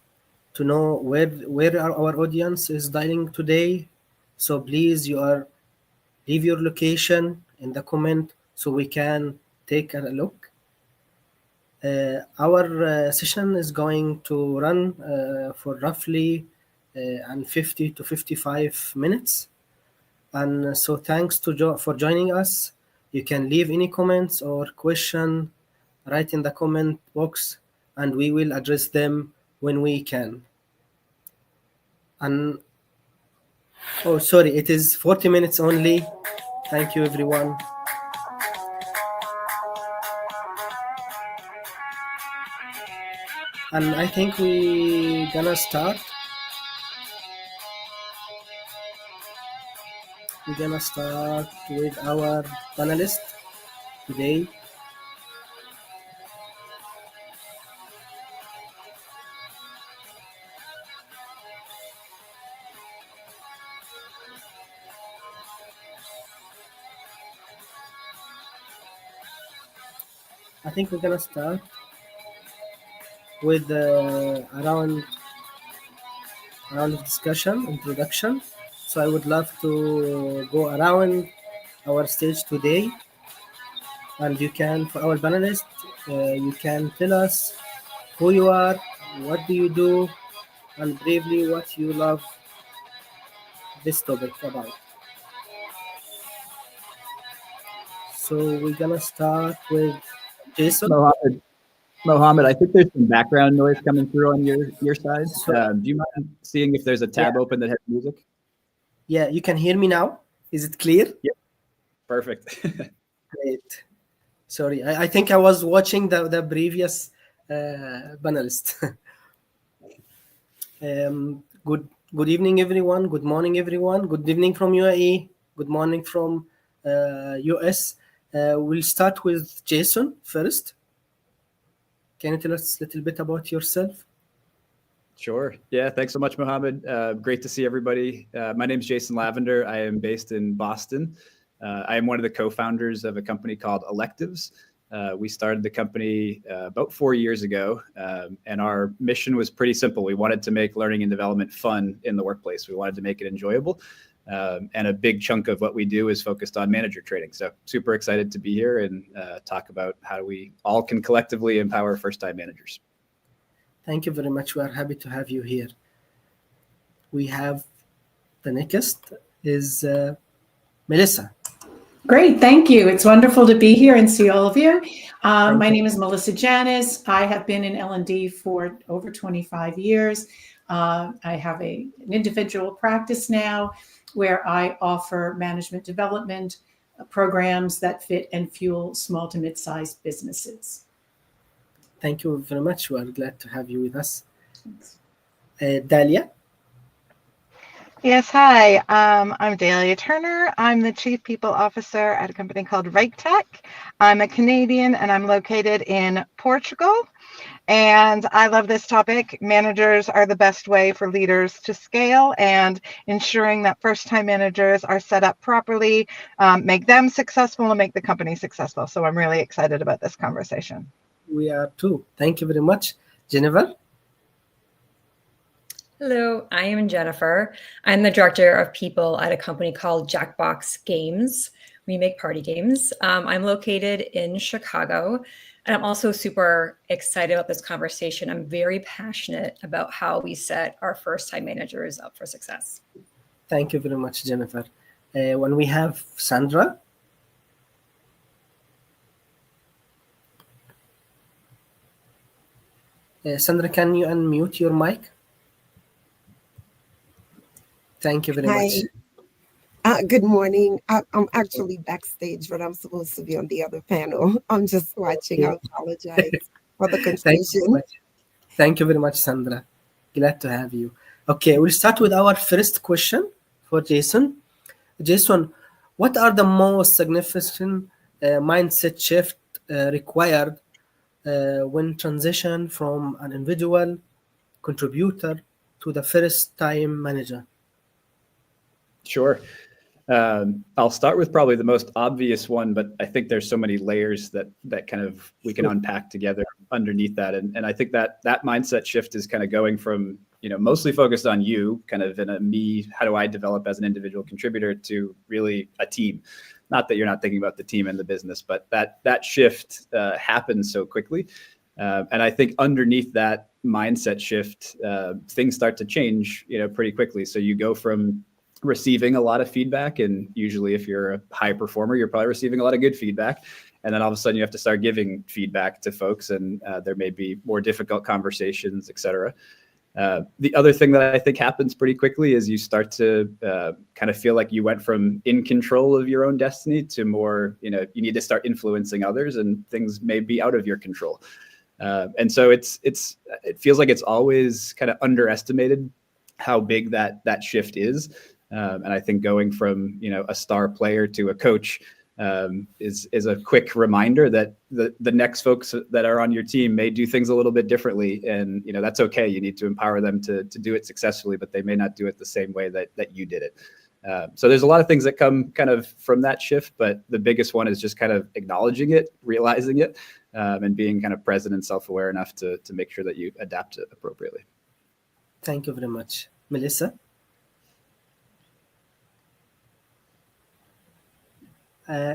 to know where our audience is dialing today. So please, leave your location in the comment so we can take a look. Our session is going to run for roughly 50 to 55 minutes. And so thanks for joining us. You can leave any comments or question right in the comment box, and we will address them when we can. And oh, sorry, it is 40 minutes only. Thank you, everyone. And I think we're gonna start. We're gonna start with our panelist today. I think we're gonna start with a round of discussion, introduction. So I would love to go around our stage today, and you can, for our panelists, you can tell us who you are, what do you do, and briefly what you love this topic about. So we're gonna start with Jason. Mohammed, I think there's some background noise coming through on your side. Do you mind seeing if there's a tab open that has music? Yeah, you can hear me now. Is it clear? Yep. Perfect. Great. Sorry, I think I was watching the previous panelist. Good evening, everyone. Good morning, everyone. Good evening from UAE. Good morning from US. We'll start with Jason first. Can you tell us a little bit about yourself? Sure. Yeah, thanks so much, Mohammed. Great to see everybody. My name is Jason Lavender. I am based in Boston. I am one of the co-founders of a company called Electives. We started the company about 4 years ago, and our mission was pretty simple. We wanted to make learning and development fun in the workplace. We wanted to make it enjoyable. And a big chunk of what we do is focused on manager training. So super excited to be here and talk about how we all can collectively empower first-time managers. Thank you very much. We are happy to have you here. We have the next is Melissa. Great, thank you. It's wonderful to be here and see all of you. My name is Melissa Janis. I have been in L&D for over 25 years. I have an individual practice now where I offer management development programs that fit and fuel small to mid-sized businesses. Thank you very much. We are glad to have you with us. Dalia? Yes, hi. I'm Dalia Turner. I'm the Chief People Officer at a company called RightTech. I'm a Canadian and I'm located in Portugal. And I love this topic. Managers are the best way for leaders to scale, and ensuring that first-time managers are set up properly, make them successful and make the company successful. So I'm really excited about this conversation. We are too. Thank you very much. Jennifer? Hello, I am Jennifer. I'm the director of people at a company called Jackbox Games. We make party games. I'm located in Chicago, and I'm also super excited about this conversation. I'm very passionate about how we set our first-time managers up for success. Thank you very much, Jennifer. When we have Sandra. Sandra, can you unmute your mic? Thank you very much. Good morning. I'm actually backstage, but I'm supposed to be on the other panel. I'm just watching. I apologize. for the Thank you very conversation. much. Thank you very much, Sandra. Glad to have you. Okay, we'll start with our first question for Jason. Jason, what are the most significant mindset shift required when transition from an individual contributor to the first time manager? Sure. I'll start with probably the most obvious one, but I think there's so many layers that kind of we can unpack together underneath that. And I think that mindset shift is kind of going from, mostly focused on you, kind of in a me, how do I develop as an individual contributor, to really a team. Not that you're not thinking about the team and the business, but that shift happens so quickly. And I think underneath that mindset shift, things start to change, pretty quickly. So you go from receiving a lot of feedback, and usually if you're a high performer, you're probably receiving a lot of good feedback. And then all of a sudden you have to start giving feedback to folks, and there may be more difficult conversations, et cetera. The other thing that I think happens pretty quickly is you start to kind of feel like you went from in control of your own destiny to more, you need to start influencing others, and things may be out of your control. And so it feels like it's always kind of underestimated how big that shift is. And I think going from, a star player to a coach is a quick reminder that the next folks that are on your team may do things a little bit differently. And, that's okay. You need to empower them to do it successfully, but they may not do it the same way that you did it. So there's a lot of things that come kind of from that shift, but the biggest one is just kind of acknowledging it, realizing it, and being kind of present and self-aware enough to make sure that you adapt it appropriately. Thank you very much. Melissa?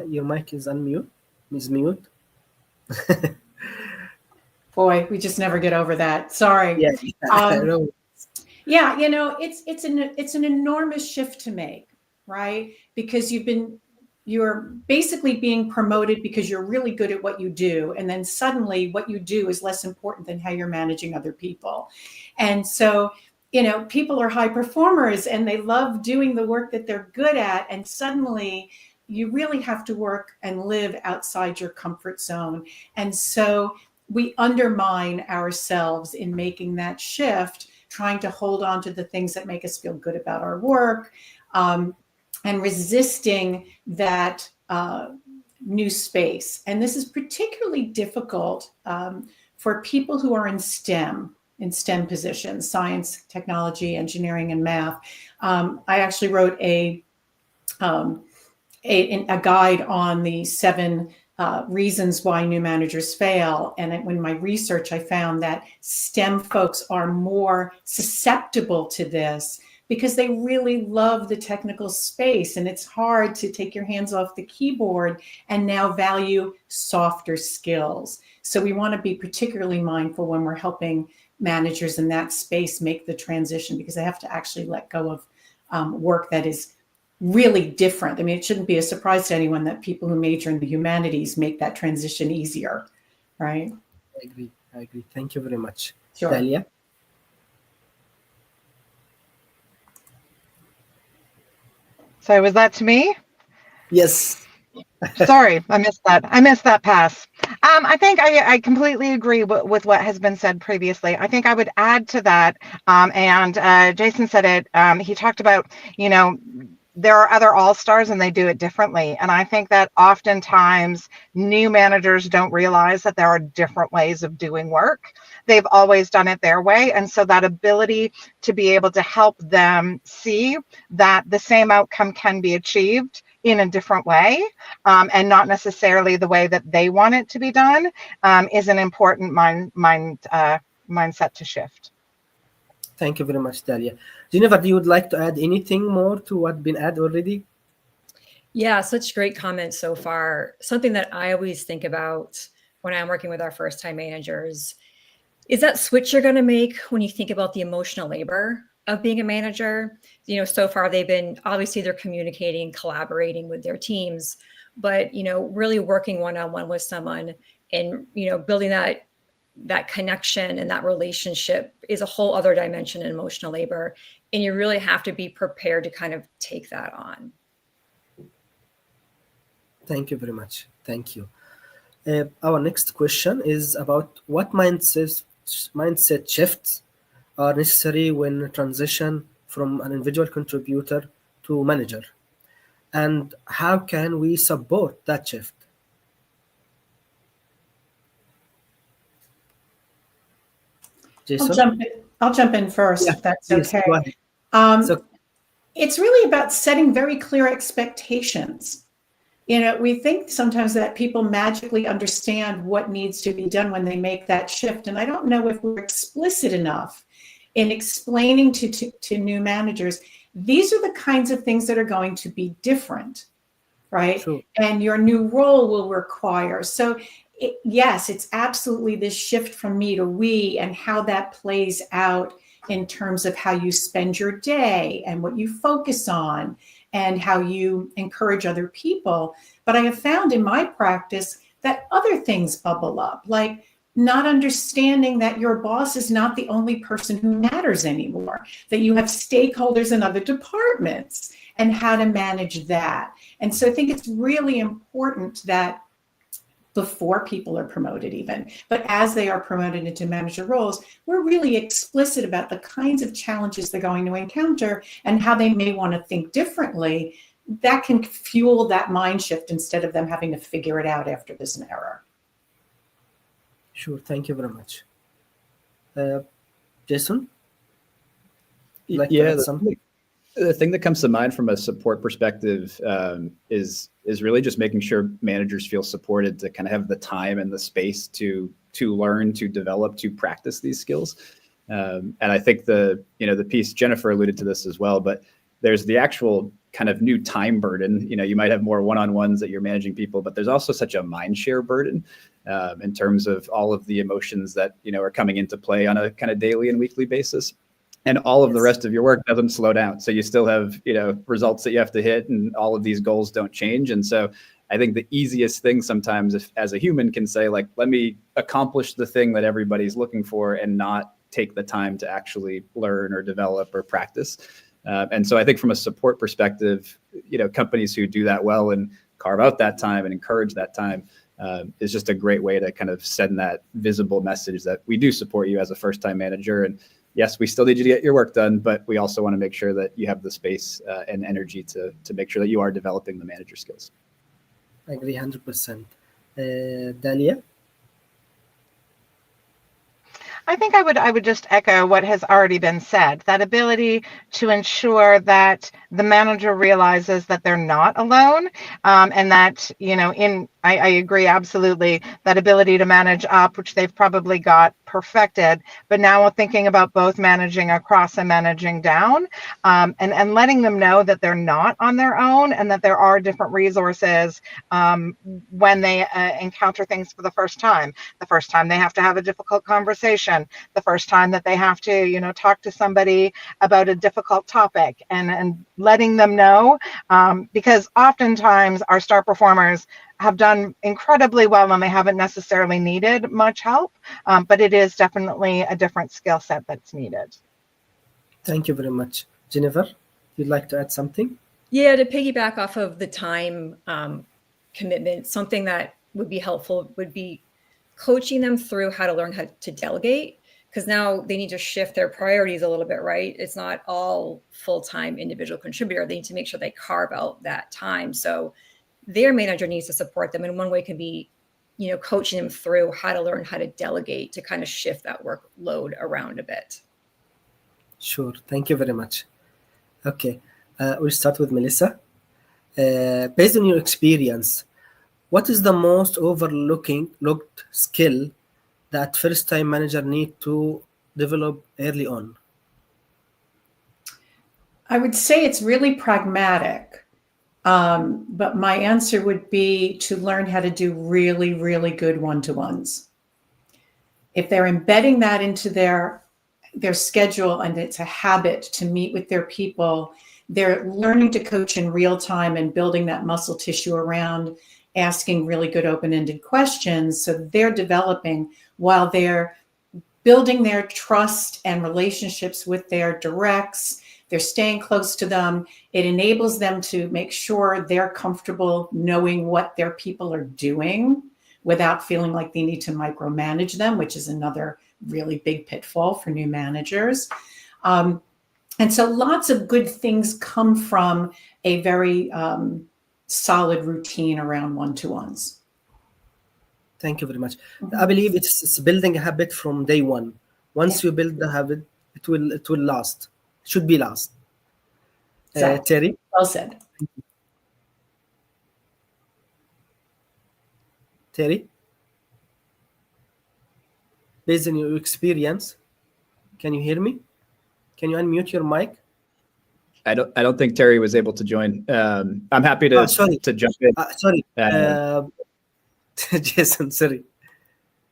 Your mic is unmute. Is mute. Boy, we just never get over that. Sorry. Yeah, I know. Yeah, it's an enormous shift to make, right? Because you're basically being promoted because you're really good at what you do, and then suddenly what you do is less important than how you're managing other people. And so, people are high performers and they love doing the work that they're good at, and suddenly you really have to work and live outside your comfort zone. And so we undermine ourselves in making that shift, trying to hold on to the things that make us feel good about our work, and resisting that new space. And this is particularly difficult for people who are in STEM positions, science, technology, engineering, and math. I actually wrote a guide on the 7 reasons why new managers fail. And in my research, I found that STEM folks are more susceptible to this because they really love the technical space. And it's hard to take your hands off the keyboard and now value softer skills. So we want to be particularly mindful when we're helping managers in that space make the transition, because they have to actually let go of work that is really different. I mean, it shouldn't be a surprise to anyone that people who major in the humanities make that transition easier, right? I agree. Thank you very much. Sure. Dalia? So was that to me? Yes. Sorry, I missed that pass. I think I completely agree with what has been said previously. I think I would add to that, and Jason said it. He talked about, there are other all-stars and they do it differently. And I think that oftentimes new managers don't realize that there are different ways of doing work. They've always done it their way. And so that ability to be able to help them see that the same outcome can be achieved in a different way, and not necessarily the way that they want it to be done, is an important mindset to shift. Thank you very much, Dalia. Jennifer, do you would like to add anything more to what's been added already? Yeah, such great comments so far. Something that I always think about when I'm working with our first-time managers is that switch you're going to make when you think about the emotional labor of being a manager. So far they're communicating, collaborating with their teams, but, really working one-on-one with someone and, building that connection and that relationship is a whole other dimension in emotional labor. And you really have to be prepared to kind of take that on. Thank you very much. Thank you. Our next question is about what mindset shifts are necessary when transition from an individual contributor to manager, and how can we support that shift? Jason? I'll jump in first, if that's please, okay. go ahead. It's really about setting very clear expectations. You know, we think sometimes that people magically understand what needs to be done when they make that shift. And I don't know if we're explicit enough in explaining to new managers, these are the kinds of things that are going to be different, right? Sure. And your new role will require. So yes, it's absolutely this shift from me to we, and how that plays out in terms of how you spend your day and what you focus on and how you encourage other people. But I have found in my practice that other things bubble up, like not understanding that your boss is not the only person who matters anymore, that you have stakeholders in other departments, and how to manage that. And so I think it's really important that before people are promoted even, but as they are promoted into manager roles, we're really explicit about the kinds of challenges they're going to encounter and how they may want to think differently. That can fuel that mind shift instead of them having to figure it out after there's an error. Sure, thank you very much. Jason? Like to Yeah, add something? the thing that comes to mind from a support perspective is really just making sure managers feel supported to kind of have the time and the space to learn, to develop, to practice these skills. And I think the piece, Jennifer alluded to this as well, but there's the actual kind of new time burden. You might have more one-on-ones that you're managing people, but there's also such a mind share burden in terms of all of the emotions that are coming into play on a kind of daily and weekly basis. And all of the rest of your work doesn't slow down. So you still have, results that you have to hit, and all of these goals don't change. And so I think the easiest thing sometimes, if as a human, can say, like, let me accomplish the thing that everybody's looking for and not take the time to actually learn or develop or practice. And so I think from a support perspective, companies who do that well and carve out that time and encourage that time is just a great way to kind of send that visible message that we do support you as a first-time manager. And yes, we still need you to get your work done, but we also want to make sure that you have the space and energy to make sure that you are developing the manager skills. I agree 100%. Dalia? I think I would just echo what has already been said, that ability to ensure that the manager realizes that they're not alone, and that, I agree absolutely, that ability to manage up, which they've probably got perfected, but now we're thinking about both managing across and managing down, and letting them know that they're not on their own and that there are different resources when they encounter things for the first time they have to have a difficult conversation, the first time that they have to, talk to somebody about a difficult topic, and letting them know, because oftentimes our star performers have done incredibly well and they haven't necessarily needed much help, but it is definitely a different skill set that's needed. Thank you very much. Jennifer, you'd like to add something? Yeah, to piggyback off of the time commitment, something that would be helpful would be coaching them through how to learn how to delegate, because now they need to shift their priorities a little bit, right? It's not all full-time individual contributor. They need to make sure they carve out that time. So their manager needs to support them. And one way can be, coaching them through how to learn how to delegate to kind of shift that workload around a bit. Sure. Thank you very much. Okay. We'll start with Melissa. Based on your experience, what is the most overlooked skill that first-time manager need to develop early on? I would say it's really pragmatic. But my answer would be to learn how to do really, really good one-to-ones. If they're embedding that into their schedule and it's a habit to meet with their people, they're learning to coach in real time and building that muscle tissue around asking really good open-ended questions. So they're developing while they're building their trust and relationships with their directs. They're staying close to them. It enables them to make sure they're comfortable knowing what their people are doing without feeling like they need to micromanage them, which is another really big pitfall for new managers. And so lots of good things come from a very solid routine around one-to-ones. Thank you very much. I believe it's building a habit from day one. Once you build the habit, it will last. It should be last. Exactly. Terry? Well said. Terry? Based on your experience, can you hear me? Can you unmute your mic? I don't think Terry was able to join. I'm happy to jump in. Sorry, Jason. Sorry.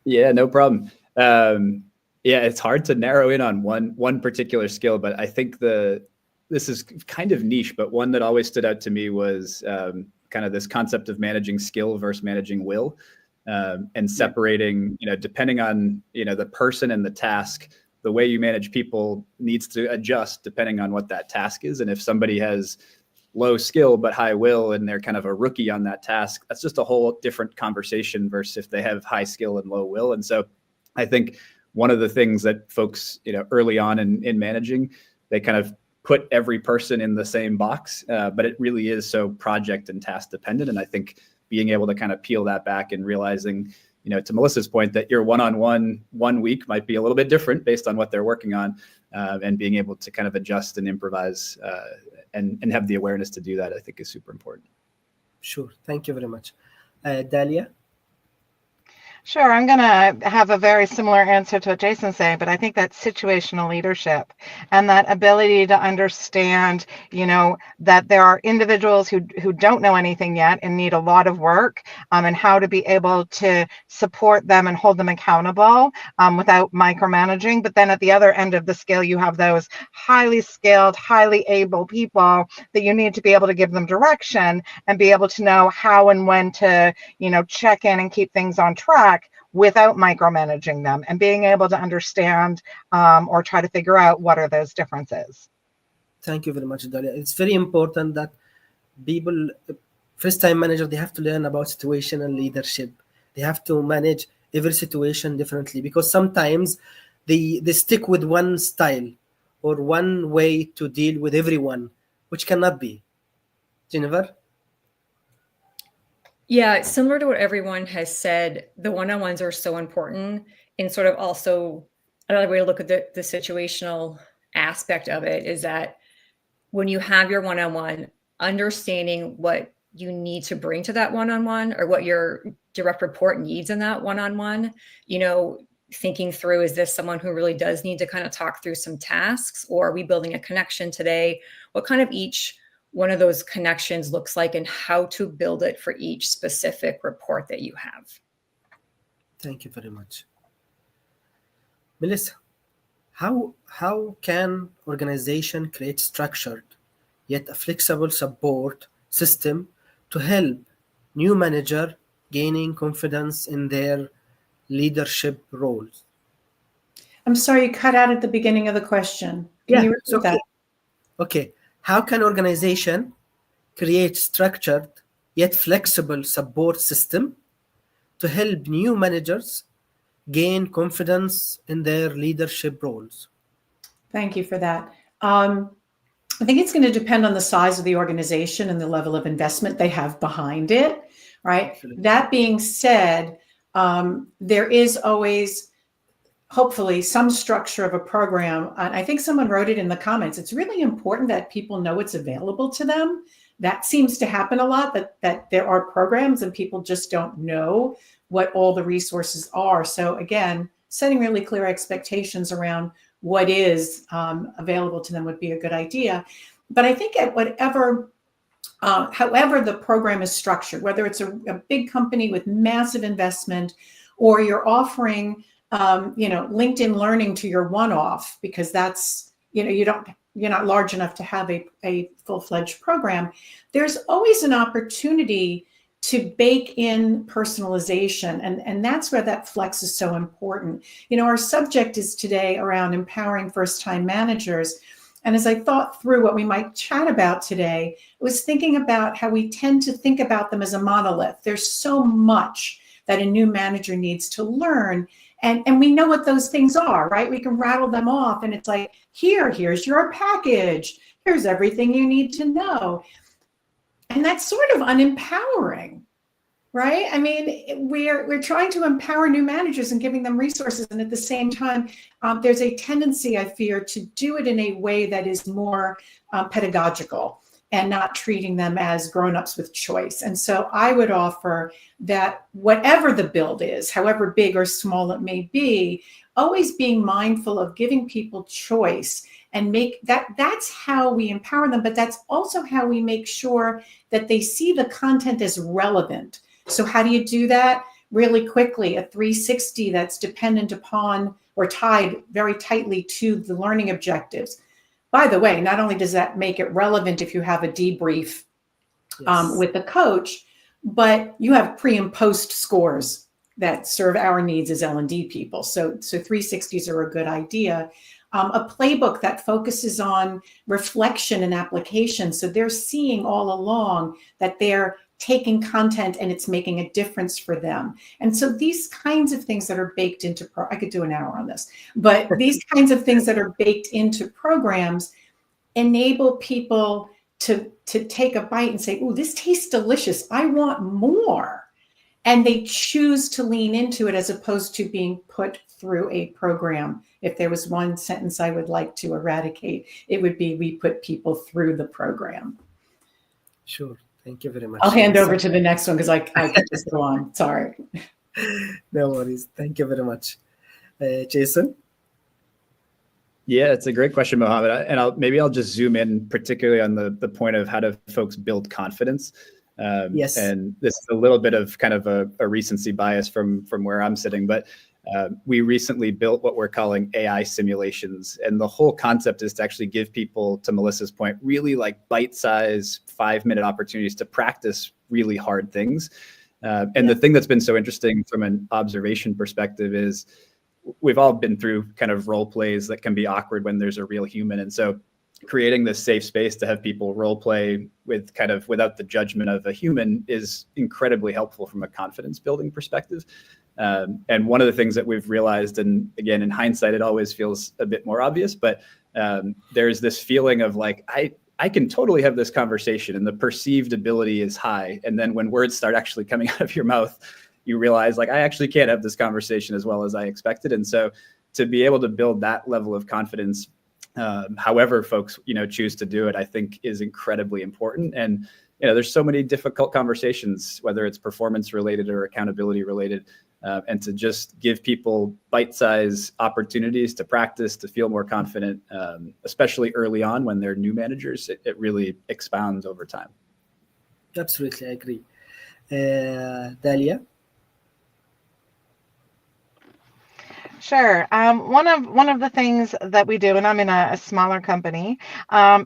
Yeah, no problem. Yeah, it's hard to narrow in on one particular skill, but I think this is kind of niche, but one that always stood out to me was kind of this concept of managing skill versus managing will, and separating, depending on, the person and the task, the way you manage people needs to adjust depending on what that task is. And if somebody has low skill but high will and they're kind of a rookie on that task, that's just a whole different conversation versus if they have high skill and low will. And so I think one of the things that folks, early on in managing, they kind of put every person in the same box, but it really is so project and task dependent. And I think being able to kind of peel that back and realizing, to Melissa's point, that your one-on-one 1 week might be a little bit different based on what they're working on, and being able to kind of adjust and improvise and have the awareness to do that, I think is super important. Sure. Thank you very much. Dalia? Sure, I'm going to have a very similar answer to what Jason's saying, but I think that situational leadership and that ability to understand, that there are individuals who don't know anything yet and need a lot of work, and how to be able to support them and hold them accountable without micromanaging. But then at the other end of the scale, you have those highly skilled, highly able people that you need to be able to give them direction and be able to know how and when to, check in and keep things on track, without micromanaging them, and being able to understand or try to figure out what are those differences. Thank you very much, Dalia. It's very important that people, first-time manager, they have to learn about situational leadership. They have to manage every situation differently, because sometimes they stick with one style or one way to deal with everyone, which cannot be. Jennifer? Yeah, similar to what everyone has said, the one-on-ones are so important, and sort of also another way to look at the situational aspect of it is that when you have your one-on-one, understanding what you need to bring to that one-on-one or what your direct report needs in that one-on-one, thinking through, is this someone who really does need to kind of talk through some tasks, or are we building a connection today? What kind of each one of those connections looks like and how to build it for each specific report that you have. Thank you very much. Melissa, how can organization create structured yet a flexible support system to help new manager gaining confidence in their leadership roles? I'm sorry, you cut out at the beginning of the question. Can you repeat that? Okay. How can organization create structured yet flexible support system to help new managers gain confidence in their leadership roles? Thank you for that. I think it's going to depend on the size of the organization and the level of investment they have behind it, right? Absolutely. That being said, there is always hopefully some structure of a program. And I think someone wrote it in the comments. It's really important that people know what's available to them. That seems to happen a lot, that there are programs and people just don't know what all the resources are. So again, setting really clear expectations around what is available to them would be a good idea. But I think at however the program is structured, whether it's a big company with massive investment, or you're offering LinkedIn Learning to your one-off, because that's, you're not large enough to have a full-fledged program. There's always an opportunity to bake in personalization. And that's where that flex is so important. Our subject is today around empowering first-time managers. And as I thought through what we might chat about today, I was thinking about how we tend to think about them as a monolith. There's so much that a new manager needs to learn. And we know what those things are, right? We can rattle them off, and it's like, here's your package. Here's everything you need to know. And that's sort of unempowering, right? I mean, we're trying to empower new managers and giving them resources. And at the same time, there's a tendency, I fear, to do it in a way that is more pedagogical and not treating them as grown-ups with choice. And so I would offer that whatever the build is, however big or small it may be, always being mindful of giving people choice and make that's how we empower them, but that's also how we make sure that they see the content as relevant. So how do you do that? Really quickly, a 360 that's dependent upon or tied very tightly to the learning objectives. By the way, not only does that make it relevant if you have a debrief with the coach, but you have pre and post scores that serve our needs as L&D people. So 360s are a good idea. A playbook that focuses on reflection and application. So they're seeing all along that they're taking content and it's making a difference for them. And so these kinds of things that are baked into, I could do an hour on this, but these kinds of things that are baked into programs enable people to take a bite and say, oh, this tastes delicious. I want more. And they choose to lean into it as opposed to being put through a program. If there was one sentence I would like to eradicate, it would be, we put people through the program. Sure. Thank you very much. I'll hand over to the next one because I could just go on. Sorry. No worries. Thank you very much. Jason? Yeah, it's a great question, Mohammed. And maybe I'll just zoom in particularly on the point of how do folks build confidence. Yes. And this is a little bit of kind of a recency bias from where I'm sitting, but we recently built what we're calling AI simulations. And the whole concept is to actually give people, to Melissa's point, really like bite-sized 5-minute opportunities to practice really hard things. And the thing that's been so interesting from an observation perspective is we've all been through kind of role plays that can be awkward when there's a real human. And so creating this safe space to have people role play with kind of without the judgment of a human is incredibly helpful from a confidence building perspective. And one of the things that we've realized, and again, in hindsight, it always feels a bit more obvious, but there's this feeling of like, I can totally have this conversation and the perceived ability is high. And then when words start actually coming out of your mouth, you realize like, I actually can't have this conversation as well as I expected. And so to be able to build that level of confidence, however folks, choose to do it, I think is incredibly important. And, there's so many difficult conversations, whether it's performance related or accountability related, and to just give people bite-sized opportunities to practice, to feel more confident, especially early on when they're new managers, it really expounds over time. Absolutely, I agree. Dalia? Sure. One of the things that we do, and I'm in a smaller company,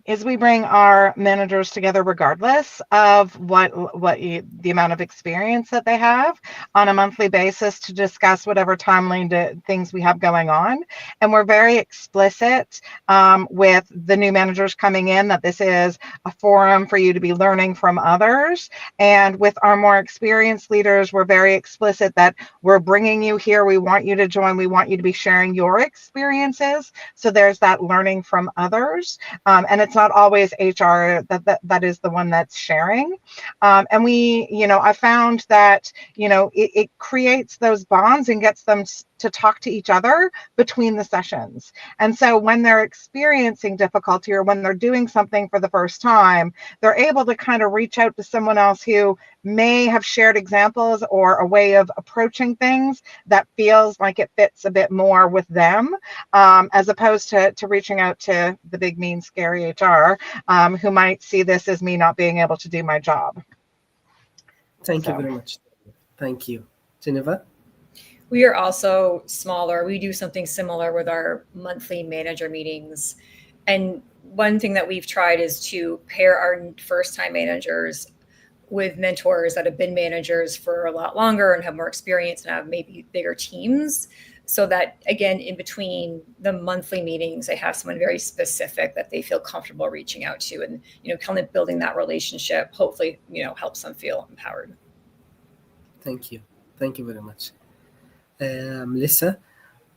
is we bring our managers together regardless of the amount of experience that they have on a monthly basis to discuss whatever timely things we have going on. And we're very explicit with the new managers coming in that this is a forum for you to be learning from others. And with our more experienced leaders, we're very explicit that we're bringing you here. We want you to join. We want you to be sharing your experiences. So there's that learning from others. And it's not always HR that is the one that's sharing. And we, I found that, it creates those bonds and gets them to talk to each other between the sessions. And so when they're experiencing difficulty or when they're doing something for the first time, they're able to kind of reach out to someone else who may have shared examples or a way of approaching things that feels like it fits a bit more with them, as opposed to reaching out to the big, mean, scary HR, who might see this as me not being able to do my job. Thank you very much. Thank you. Geneva? We are also smaller. We do something similar with our monthly manager meetings. And one thing that we've tried is to pair our first-time managers with mentors that have been managers for a lot longer and have more experience and have maybe bigger teams, so that, again, in between the monthly meetings, they have someone very specific that they feel comfortable reaching out to, and, kind of building that relationship, hopefully, helps them feel empowered. Thank you. Thank you very much. Melissa,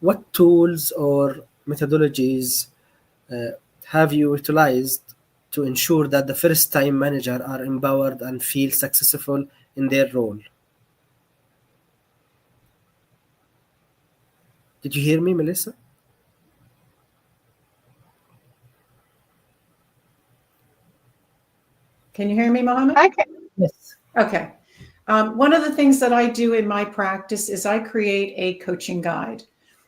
what tools or methodologies have you utilized to ensure that the first-time manager are empowered and feel successful in their role? Did you hear me, Melissa? Can you hear me, Mohammed? I can. Yes. Okay. One of the things that I do in my practice is I create a coaching guide.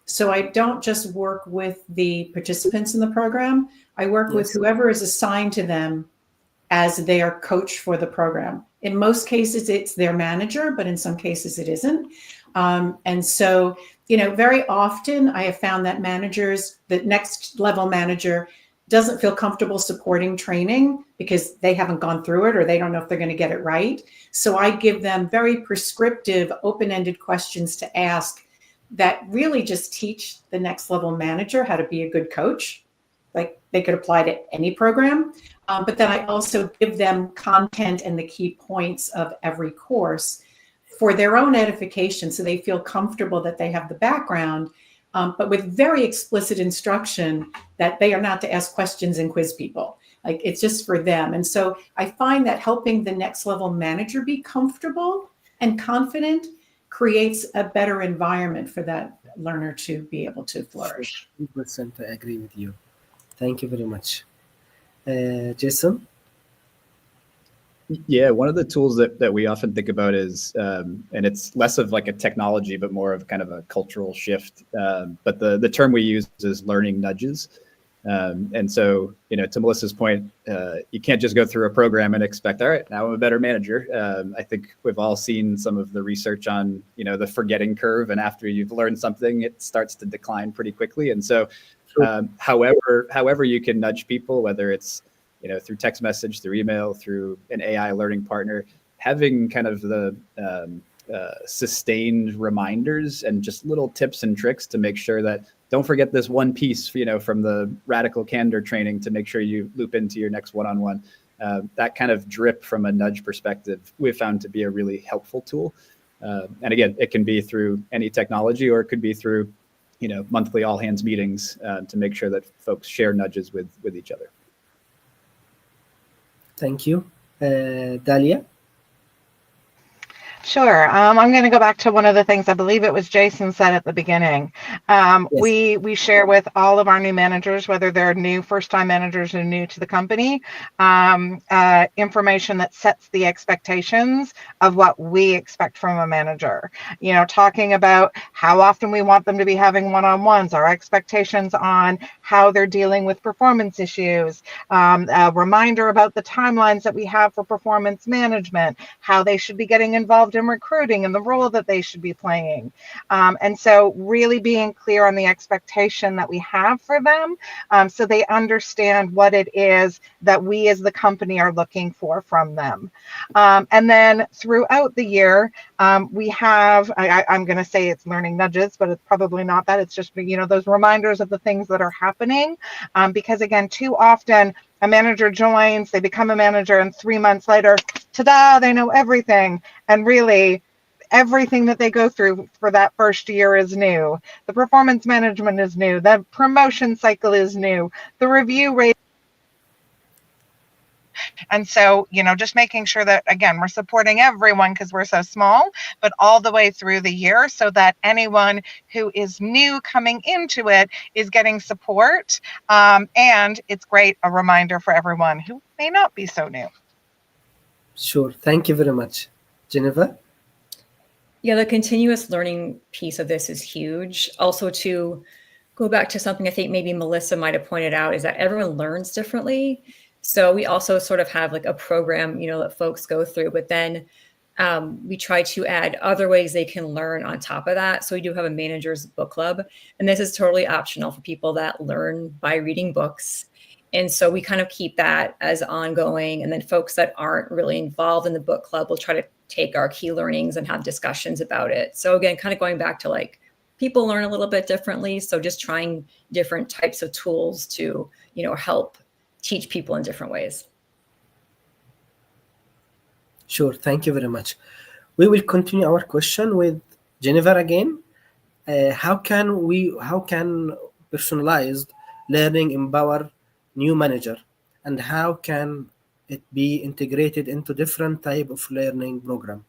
So I don't just work with the participants in the program. I work with whoever is assigned to them as their coach for the program. In most cases, it's their manager, but in some cases it isn't. And so, very often I have found that managers, the next level manager, doesn't feel comfortable supporting training because they haven't gone through it or they don't know if they're going to get it right. So I give them very prescriptive, open-ended questions to ask that really just teach the next level manager how to be a good coach. Like they could apply to any program. But then I also give them content and the key points of every course for their own edification so they feel comfortable that they have the background, but with very explicit instruction that they are not to ask questions and quiz people. Like it's just for them. And so I find that helping the next level manager be comfortable and confident creates a better environment for that learner to be able to flourish. 100% I agree with you. Thank you very much. Jason? Yeah, one of the tools that we often think about is, and it's less of like a technology, but more of kind of a cultural shift. But the term we use is learning nudges. And so, to Melissa's point, you can't just go through a program and expect, all right, now I'm a better manager. I think we've all seen some of the research on, the forgetting curve. And after you've learned something, it starts to decline pretty quickly. And so however you can nudge people, whether it's, through text message, through email, through an AI learning partner, having kind of the sustained reminders and just little tips and tricks to make sure that don't forget this one piece, from the radical candor training to make sure you loop into your next one-on-one. That kind of drip from a nudge perspective, we've found to be a really helpful tool. And again, it can be through any technology, or it could be through, monthly all hands meetings to make sure that folks share nudges with each other. Thank you. Dalia? Sure. I'm going to go back to one of the things I believe it was Jason said at the beginning. Yes. We share with all of our new managers, whether they're new first-time managers or new to the company, information that sets the expectations of what we expect from a manager. Talking about how often we want them to be having one-on-ones, our expectations on how they're dealing with performance issues, a reminder about the timelines that we have for performance management, how they should be getting involved in recruiting and the role that they should be playing. And so really being clear on the expectation that we have for them, so they understand what it is that we as the company are looking for from them. And then throughout the year, we have, I'm going to say it's learning nudges, but it's probably not that. It's just, those reminders of the things that are happening. Because again, too often, a manager joins, they become a manager, and 3 months later, ta-da, they know everything. And really, everything that they go through for that first year is new. The performance management is new. The promotion cycle is new. The review rate. And so, just making sure that, again, we're supporting everyone because we're so small, but all the way through the year so that anyone who is new coming into it is getting support. And it's great, a reminder for everyone who may not be so new. Sure. Thank you very much. Jennifer? Yeah, the continuous learning piece of this is huge. Also, to go back to something I think maybe Melissa might have pointed out, is that everyone learns differently. So we also sort of have like a program, that folks go through, but then we try to add other ways they can learn on top of that. So we do have a manager's book club, and this is totally optional for people that learn by reading books. And so we kind of keep that as ongoing. And then folks that aren't really involved in the book club will try to take our key learnings and have discussions about it. So again, kind of going back to like people learn a little bit differently. So just trying different types of tools to, help teach people in different ways. Sure. Thank you very much. We will continue our question with Jennifer again. How can personalized learning empower new manager, and how can it be integrated into different type of learning program?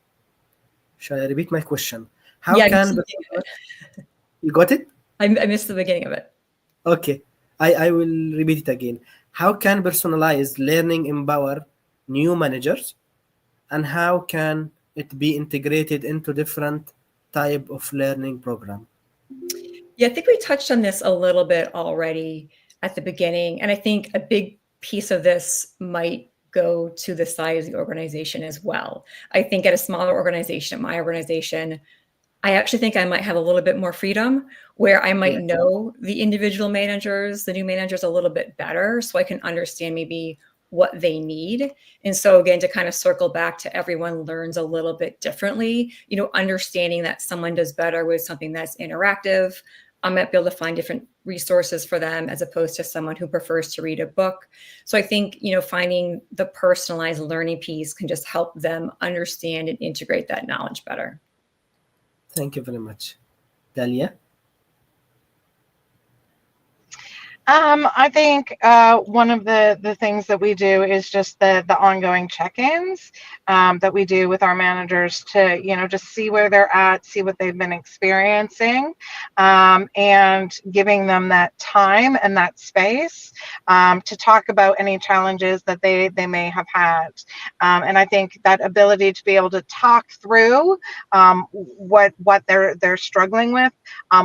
Shall I repeat my question? How Yeah, I can missed the beginning of it. you got it? I missed the beginning of it. Okay, I will repeat it again. How can personalized learning empower new managers, and how can it be integrated into different type of learning program? Yeah, I think we touched on this a little bit already at the beginning. And I think a big piece of this might go to the size of the organization as well. I think at a smaller organization, my organization, I actually think I might have a little bit more freedom where I might know the individual managers, the new managers a little bit better, so I can understand maybe what they need. And so again, to kind of circle back to everyone learns a little bit differently, you know, understanding that someone does better with something that's interactive. I might be able to find different resources for them as opposed to someone who prefers to read a book. So I think, you know, finding the personalized learning piece can just help them understand and integrate that knowledge better. Thank you very much. Dalia? I think one of the things that we do is just the ongoing check-ins that we do with our managers to, you know, just see where they're at, see what they've been experiencing, and giving them that time and that space to talk about any challenges that they may have had. And I think that ability to be able to talk through what they're struggling with,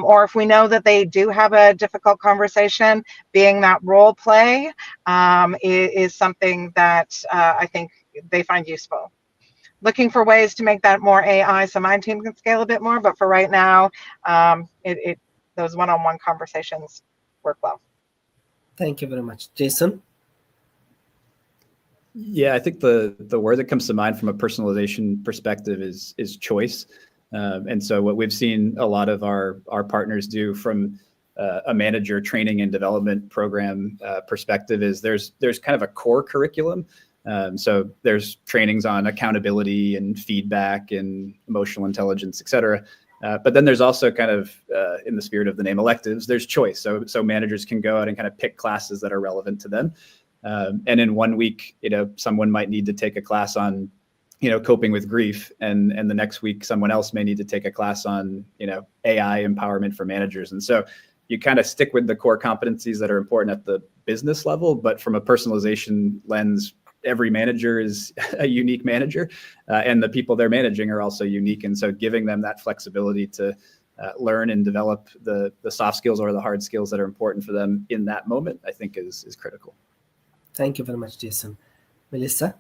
or if we know that they do have a difficult conversation, being that role play is something that I think they find useful. Looking for ways to make that more AI so my team can scale a bit more, but for right now, those one-on-one conversations work well. Thank you very much. Jason? Yeah, I think the word that comes to mind from a personalization perspective is choice. And so what we've seen a lot of our partners do from a manager training and development program perspective is there's kind of a core curriculum. So there's trainings on accountability and feedback and emotional intelligence, et cetera. But then there's also kind of, in the spirit of the name, electives, there's choice. So managers can go out and kind of pick classes that are relevant to them. And in 1 week, you know, someone might need to take a class on, you know, coping with grief. And the next week, someone else may need to take a class on, you know, AI empowerment for managers. And so you kind of stick with the core competencies that are important at the business level, but from a personalization lens, every manager is a unique manager, and the people they're managing are also unique. And so giving them that flexibility to learn and develop the soft skills or the hard skills that are important for them in that moment, I think is critical. Thank you very much, Jason. Melissa?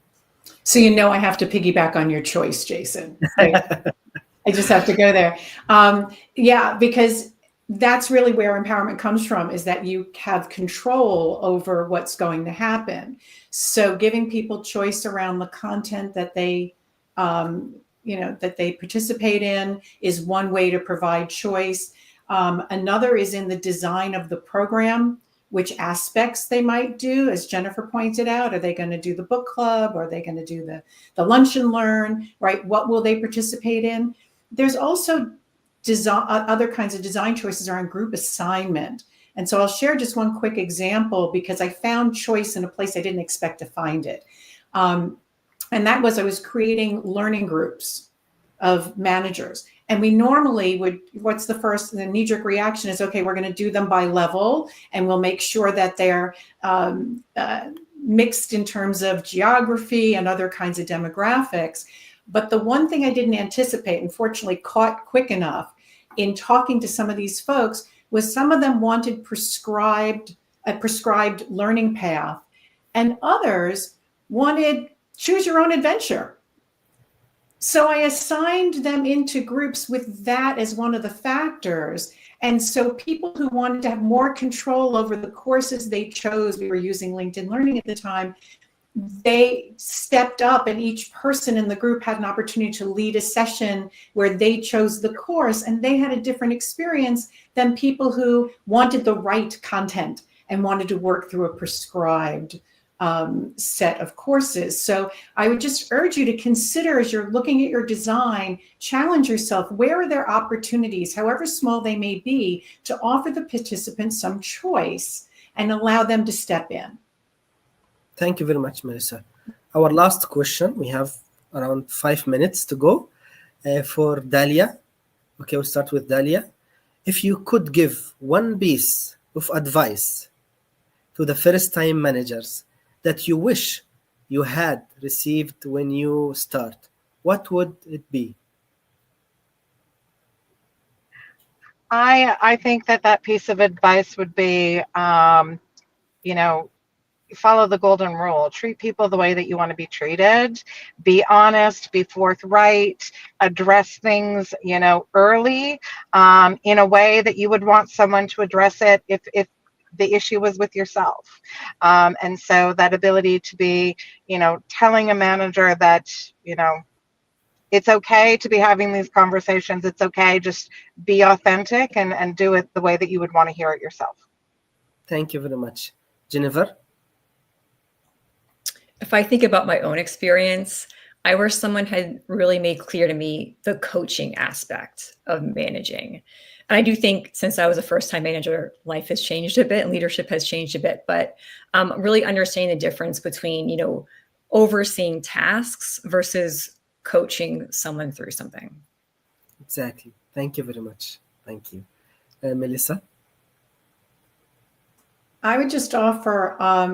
So, you know, I have to piggyback on your choice, Jason. I just have to go there. Yeah, because that's really where empowerment comes from, is that you have control over what's going to happen. So giving people choice around the content that they, you know, that they participate in is one way to provide choice. Another is in the design of the program, which aspects they might do, as Jennifer pointed out. Are they going to do the book club? Or are they going to do the lunch and learn, right? What will they participate in? There's also other kinds of design choices around group assignment. And so I'll share just one quick example because I found choice in a place I didn't expect to find it. And that was I was creating learning groups of managers. And we normally would, what's the knee-jerk reaction is, okay, we're going to do them by level and we'll make sure that they're mixed in terms of geography and other kinds of demographics. But the one thing I didn't anticipate, unfortunately caught quick enough in talking to some of these folks, was some of them wanted a prescribed learning path, and others wanted choose your own adventure. So I assigned them into groups with that as one of the factors. And so people who wanted to have more control over the courses they chose, we were using LinkedIn Learning at the time, they stepped up and each person in the group had an opportunity to lead a session where they chose the course, and they had a different experience than people who wanted the right content and wanted to work through a prescribed set of courses. So I would just urge you to consider, as you're looking at your design, challenge yourself. Where are there opportunities, however small they may be, to offer the participants some choice and allow them to step in? Thank you very much, Melissa. Our last question, we have around 5 minutes to go for Dalia. Okay, we'll start with Dalia. If you could give one piece of advice to the first-time managers that you wish you had received when you start, what would it be? I think that piece of advice would be, follow the golden rule. Treat people the way that you want to be treated. Be honest, be forthright, address things, early, in a way that you would want someone to address it if the issue was with yourself. And so that ability to be, telling a manager that, it's okay to be having these conversations. It's okay. Just be authentic and do it the way that you would want to hear it yourself. Thank you very much. Jennifer? If I think about my own experience, I wish someone had really made clear to me the coaching aspect of managing. And I do think since I was a first-time manager, life has changed a bit and leadership has changed a bit, but really understanding the difference between, overseeing tasks versus coaching someone through something. Exactly. Thank you very much. Thank you. Melissa? I would just offer, I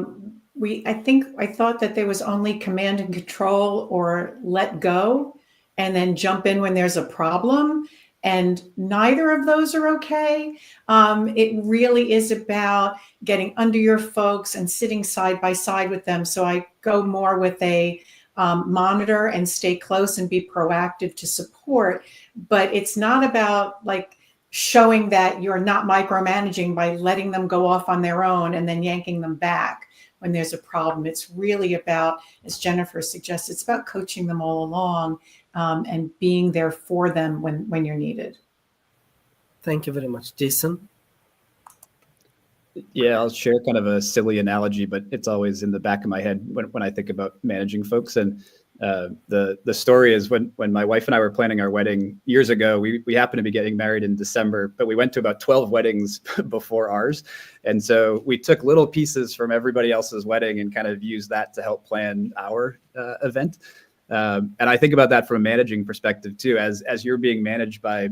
thought that there was only command and control or let go and then jump in when there's a problem. And neither of those are okay. It really is about getting under your folks and sitting side by side with them. So I go more with a monitor and stay close and be proactive to support. But it's not about like showing that you're not micromanaging by letting them go off on their own and then yanking them back when there's a problem. It's really about, as Jennifer suggests, it's about coaching them all along and being there for them when you're needed. Thank you very much. Jason? Yeah, I'll share kind of a silly analogy, but it's always in the back of my head when I think about managing folks. And the story is when my wife and I were planning our wedding years ago, we happened to be getting married in December, but we went to about 12 weddings before ours. And so we took little pieces from everybody else's wedding and kind of used that to help plan our event. And I think about that from a managing perspective too, as you're being managed by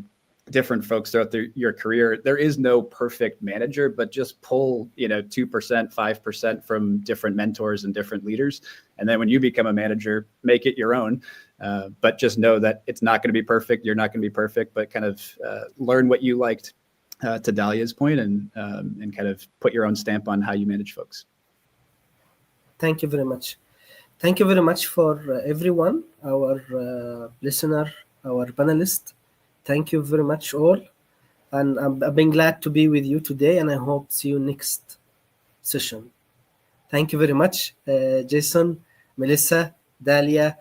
different folks throughout your career. There is no perfect manager, but just pull 2%, 5% from different mentors and different leaders. And then when you become a manager, make it your own. But just know that it's not going to be perfect. You're not going to be perfect, but kind of learn what you liked, to Dalia's point, and kind of put your own stamp on how you manage folks. Thank you very much. Thank you very much for everyone, our listener, our panelists. Thank you very much all. And I've been glad to be with you today, and I hope to see you next session. Thank you very much, Jason, Melissa, Dalia,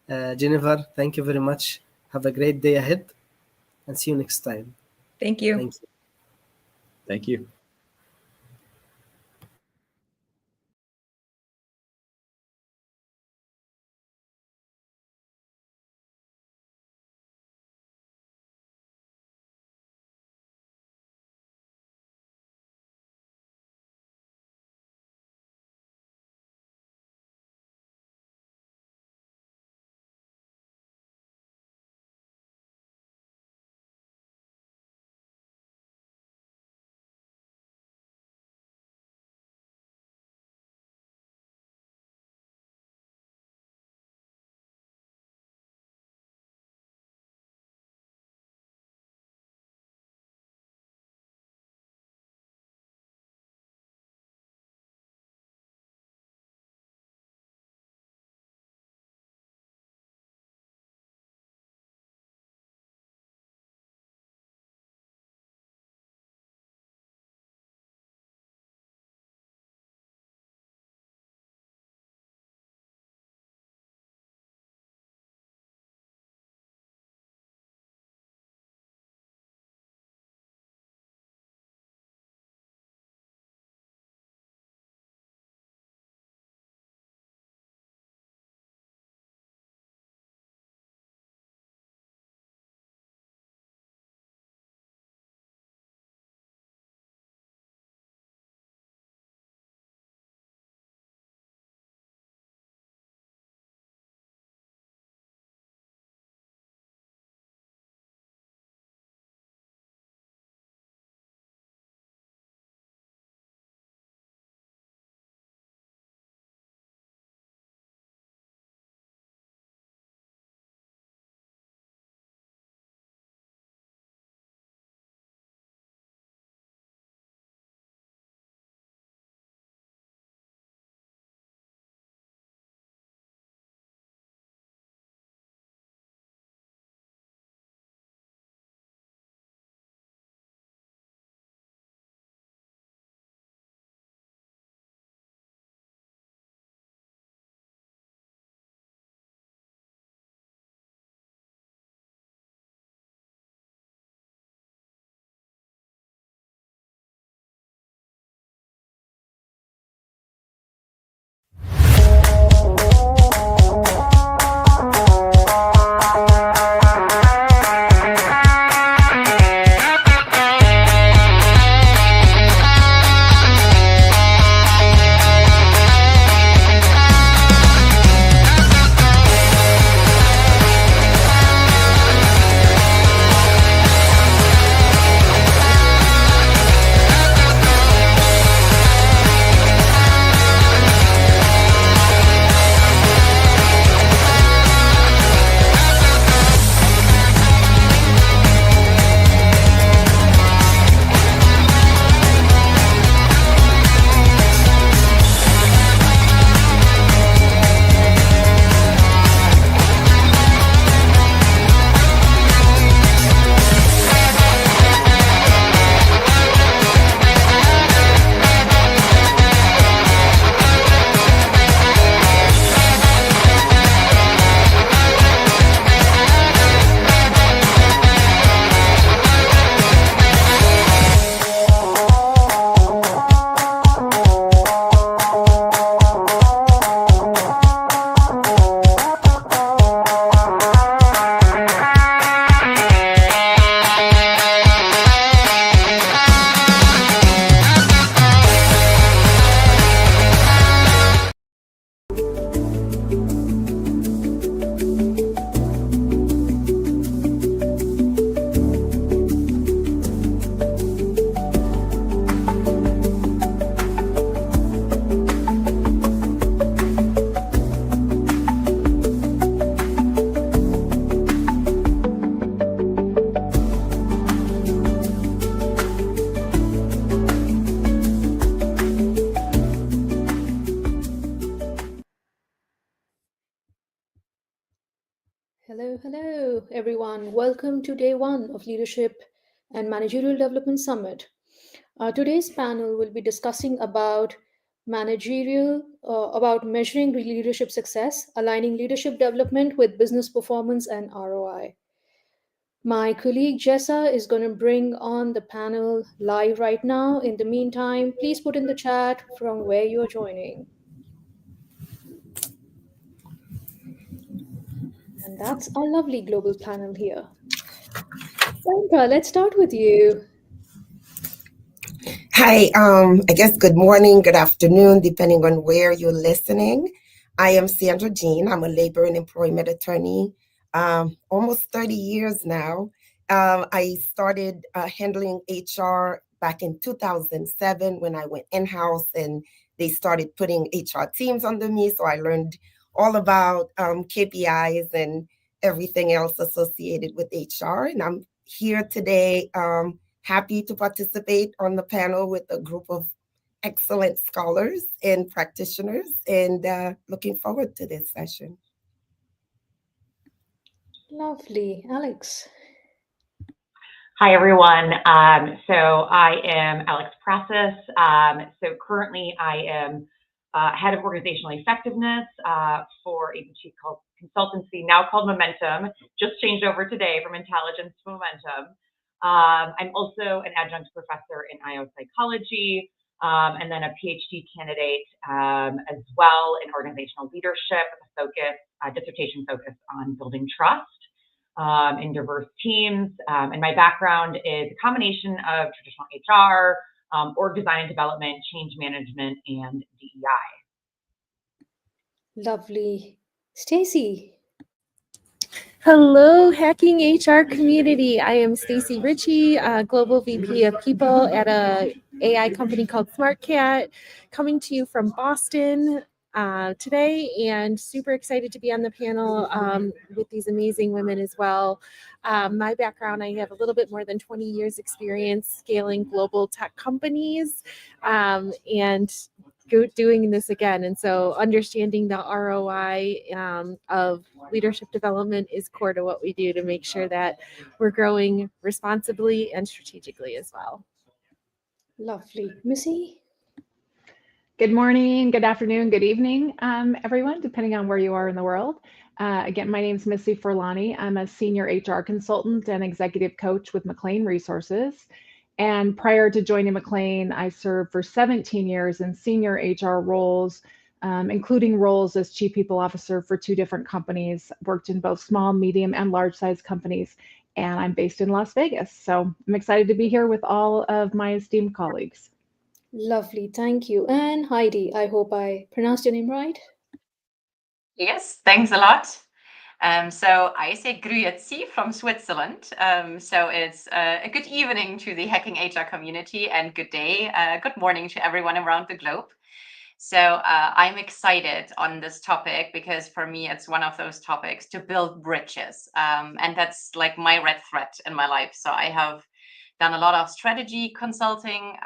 Jennifer. Thank you very much. Have a great day ahead, and see you next time. Thank you. Thank you. Thank you. Hello, everyone. Welcome to day one of Leadership and Managerial Development Summit. Today's panel will be discussing about about measuring leadership success, aligning leadership development with business performance and ROI. My colleague Jessa is going to bring on the panel live right now. In the meantime, please put in the chat from where you're joining. And that's our lovely global panel here. Sandra, let's start with you. Hi, I guess good morning, good afternoon, depending on where you're listening. I am Sandra Jean. I'm a labor and employment attorney, almost 30 years now. I started handling HR back in 2007 when I went in-house and they started putting HR teams under me. So I learned all about KPIs and everything else associated with HR. And I'm here today happy to participate on the panel with a group of excellent scholars and practitioners, and looking forward to this session. Lovely. Alex. Hi, everyone. So I am Alex Prasis. So currently I am head of organizational effectiveness for a boutique called consultancy, now called Momentum, just changed over today from intelligence to Momentum. I'm also an adjunct professor in IO psychology, and then a PhD candidate as well in organizational leadership with a dissertation focus on building trust in diverse teams. And my background is a combination of traditional HR, org design and development, change management, and DEI. Lovely. Stacy. Hello, Hacking HR community. I am Stacy Ritchie, Global VP of People at a AI company called SmartCat, coming to you from Boston today, and super excited to be on the panel with these amazing women as well. My background, I have a little bit more than 20 years experience scaling global tech companies and doing this again. And so understanding the ROI of leadership development is core to what we do to make sure that we're growing responsibly and strategically as well. Lovely. Missy? Good morning, good afternoon, good evening, everyone, depending on where you are in the world. Again, my name is Missy Furlani. I'm a senior HR consultant and executive coach with McLean Resources. And prior to joining McLean, I served for 17 years in senior HR roles, including roles as chief people officer for 2 different companies, worked in both small, medium, and large size companies. And I'm based in Las Vegas. So I'm excited to be here with all of my esteemed colleagues. Lovely. Thank you. And Heidi, I hope I pronounced your name right. Yes, thanks a lot. So I say grüezi from Switzerland. So it's a good evening to the Hacking HR community and good day, good morning to everyone around the globe. So I'm excited on this topic because for me, it's one of those topics to build bridges. And that's like my red thread in my life. So I have done a lot of strategy consulting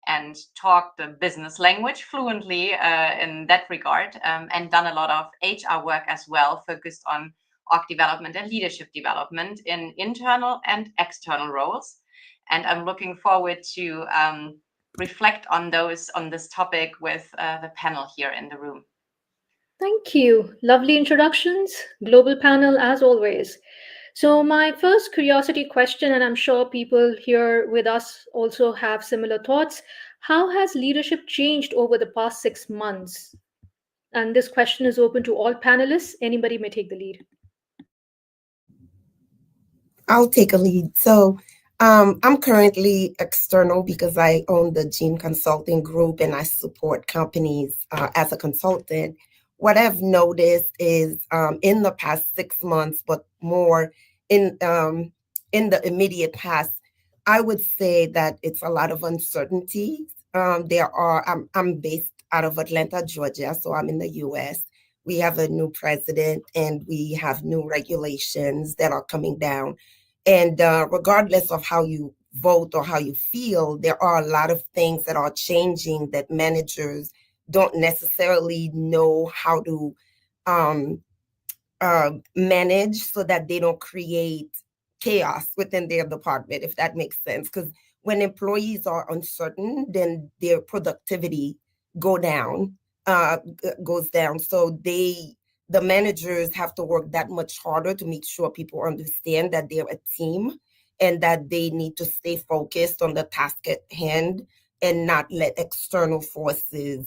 and talked the business language fluently in that regard, and done a lot of HR work as well, focused on org development and leadership development in internal and external roles. And I'm looking forward to reflect on this topic with the panel here in the room. Thank you. Lovely introductions. Global panel as always. So my first curiosity question, and I'm sure people here with us also have similar thoughts, how has leadership changed over the past 6 months? And this question is open to all panelists. Anybody may take the lead. I'll take a lead. So I'm currently external because I own the Jean Consulting Group and I support companies as a consultant. What I've noticed is in the past 6 months, but more in the immediate past, I would say that it's a lot of uncertainty. I'm based out of Atlanta, Georgia, so I'm in the US. We have a new president and we have new regulations that are coming down. And regardless of how you vote or how you feel, there are a lot of things that are changing that managers don't necessarily know how to manage so that they don't create chaos within their department, if that makes sense. Because when employees are uncertain, then their productivity goes down. So the managers have to work that much harder to make sure people understand that they're a team and that they need to stay focused on the task at hand and not let external forces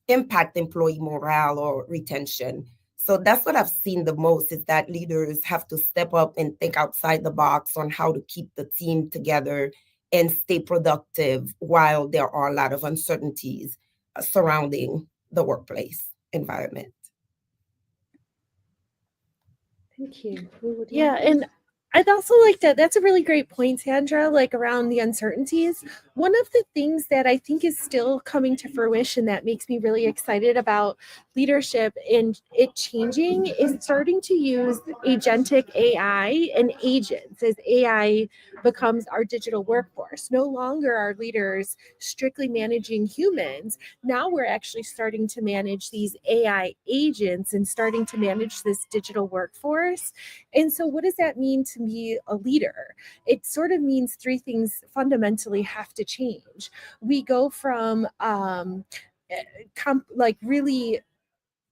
impact employee morale or retention. So that's what I've seen the most, is that leaders have to step up and think outside the box on how to keep the team together and stay productive while there are a lot of uncertainties surrounding the workplace environment. Thank you. Yeah, and I'd also like to, that's a really great point, Sandra, like around the uncertainties. One of the things that I think is still coming to fruition that makes me really excited about leadership and it changing is starting to use agentic AI and agents as AI becomes our digital workforce. No longer are leaders strictly managing humans. Now we're actually starting to manage these AI agents and starting to manage this digital workforce. And so what does that mean to be a leader? It sort of means three things fundamentally have to change. We go from really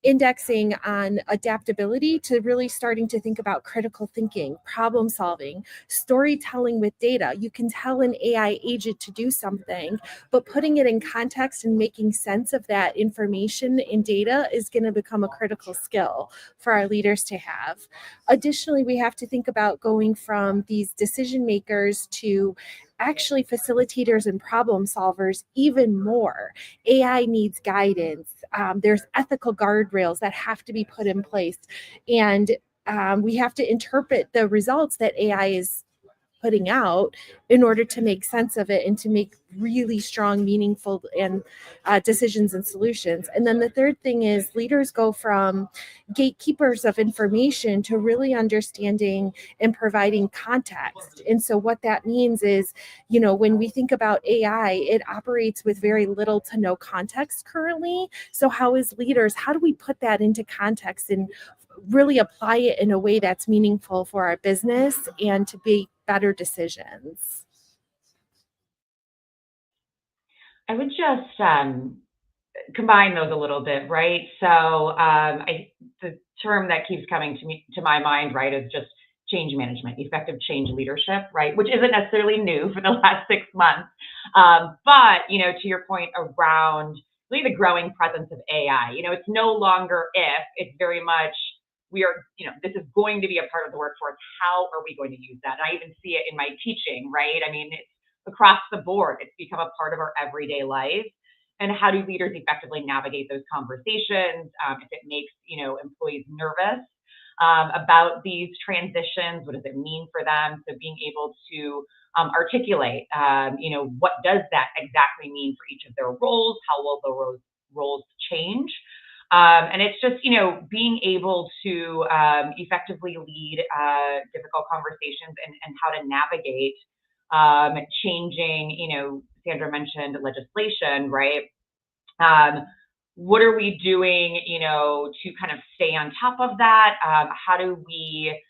indexing on adaptability to really starting to think about critical thinking, problem solving, storytelling with data. You can tell an AI agent to do something, but putting it in context and making sense of that information and data is going to become a critical skill for our leaders to have. Additionally, we have to think about going from these decision makers to actually facilitators and problem solvers even more. AI needs guidance. There's ethical guardrails that have to be put in place. And we have to interpret the results that AI is putting out in order to make sense of it and to make really strong, meaningful and decisions and solutions. And then the third thing is leaders go from gatekeepers of information to really understanding and providing context. And so what that means is, you know, when we think about AI, it operates with very little to no context currently. So how as leaders, how do we put that into context and really apply it in a way that's meaningful for our business and to make better decisions? I would just combine those a little bit, right? So the term that keeps coming to my mind, right, is just change management, effective change leadership, right? Which isn't necessarily new for the last 6 months. But, you know, to your point around really the growing presence of AI, you know, it's no longer if, it's very much we are, you know, this is going to be a part of the workforce. How are we going to use that? And I even see it in my teaching, right? I mean, it's across the board. It's become a part of our everyday life. And how do leaders effectively navigate those conversations if it makes, you know, employees nervous about these transitions? What does it mean for them? So being able to articulate, you know, what does that exactly mean for each of their roles? How will the roles change? And it's just, you know, being able to effectively lead difficult conversations and how to navigate changing, you know, Sandra mentioned legislation, right? What are we doing, you know, to kind of stay on top of that? How do we,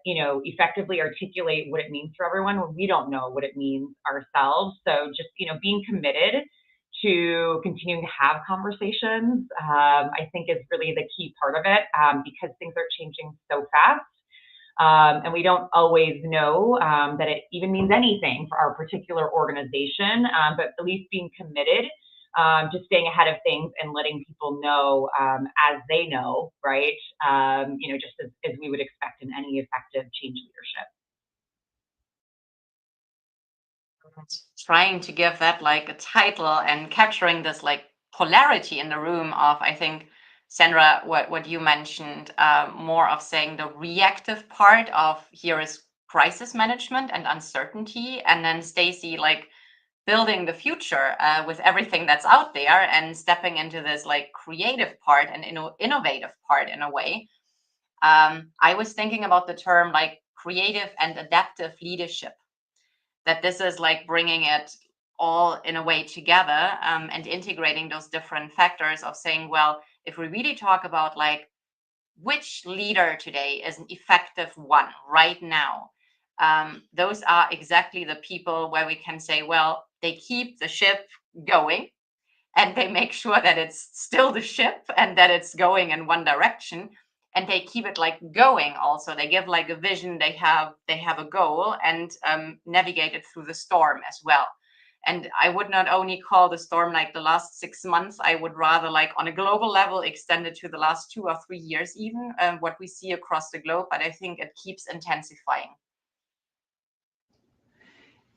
you know, effectively articulate what it means for everyone when we don't know what it means ourselves? So just, you know, being committed to continuing to have conversations, I think is really the key part of it, because things are changing so fast. And we don't always know that it even means anything for our particular organization, but at least being committed to staying ahead of things and letting people know as they know, right? You know, just as we would expect in any effective change leadership. Trying to give that like a title and capturing this like polarity in the room of, I think, Sandra, what you mentioned, more of saying the reactive part of here is crisis management and uncertainty, and then Stacy like building the future with everything that's out there and stepping into this like creative part and innovative part in a way. I was thinking about the term like creative and adaptive leadership, that this is like bringing it all in a way together and integrating those different factors of saying, well, if we really talk about like which leader today is an effective one right now? Those are exactly the people where we can say, well, they keep the ship going and they make sure that it's still the ship and that it's going in one direction, and they keep it like going. Also, they give like a vision, they have a goal, and navigate it through the storm as well. And I would not only call the storm like the last 6 months, I would rather like on a global level extend it to the last 2 or 3 years, even what we see across the globe. But I think it keeps intensifying.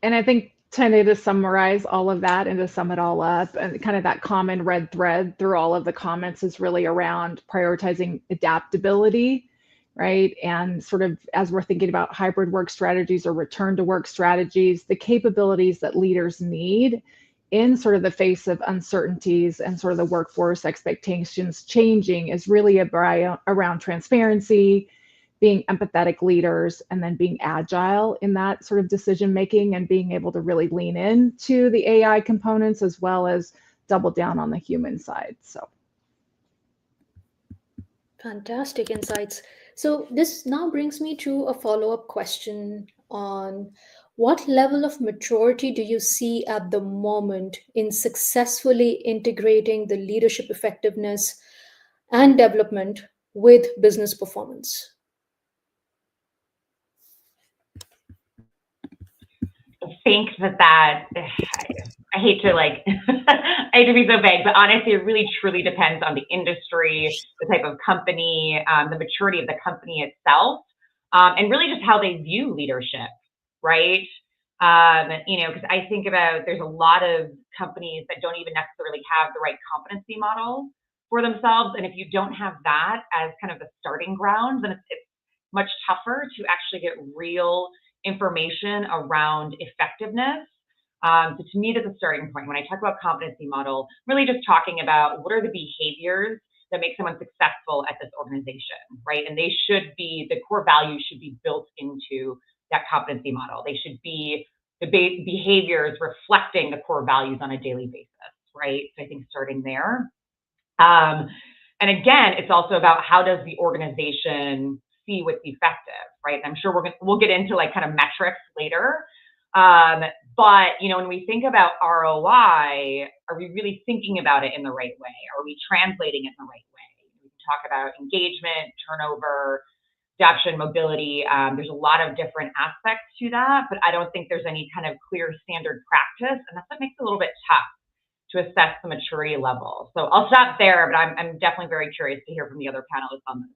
And I think kind of to summarize all of that and to sum it all up, and kind of that common red thread through all of the comments is really around prioritizing adaptability, right? And sort of as we're thinking about hybrid work strategies or return to work strategies, the capabilities that leaders need in sort of the face of uncertainties and sort of the workforce expectations changing is really around transparency, being empathetic leaders, and then being agile in that sort of decision making and being able to really lean into the AI components as well as double down on the human side. So Fantastic insights. So this now brings me to a follow-up question on what level of maturity do you see at the moment in successfully integrating the leadership effectiveness and development with business performance? I think that I hate to like I hate to be so vague, but honestly, it really truly depends on the industry, the type of company, the maturity of the company itself, and really just how they view leadership, right? Because I think about there's a lot of companies that don't even necessarily have the right competency model for themselves, and if you don't have that as kind of the starting ground, then it's much tougher to actually get real information around effectiveness. So to me, that's a starting point. When I talk about competency model, really just talking about what are the behaviors that make someone successful at this organization, right? And they should be, the core values should be built into that competency model. They should be the behaviors reflecting the core values on a daily basis, right? So I think starting there. And again, it's also about how does the organization see what's effective, right? And I'm sure we'll get into like kind of metrics later. But when we think about ROI, are we really thinking about it in the right way? Are we translating it in the right way? We can talk about engagement, turnover, adoption, mobility. There's a lot of different aspects to that, but I don't think there's any kind of clear standard practice, and that's what makes it a little bit tough to assess the maturity level. So I'll stop there, but I'm definitely very curious to hear from the other panelists on this.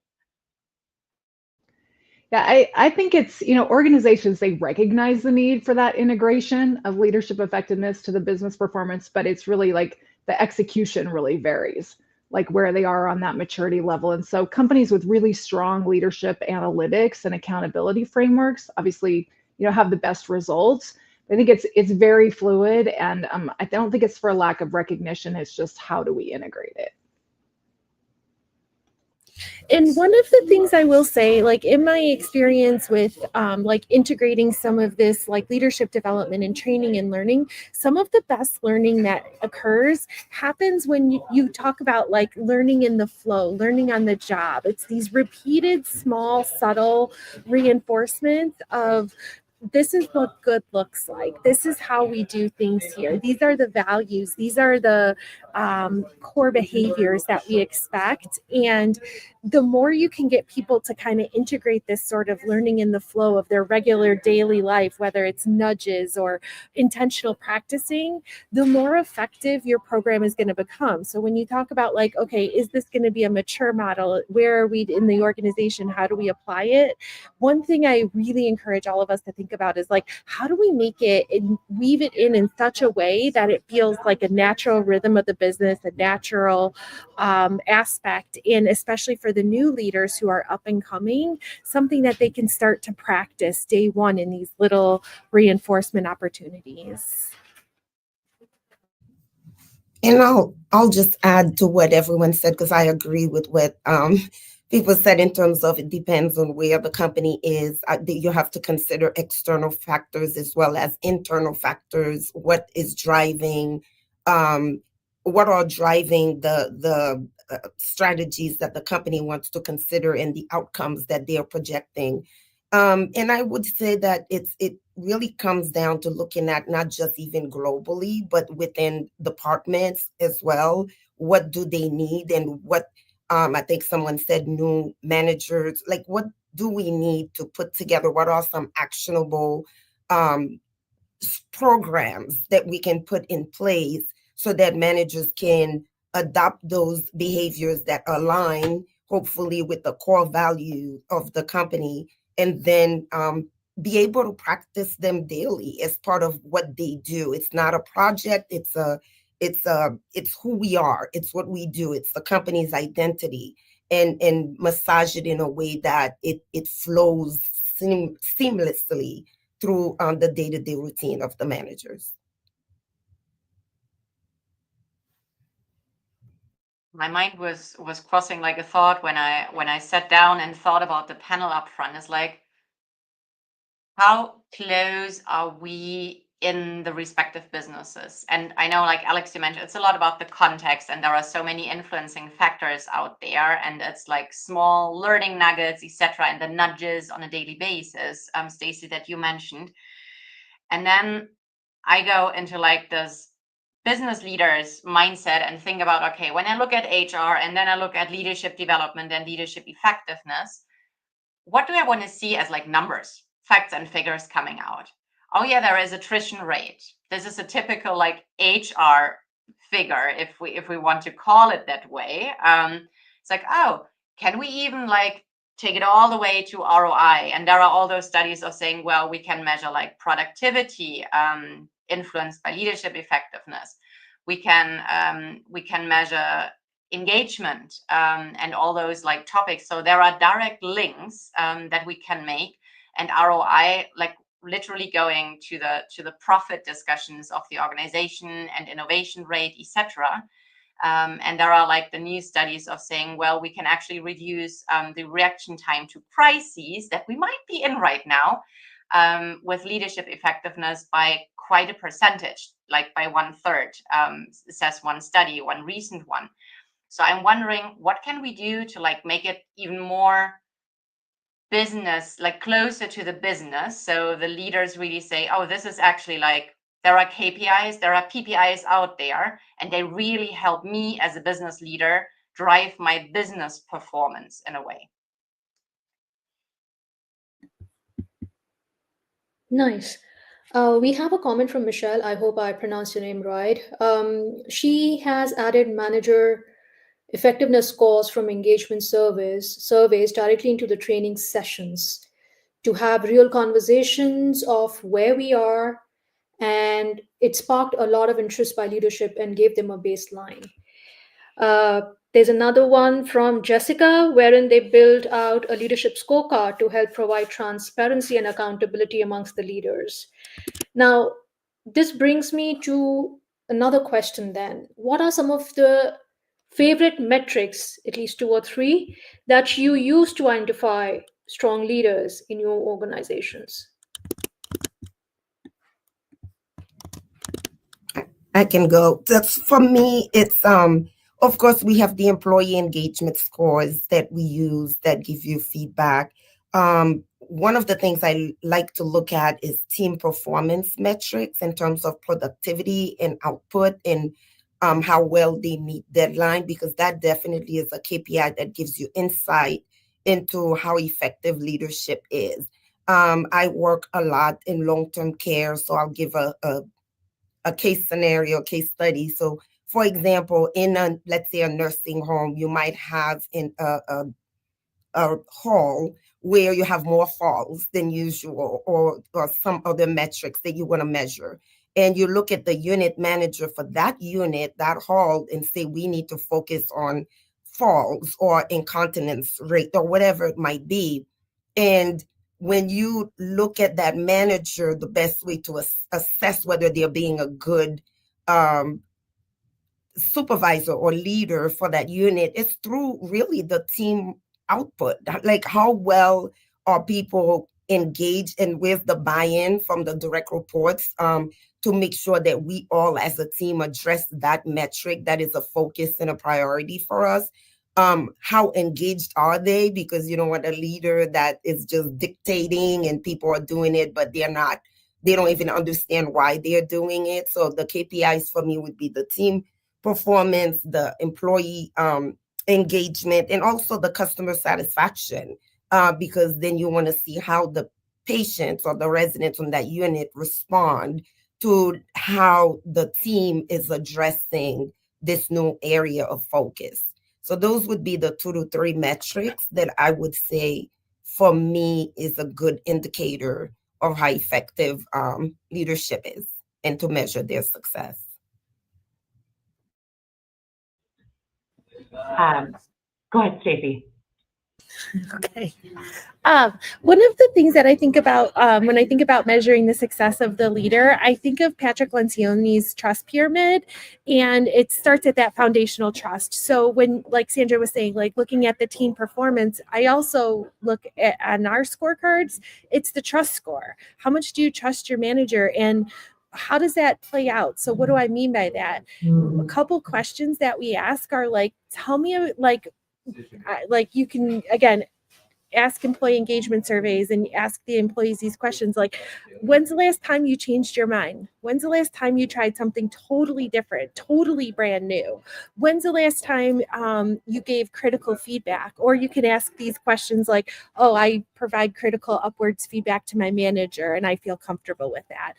yeah, I think it's, organizations, they recognize the need for that integration of leadership effectiveness to the business performance, but it's really like the execution really varies, like where they are on that maturity level. And so companies with really strong leadership analytics and accountability frameworks, obviously, have the best results. I think it's very fluid, and I don't think it's for lack of recognition. It's just how do we integrate it? And one of the things I will say, like in my experience with like integrating some of this like leadership development and training and learning, some of the best learning that occurs happens when you talk about like learning in the flow, learning on the job. It's these repeated small, subtle reinforcements of this is what good looks like. This is how we do things here. These are the values. These are the core behaviors that we expect. And the more you can get people to kind of integrate this sort of learning in the flow of their regular daily life, whether it's nudges or intentional practicing, the more effective your program is going to become. So when you talk about like, okay, is this going to be a mature model? Where are we in the organization? How do we apply it? One thing I really encourage all of us to think about is like, how do we make it and weave it in such a way that it feels like a natural rhythm of the business, a natural aspect, and especially for the new leaders who are up and coming, something that they can start to practice day one in these little reinforcement opportunities. And I'll just add to what everyone said, because I agree with what people said in terms of it depends on where the company is. You have to consider external factors as well as internal factors. What is driving, what are driving the strategies that the company wants to consider and the outcomes that they are projecting. And I would say that it really comes down to looking at not just even globally, but within departments as well. What do they need, and what I think someone said new managers, like what do we need to put together? What are some actionable programs that we can put in place so that managers can adopt those behaviors that align, hopefully, with the core value of the company, and then be able to practice them daily as part of what they do. It's not a project, it's who we are, it's what we do, it's the company's identity, and massage it in a way that it flows seamlessly through the day-to-day routine of the managers. My mind was crossing like a thought when I sat down and thought about the panel up front. Is like, how close are we in the respective businesses? And I know, like Alex, you mentioned, it's a lot about the context, and there are so many influencing factors out there, and it's like small learning nuggets, etc., and the nudges on a daily basis, Stacy, that you mentioned. And then I go into like this business leaders mindset and think about, okay, when I look at HR and then I look at leadership development and leadership effectiveness, what do I want to see as like numbers, facts and figures coming out? Oh yeah, there is attrition rate. This is a typical like HR figure, if we want to call it that way. It's like, oh, can we even like take it all the way to ROI? And there are all those studies of saying, well, we can measure like productivity influenced by leadership effectiveness. We can measure engagement and all those like topics. So there are direct links that we can make, and ROI, like literally going to the profit discussions of the organization and innovation rate, etc. And there are like the new studies of saying, well, we can actually reduce the reaction time to crises that we might be in right now with leadership effectiveness by quite a percentage, like by 1/3, says one study, one recent one. So I'm wondering, what can we do to like make it even more business, like closer to the business, so the leaders really say, oh, this is actually like, there are KPIs, there are PPIs out there, and they really help me as a business leader drive my business performance in a way. Nice. We have a comment from Michelle. I hope I pronounced your name right. She has added manager effectiveness scores from engagement surveys directly into the training sessions to have real conversations of where we are, and it sparked a lot of interest by leadership and gave them a baseline. There's another one from Jessica, wherein they build out a leadership scorecard to help provide transparency and accountability amongst the leaders. Now, this brings me to another question then. What are some of the favorite metrics, at least 2 or 3, that you use to identify strong leaders in your organizations? I can go. That's, for me, it's of course we have the employee engagement scores that we use that give you feedback. One of the things I like to look at is team performance metrics in terms of productivity and output, and how well they meet deadline, because that definitely is a KPI that gives you insight into how effective leadership is. I work a lot in long-term care, so I'll give a case scenario, case study. So, for example, in a, let's say, a nursing home, you might have in a hall where you have more falls than usual, or some other metrics that you want to measure. And you look at the unit manager for that unit, that hall, and say, we need to focus on falls or incontinence rate or whatever it might be. And when you look at that manager, the best way to assess whether they're being a good supervisor or leader for that unit is through really the team output. Like, how well are people engage and with the buy-in from the direct reports to make sure that we all as a team address that metric that is a focus and a priority for us. How engaged are they? Because you don't want a leader that is just dictating and people are doing it, but they don't even understand why they're doing it. So the KPIs for me would be the team performance, the employee engagement, and also the customer satisfaction, because then you want to see how the patients or the residents on that unit respond to how the team is addressing this new area of focus. So those would be the 2 to 3 metrics that I would say for me is a good indicator of how effective leadership is and to measure their success. Go ahead, Stacey. Okay. One of the things that I think about when I think about measuring the success of the leader, I think of Patrick Lencioni's trust pyramid, and it starts at that foundational trust. So when, like Sandra was saying, like looking at the team performance, I also look at on our scorecards, it's the trust score. How much do you trust your manager, and how does that play out? So what do I mean by that? A couple questions that we ask are like, tell me like you can, again, ask employee engagement surveys and ask the employees these questions like, when's the last time you changed your mind? When's the last time you tried something totally different, totally brand new? When's the last time you gave critical feedback? Or you can ask these questions like, oh, I provide critical upwards feedback to my manager and I feel comfortable with that.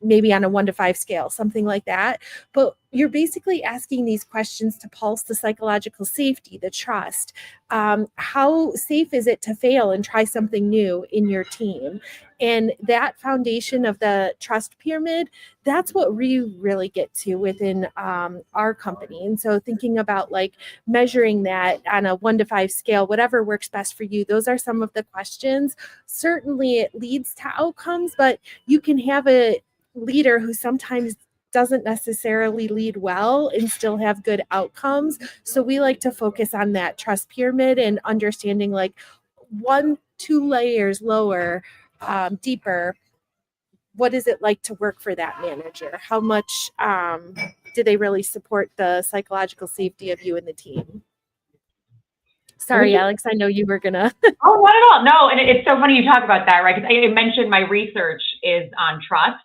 Maybe on a 1 to 5 scale, something like that. But you're basically asking these questions to pulse the psychological safety, the trust. How safe is it to fail and try something new in your team? And that foundation of the trust pyramid, that's what we really get to within our company. And so thinking about like measuring that on a 1 to 5 scale, whatever works best for you, those are some of the questions. Certainly it leads to outcomes, but you can have a leader who sometimes doesn't necessarily lead well and still have good outcomes. So we like to focus on that trust pyramid and understanding like 1-2 layers lower, deeper. What is it like to work for that manager? How much do they really support the psychological safety of you and the team? Sorry, Alex, I know you were gonna. Oh, not at all. No, and it's so funny you talk about that, right? Because I mentioned my research is on trust.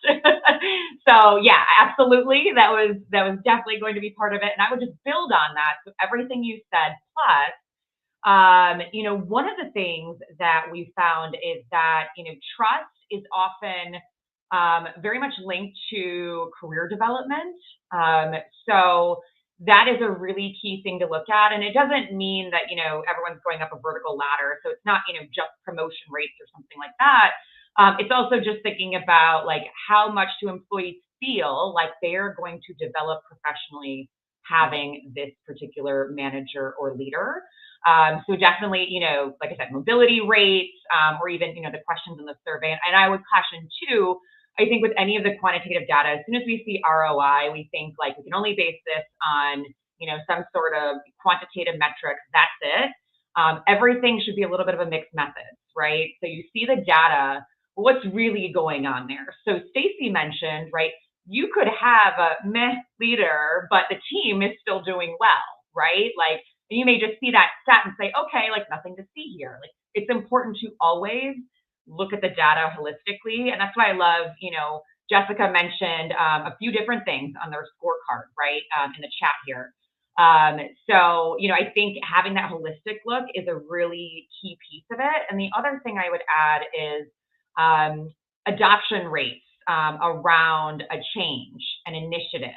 So yeah, absolutely. That was definitely going to be part of it. And I would just build on that. So everything you said, plus, one of the things that we found is that, trust is often very much linked to career development. So that is a really key thing to look at. And it doesn't mean that, everyone's going up a vertical ladder. So it's not, just promotion rates or something like that. It's also just thinking about like how much do employees feel like they're going to develop professionally having this particular manager or leader. So definitely, like I said, mobility rates, or even, the questions in the survey. And I would caution too, I think with any of the quantitative data, as soon as we see ROI, we think like we can only base this on, some sort of quantitative metrics. That's it. Everything should be a little bit of a mixed method, right? So you see the data, what's really going on there. So Stacey mentioned, right? You could have a meh leader, but the team is still doing well, right? Like you may just see that stat and say, okay, like nothing to see here. Like it's important to always look at the data holistically. And that's why I love, Jessica mentioned a few different things on their scorecard, right? In the chat here. So, I think having that holistic look is a really key piece of it. And the other thing I would add is adoption rates around a change, an initiative.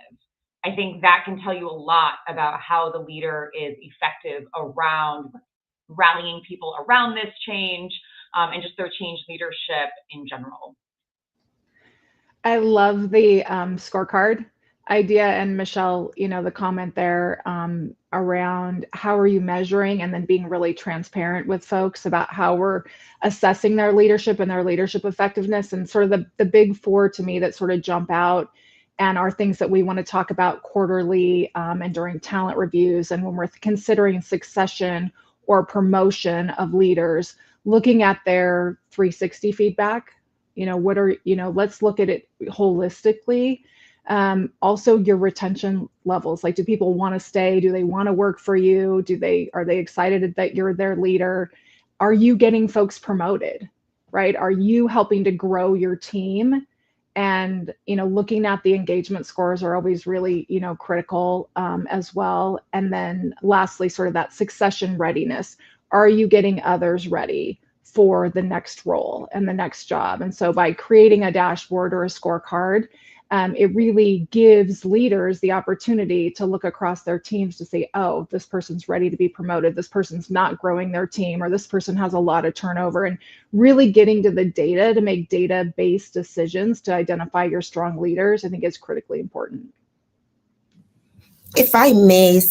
I think that can tell you a lot about how the leader is effective around rallying people around this change, and just their change leadership in general. I love the scorecard idea. And Michelle, the comment there around how are you measuring and then being really transparent with folks about how we're assessing their leadership and their leadership effectiveness. And sort of the big 4 to me that sort of jump out and are things that we want to talk about quarterly and during talent reviews. And when we're considering succession or promotion of leaders, looking at their 360 feedback. Let's look at it holistically. Also your retention levels, like, do people want to stay? Do they want to work for you? Are they excited that you're their leader? Are you getting folks promoted, right? Are you helping to grow your team? And, looking at the engagement scores are always really, critical as well. And then lastly, sort of that succession readiness. Are you getting others ready for the next role and the next job? And so by creating a dashboard or a scorecard, it really gives leaders the opportunity to look across their teams to say, oh, this person's ready to be promoted, this person's not growing their team, or this person has a lot of turnover, and really getting to the data to make data-based decisions to identify your strong leaders, I think is critically important. If I may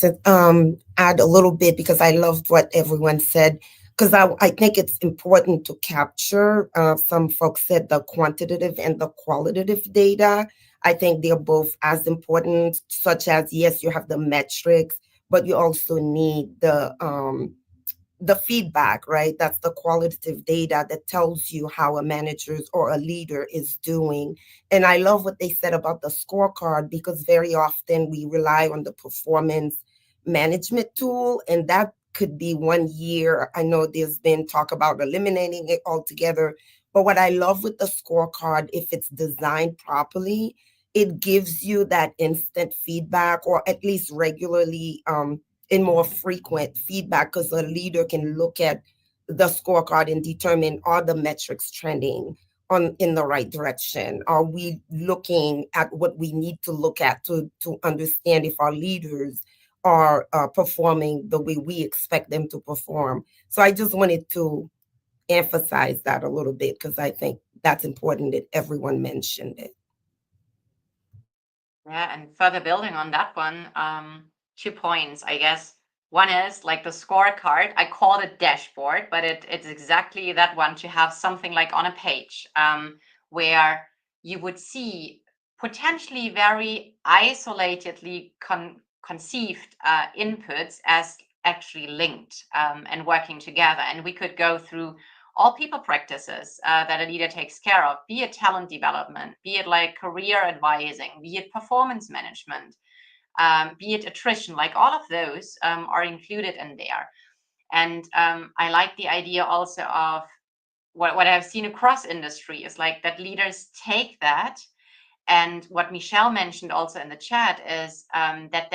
add a little bit, because I loved what everyone said, because I think it's important to capture, some folks said the quantitative and the qualitative data. I think they're both as important, such as, yes, you have the metrics, but you also need the feedback, right? That's the qualitative data that tells you how a manager or a leader is doing. And I love what they said about the scorecard, because very often we rely on the performance management tool, and that could be 1 year. I know there's been talk about eliminating it altogether, but what I love with the scorecard, if it's designed properly, it gives you that instant feedback, or at least regularly, in more frequent feedback, because a leader can look at the scorecard and determine, are the metrics trending in the right direction? Are we looking at what we need to look at to understand if our leaders are performing the way we expect them to perform? So I just wanted to emphasize that a little bit, because I think that's important that everyone mentioned it. Yeah, and further building on that one, 2 points, I guess. One is like the scorecard. I called it dashboard, but it's exactly that one, to have something like on a page, where you would see potentially very isolatedly conceived inputs as actually linked and working together. And we could go through all people practices that a leader takes care of, be it talent development, be it like career advising, be it performance management, be it attrition, like all of those are included in there. And I like the idea also of what I've seen across industry is like that leaders take that. And what Michelle mentioned also in the chat is that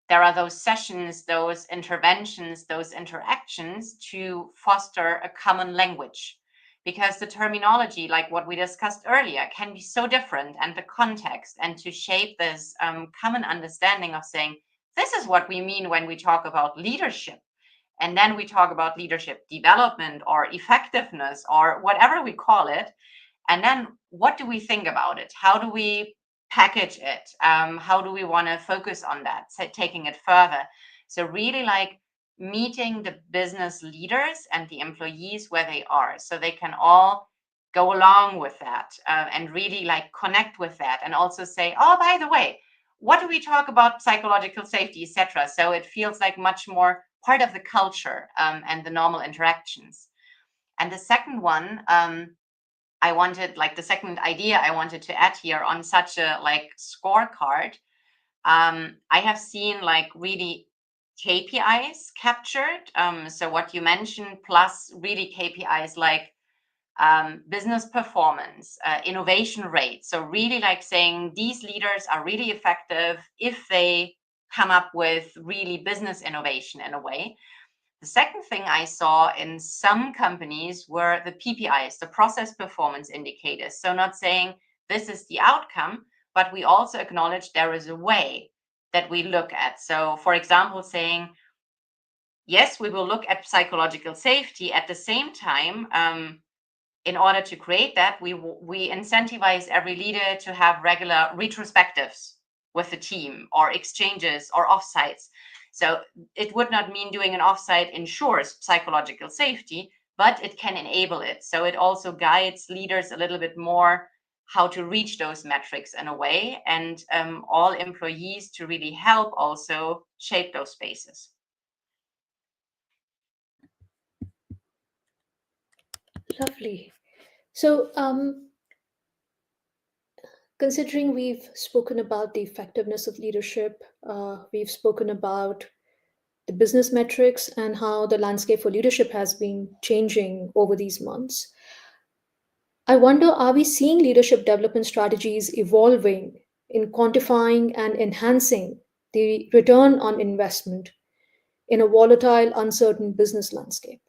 there are those sessions, those interventions, those interactions to foster a common language, because the terminology, like what we discussed earlier, can be so different, and the context, and to shape this common understanding of saying, this is what we mean when we talk about leadership. And then we talk about leadership development or effectiveness or whatever we call it. And then what do we think about it? How do we package it? How do we want to focus on that, taking it further? So really like meeting the business leaders and the employees where they are, so they can all go along with that and really like connect with that, and also say, oh, by the way, what do we talk about psychological safety, etc. So it feels like much more part of the culture and the normal interactions. And the second one, the second idea I wanted to add here on such a like scorecard, I have seen like really KPIs captured. So what you mentioned, plus really KPIs like business performance, innovation rate. So really like saying these leaders are really effective if they come up with really business innovation in a way. The second thing I saw in some companies were the PPIs, the process performance indicators. So not saying this is the outcome, but we also acknowledge there is a way that we look at. So for example, saying, yes, we will look at psychological safety. At the same time, in order to create that, we incentivize every leader to have regular retrospectives with the team, or exchanges or offsites. So it would not mean doing an offsite ensures psychological safety, but it can enable it. So it also guides leaders a little bit more how to reach those metrics in a way, and all employees to really help also shape those spaces. Lovely. So, considering we've spoken about the effectiveness of leadership, we've spoken about the business metrics and how the landscape for leadership has been changing over these months. I wonder, are we seeing leadership development strategies evolving in quantifying and enhancing the return on investment in a volatile, uncertain business landscape?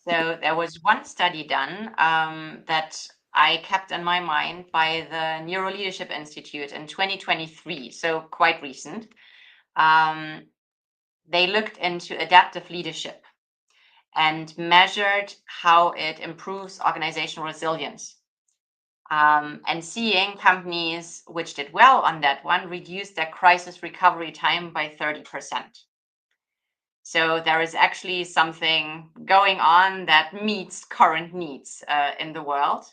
So there was one study done that I kept in my mind by the Neuro Leadership Institute in 2023, so quite recent. They looked into adaptive leadership and measured how it improves organizational resilience. And seeing companies which did well on that one reduced their crisis recovery time by 30%. So there is actually something going on that meets current needs in the world.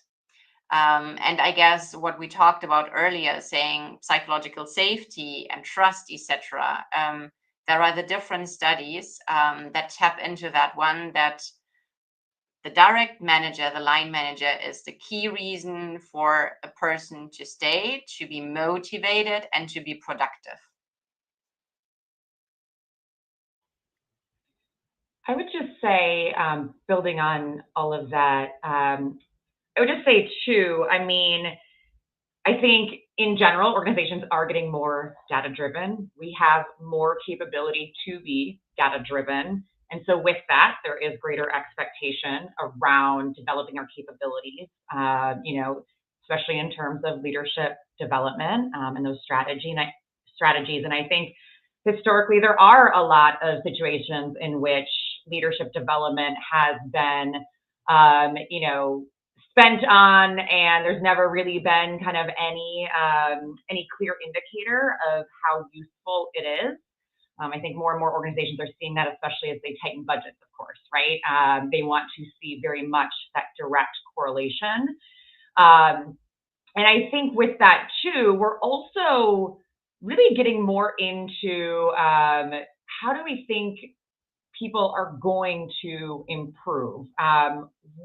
And I guess what we talked about earlier, saying psychological safety and trust, etc. There are the different studies that tap into that one, that the direct manager, the line manager, is the key reason for a person to stay, to be motivated, and to be productive. I would just say, building on all of that, I would just say too, I mean, I think in general, organizations are getting more data-driven. We have more capability to be data-driven. And so with that, there is greater expectation around developing our capabilities, especially in terms of leadership development and those strategies. And I think historically, there are a lot of situations in which leadership development has been, spent on, and there's never really been kind of any clear indicator of how useful it is. I think more and more organizations are seeing that, especially as they tighten budgets, of course, right? They want to see very much that direct correlation. And I think with that too, we're also really getting more into how do we think people are going to improve.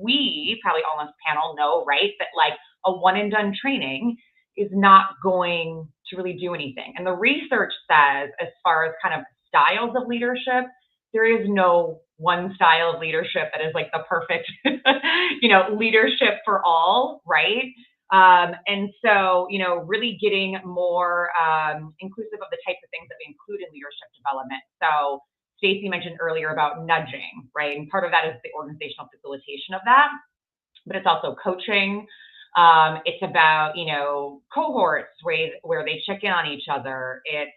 We probably all on this panel know, right, that like a one and done training is not going to really do anything. And the research says, as far as kind of styles of leadership, there is no one style of leadership that is like the perfect, leadership for all, right? And so, really getting more inclusive of the types of things that we include in leadership development. So Stacy mentioned earlier about nudging, right? And part of that is the organizational facilitation of that, but it's also coaching. It's about, cohorts where they check in on each other. It's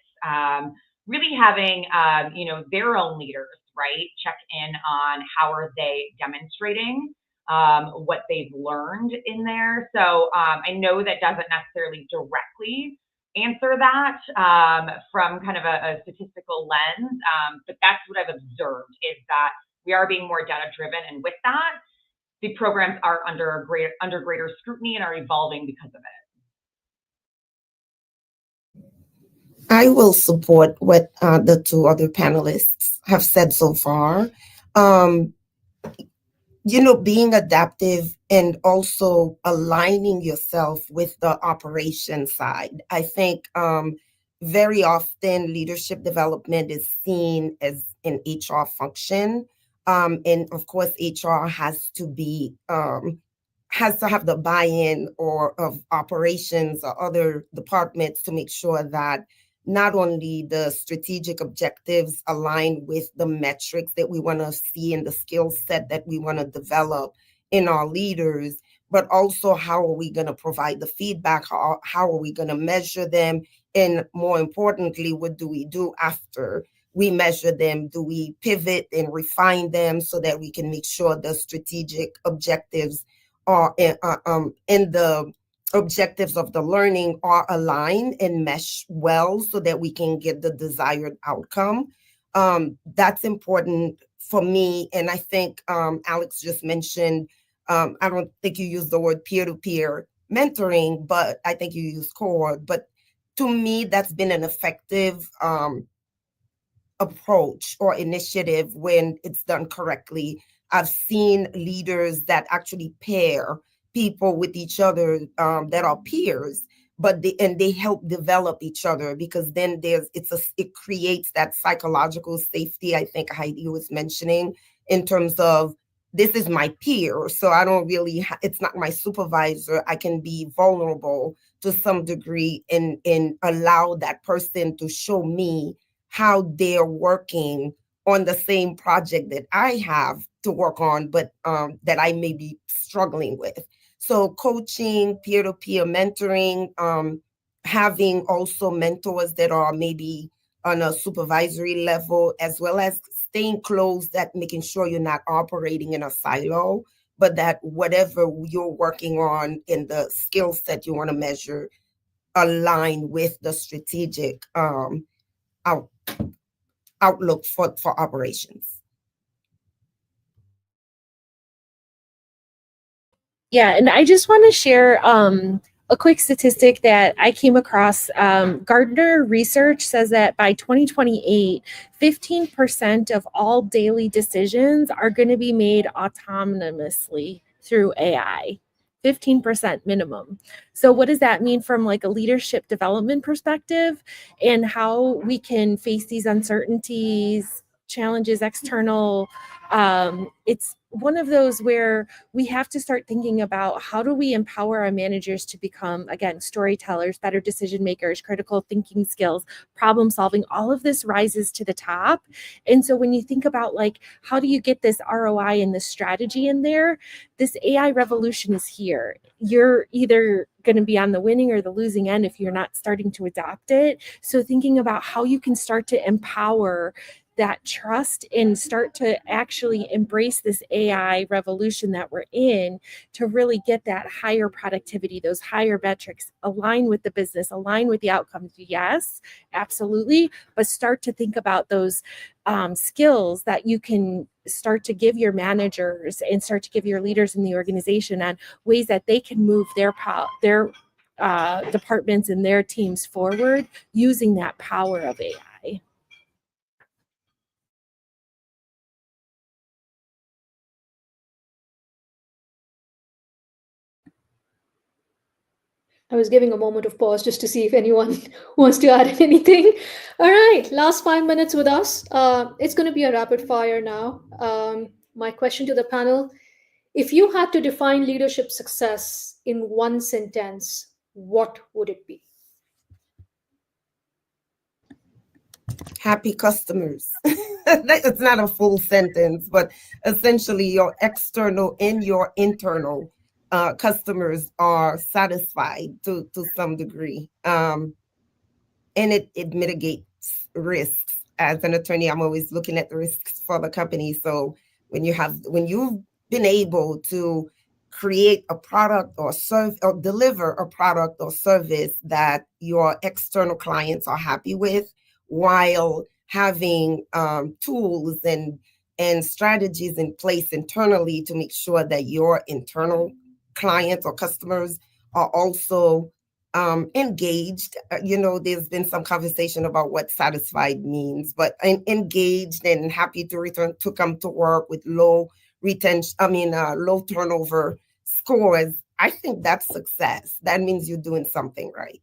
really having, their own leaders, right? Check in on how are they demonstrating what they've learned in there. So I know that doesn't necessarily directly answer that from kind of a statistical lens, but that's what I've observed, is that we are being more data driven, and with that, the programs are under greater scrutiny and are evolving because of it. I will support what the two other panelists have said so far. Being adaptive and also aligning yourself with the operation side. I think very often leadership development is seen as an HR function. And of course, HR has to have the buy-in of operations or other departments to make sure that not only the strategic objectives align with the metrics that we want to see and the skill set that we want to develop in our leaders, but also how are we going to provide the feedback? How are we going to measure them? And more importantly, what do we do after we measure them? Do we pivot and refine them so that we can make sure the strategic objectives are in the objectives of the learning are aligned and mesh well so that we can get the desired outcome? That's important for me. And I think Alex just mentioned, I don't think you used the word peer-to-peer mentoring, but I think you use CORE. But to me, that's been an effective approach or initiative when it's done correctly. I've seen leaders that actually pair people with each other that are peers, but they help develop each other, because then it creates that psychological safety I think Heidi was mentioning, in terms of, this is my peer, so I don't really it's not my supervisor. I can be vulnerable to some degree and allow that person to show me how they're working on the same project that I have to work on, but that I may be struggling with. So coaching, peer-to-peer mentoring, having also mentors that are maybe on a supervisory level, as well as staying close, that making sure you're not operating in a silo, but that whatever you're working on in the skill set you want to measure align with the strategic outlook for operations. Yeah, and I just want to share a quick statistic that I came across. Gartner research says that by 2028, 15% of all daily decisions are going to be made autonomously through AI. 15% minimum. So what does that mean from like a leadership development perspective, and how we can face these uncertainties, challenges, external? It's one of those where we have to start thinking about, how do we empower our managers to become, again, storytellers, better decision makers, critical thinking skills, problem solving. All of this rises to the top. And so when you think about like, how do you get this ROI and this strategy in there, this AI revolution is here. You're either going to be on the winning or the losing end if you're not starting to adopt it. So thinking about how you can start to empower that trust and start to actually embrace this AI revolution that we're in, to really get that higher productivity, those higher metrics, align with the business, align with the outcomes. Yes, absolutely. But start to think about those skills that you can start to give your managers and start to give your leaders in the organization on ways that they can move their departments and their teams forward using that power of AI. I was giving a moment of pause just to see if anyone wants to add anything. All right, last 5 minutes with us. It's going to be a rapid fire now. My question to the panel: if you had to define leadership success in one sentence, what would it be? Happy customers. It's not a full sentence, but essentially your external and your internal customers are satisfied to some degree. And it mitigates risks. As an attorney, I'm always looking at the risks for the company. So when you've been able to create a product or serve or deliver a product or service that your external clients are happy with, while having tools and strategies in place internally to make sure that your internal clients or customers are also engaged. There's been some conversation about what satisfied means, but engaged and happy to return to come to work with low turnover scores. I think that's success. That means you're doing something right.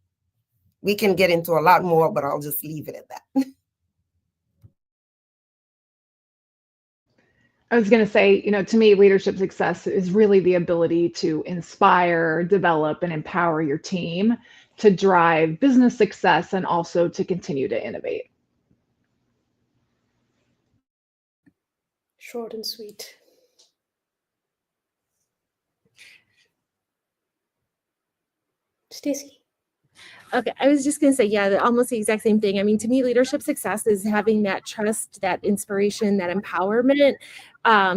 We can get into a lot more, but I'll just leave it at that. I was going to say, to me, leadership success is really the ability to inspire, develop, and empower your team to drive business success and also to continue to innovate. Short and sweet. Stacy? Okay, I was just going to say, yeah, almost the exact same thing. I mean, to me, leadership success is having that trust, that inspiration, that empowerment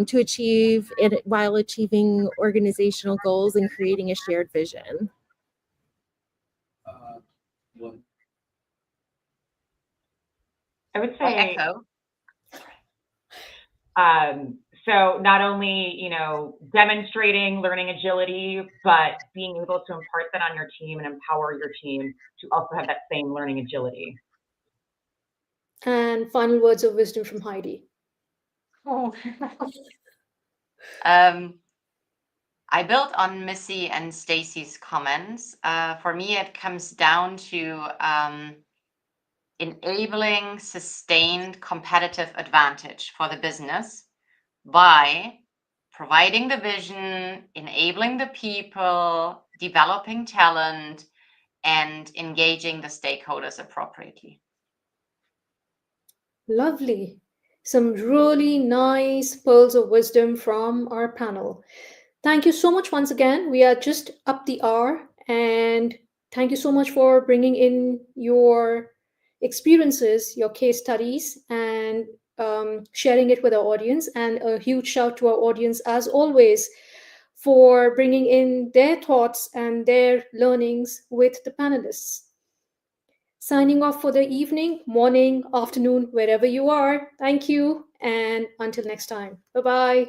to achieve it while achieving organizational goals and creating a shared vision. I would I say, echo. So not only, you know, demonstrating learning agility, but being able to impart that on your team and empower your team to also have that same learning agility. And final words of wisdom from Heidi. Oh. I built on Missy and Stacy's comments. For me, it comes down to enabling sustained competitive advantage for the business by providing the vision, enabling the people, developing talent, and engaging the stakeholders appropriately. Lovely. Some really nice pearls of wisdom from our panel. Thank you so much once again. We are just up the hour, and thank you so much for bringing in your experiences, your case studies, and sharing it with our audience. And a huge shout to our audience, as always, for bringing in their thoughts and their learnings with the panelists. Signing off for the evening, morning, afternoon, wherever you are. Thank you, and until next time. Bye-bye.